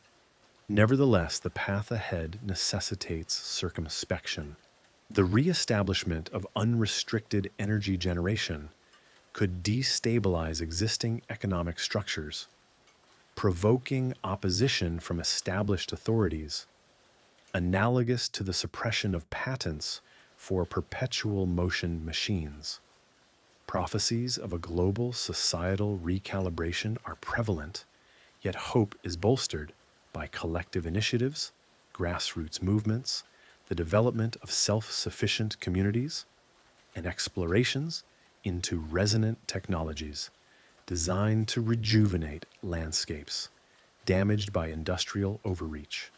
Nevertheless, the path ahead necessitates circumspection. The re-establishment of unrestricted energy generation could destabilize existing economic structures, provoking opposition from established authorities, analogous to the suppression of patents for perpetual motion machines. Prophecies of a global societal recalibration are prevalent, yet hope is bolstered by collective initiatives, grassroots movements, the development of self-sufficient communities, and explorations into resonant technologies designed to rejuvenate landscapes damaged by industrial overreach.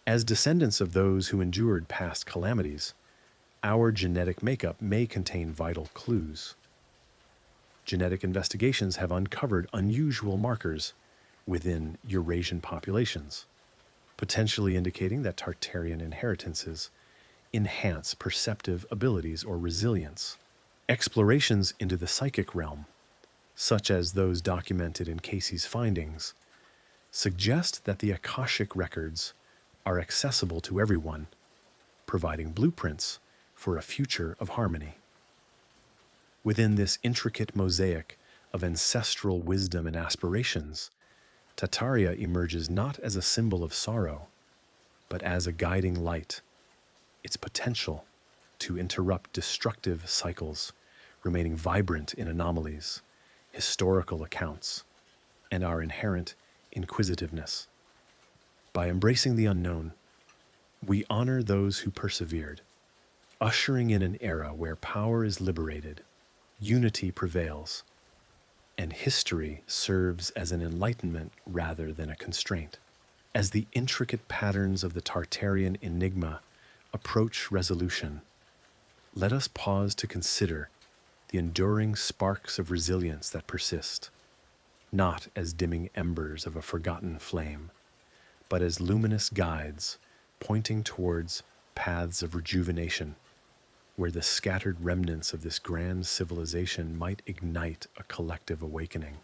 As descendants of those who endured past calamities, our genetic makeup may contain vital clues. Genetic investigations have uncovered unusual markers within Eurasian populations, potentially indicating that Tartarian inheritances enhance perceptive abilities or resilience. Explorations into the psychic realm, such as those documented in Casey's findings, suggest that the Akashic records are accessible to everyone, providing blueprints for a future of harmony. Within this intricate mosaic of ancestral wisdom and aspirations, Tartaria emerges not as a symbol of sorrow, but as a guiding light, its potential to interrupt destructive cycles, remaining vibrant in anomalies, historical accounts, and our inherent inquisitiveness. By embracing the unknown, we honor those who persevered, ushering in an era where power is liberated, unity prevails, and history serves as an enlightenment rather than a constraint. As the intricate patterns of the Tartarian enigma approach resolution, let us pause to consider the enduring sparks of resilience that persist, not as dimming embers of a forgotten flame, but as luminous guides pointing towards paths of rejuvenation, where the scattered remnants of this grand civilization might ignite a collective awakening,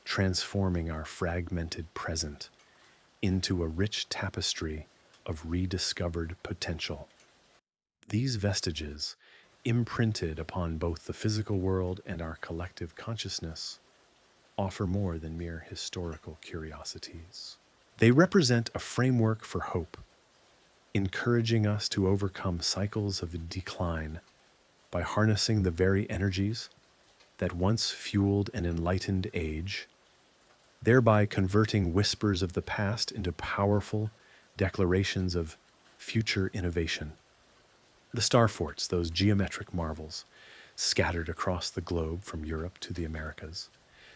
transforming our fragmented present into a rich tapestry of rediscovered potential. These vestiges, imprinted upon both the physical world and our collective consciousness, offer more than mere historical curiosities. They represent a framework for hope, encouraging us to overcome cycles of decline by harnessing the very energies that once fueled an enlightened age, thereby converting whispers of the past into powerful declarations of future innovation. The star forts, those geometric marvels, scattered across the globe from Europe to the Americas,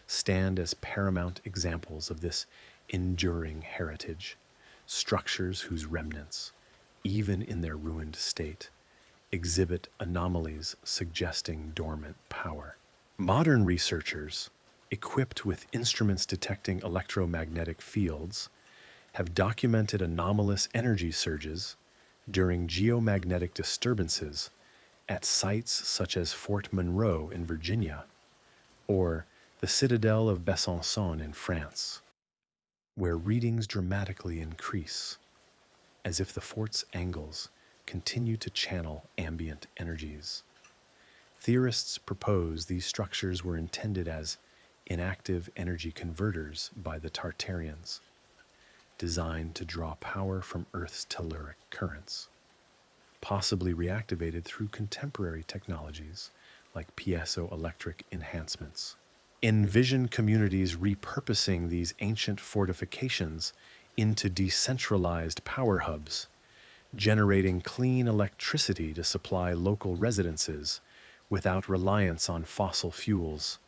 stand as paramount examples of this enduring heritage, structures whose remnants, even in their ruined state, exhibit anomalies suggesting dormant power. Modern researchers, equipped with instruments detecting electromagnetic fields, have documented anomalous energy surges during geomagnetic disturbances at sites such as Fort Monroe in Virginia or the Citadel of Besançon in France, where readings dramatically increase, as if the fort's angles continue to channel ambient energies. Theorists propose these structures were intended as inactive energy converters by the Tartarians, designed to draw power from Earth's telluric currents, possibly reactivated through contemporary technologies like piezoelectric enhancements. Envision communities repurposing these ancient fortifications into decentralized power hubs, generating clean electricity to supply local residences without reliance on fossil fuels,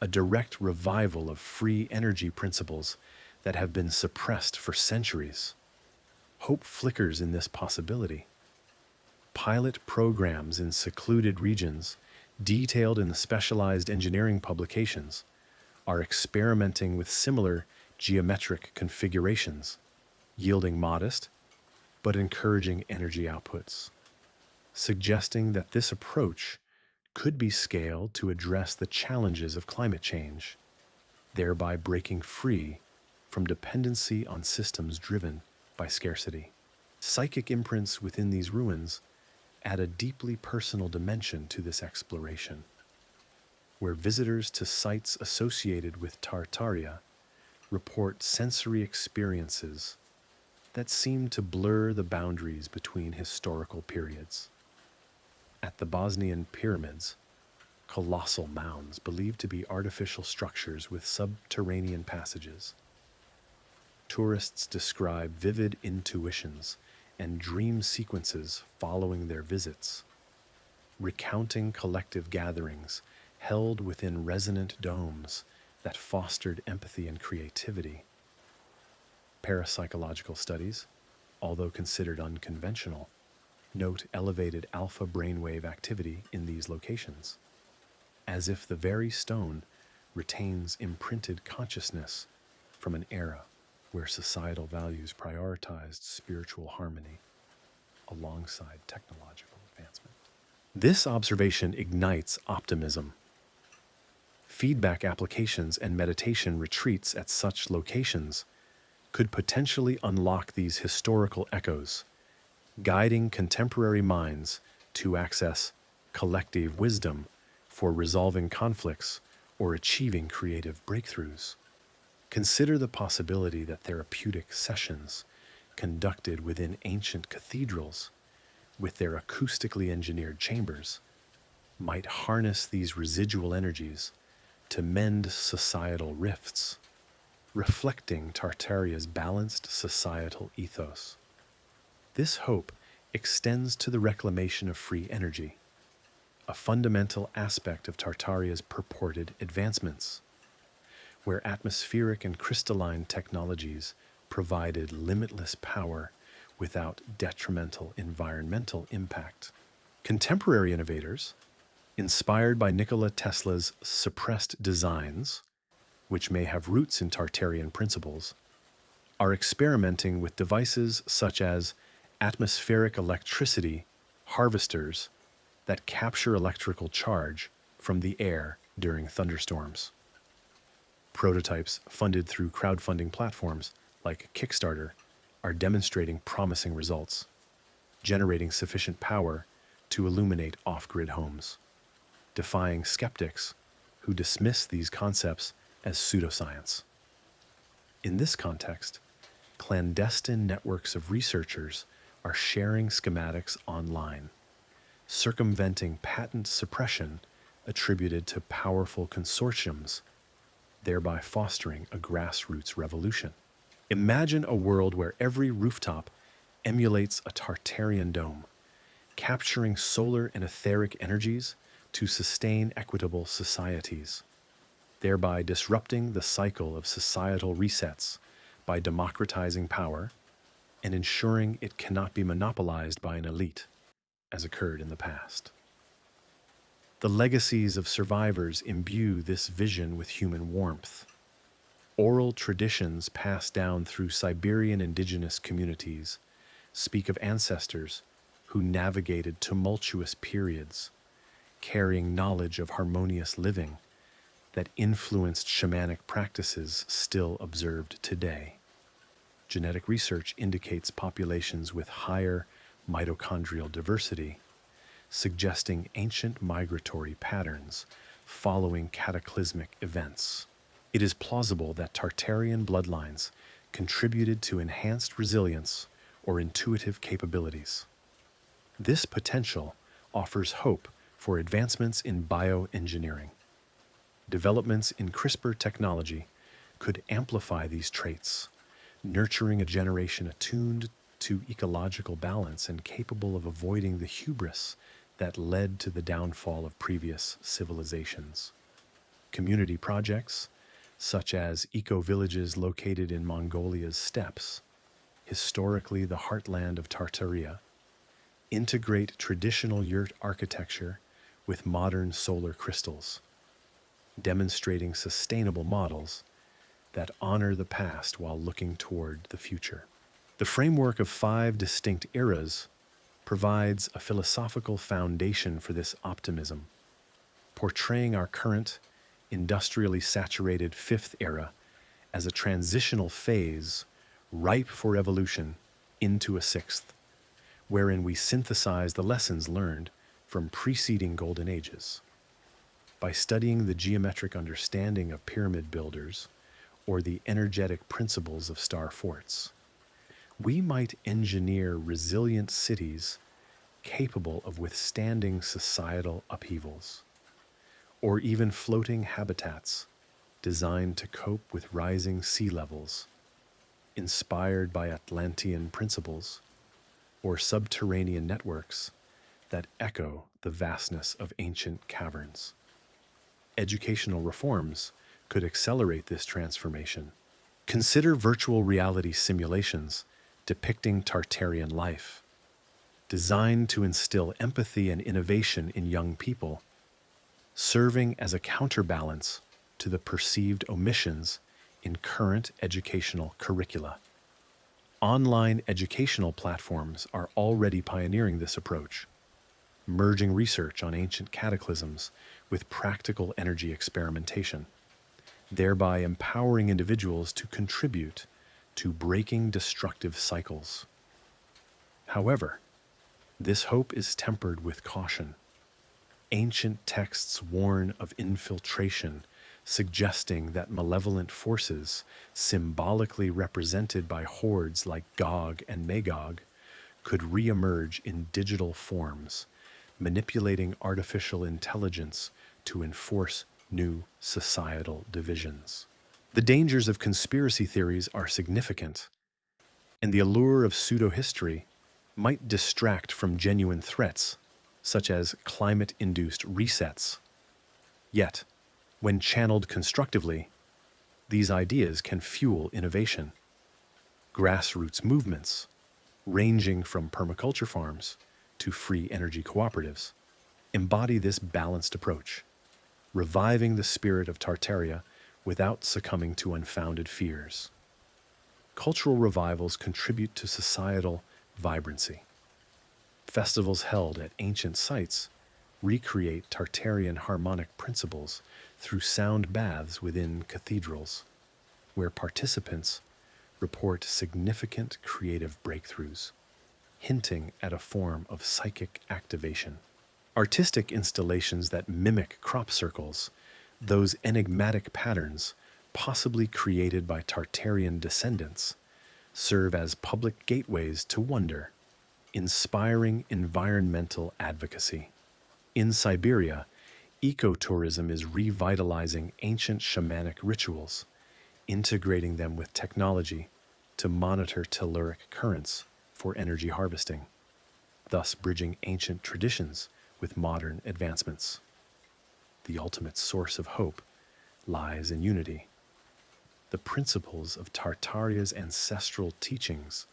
a direct revival of free energy principles that have been suppressed for centuries. Hope flickers in this possibility. Pilot programs in secluded regions, detailed in the specialized engineering publications, are experimenting with similar geometric configurations, yielding modest but encouraging energy outputs, suggesting that this approach could be scaled to address the challenges of climate change, thereby breaking free from dependency on systems driven by scarcity. Psychic imprints within these ruins add a deeply personal dimension to this exploration, where visitors to sites associated with Tartaria report sensory experiences that seem to blur the boundaries between historical periods. At the Bosnian pyramids, colossal mounds believed to be artificial structures with subterranean passages, tourists describe vivid intuitions and dream sequences following their visits, recounting collective gatherings held within resonant domes that fostered empathy and creativity. Parapsychological studies, although considered unconventional, note elevated alpha brainwave activity in these locations, as if the very stone retains imprinted consciousness from an era where societal values prioritized spiritual harmony alongside technological advancement. This observation ignites optimism. Feedback applications and meditation retreats at such locations could potentially unlock these historical echoes, guiding contemporary minds to access collective wisdom for resolving conflicts or achieving creative breakthroughs. Consider the possibility that therapeutic sessions conducted within ancient cathedrals with their acoustically engineered chambers might harness these residual energies to mend societal rifts, reflecting Tartaria's balanced societal ethos. This hope extends to the reclamation of free energy, a fundamental aspect of Tartaria's purported advancements, where atmospheric and crystalline technologies provided limitless power without detrimental environmental impact. Contemporary innovators, inspired by Nikola Tesla's suppressed designs, which may have roots in Tartarian principles, are experimenting with devices such as atmospheric electricity harvesters that capture electrical charge from the air during thunderstorms. Prototypes funded through crowdfunding platforms like Kickstarter are demonstrating promising results, generating sufficient power to illuminate off-grid homes, defying skeptics who dismiss these concepts as pseudoscience. In this context, clandestine networks of researchers are sharing schematics online, circumventing patent suppression attributed to powerful consortiums, thereby fostering a grassroots revolution. Imagine a world where every rooftop emulates a Tartarian dome, capturing solar and etheric energies to sustain equitable societies, thereby disrupting the cycle of societal resets by democratizing power and ensuring it cannot be monopolized by an elite, as occurred in the past. The legacies of survivors imbue this vision with human warmth. Oral traditions passed down through Siberian indigenous communities speak of ancestors who navigated tumultuous periods, carrying knowledge of harmonious living that influenced shamanic practices still observed today. Genetic research indicates populations with higher mitochondrial diversity, suggesting ancient migratory patterns following cataclysmic events. It is plausible that Tartarian bloodlines contributed to enhanced resilience or intuitive capabilities. This potential offers hope for advancements in bioengineering. Developments in CRISPR technology could amplify these traits, nurturing a generation attuned to ecological balance and capable of avoiding the hubris that led to the downfall of previous civilizations. Community projects, such as eco-villages located in Mongolia's steppes, historically the heartland of Tartaria, integrate traditional yurt architecture with modern solar crystals, demonstrating sustainable models that honor the past while looking toward the future. The framework of 5 distinct eras provides a philosophical foundation for this optimism, portraying our current, industrially saturated 5th era as a transitional phase ripe for evolution into a 6th, wherein we synthesize the lessons learned from preceding golden ages. By studying the geometric understanding of pyramid builders or the energetic principles of star forts, we might engineer resilient cities capable of withstanding societal upheavals, or even floating habitats designed to cope with rising sea levels, inspired by Atlantean principles, or subterranean networks that echo the vastness of ancient caverns. Educational reforms could accelerate this transformation. Consider virtual reality simulations depicting Tartarian life, designed to instill empathy and innovation in young people, serving as a counterbalance to the perceived omissions in current educational curricula. Online educational platforms are already pioneering this approach, merging research on ancient cataclysms with practical energy experimentation, thereby empowering individuals to contribute to breaking destructive cycles. However, this hope is tempered with caution. Ancient texts warn of infiltration, suggesting that malevolent forces, symbolically represented by hordes like Gog and Magog, could reemerge in digital forms, manipulating artificial intelligence to enforce new societal divisions. The dangers of conspiracy theories are significant, and the allure of pseudo-history might distract from genuine threats, such as climate-induced resets. Yet, when channeled constructively, these ideas can fuel innovation. Grassroots movements, ranging from permaculture farms to free energy cooperatives, embody this balanced approach, reviving the spirit of Tartaria without succumbing to unfounded fears. Cultural revivals contribute to societal vibrancy. Festivals held at ancient sites recreate Tartarian harmonic principles through sound baths within cathedrals, where participants report significant creative breakthroughs, hinting at a form of psychic activation. Artistic installations that mimic crop circles, those enigmatic patterns possibly created by Tartarian descendants, serve as public gateways to wonder, inspiring environmental advocacy. In Siberia, ecotourism is revitalizing ancient shamanic rituals, integrating them with technology to monitor telluric currents for energy harvesting, thus bridging ancient traditions with modern advancements. The ultimate source of hope lies in unity. The principles of Tartaria's ancestral teachings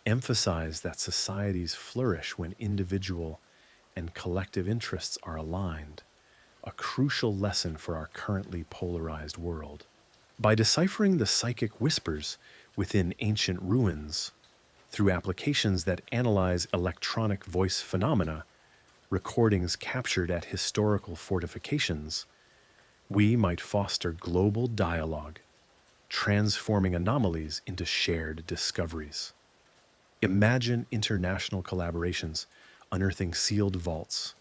emphasize that societies flourish when individual and collective interests are aligned, a crucial lesson for our currently polarized world. By deciphering the psychic whispers within ancient ruins, through applications that analyze electronic voice phenomena, recordings captured at historical fortifications, we might foster global dialogue, transforming anomalies into shared discoveries. Imagine international collaborations unearthing sealed vaults,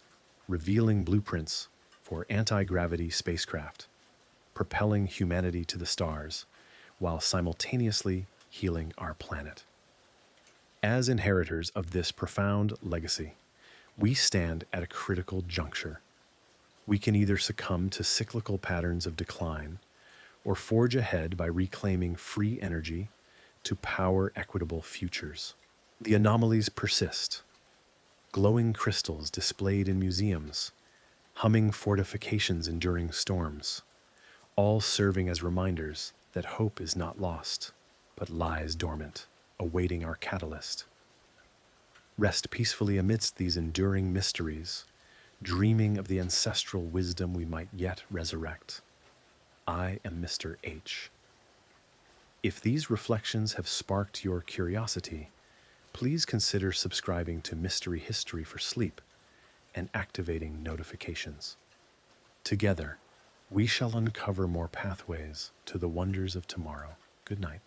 revealing blueprints for anti-gravity spacecraft, propelling humanity to the stars, while simultaneously healing our planet. As inheritors of this profound legacy, we stand at a critical juncture. We can either succumb to cyclical patterns of decline or forge ahead by reclaiming free energy to power equitable futures. The anomalies persist. Glowing crystals displayed in museums, humming fortifications enduring storms, all serving as reminders that hope is not lost, but lies dormant, awaiting our catalyst. Rest peacefully amidst these enduring mysteries, dreaming of the ancestral wisdom we might yet resurrect. I am Mr. H. If these reflections have sparked your curiosity, please consider subscribing to Mystery History for Sleep and activating notifications. Together, we shall uncover more pathways to the wonders of tomorrow. Good night.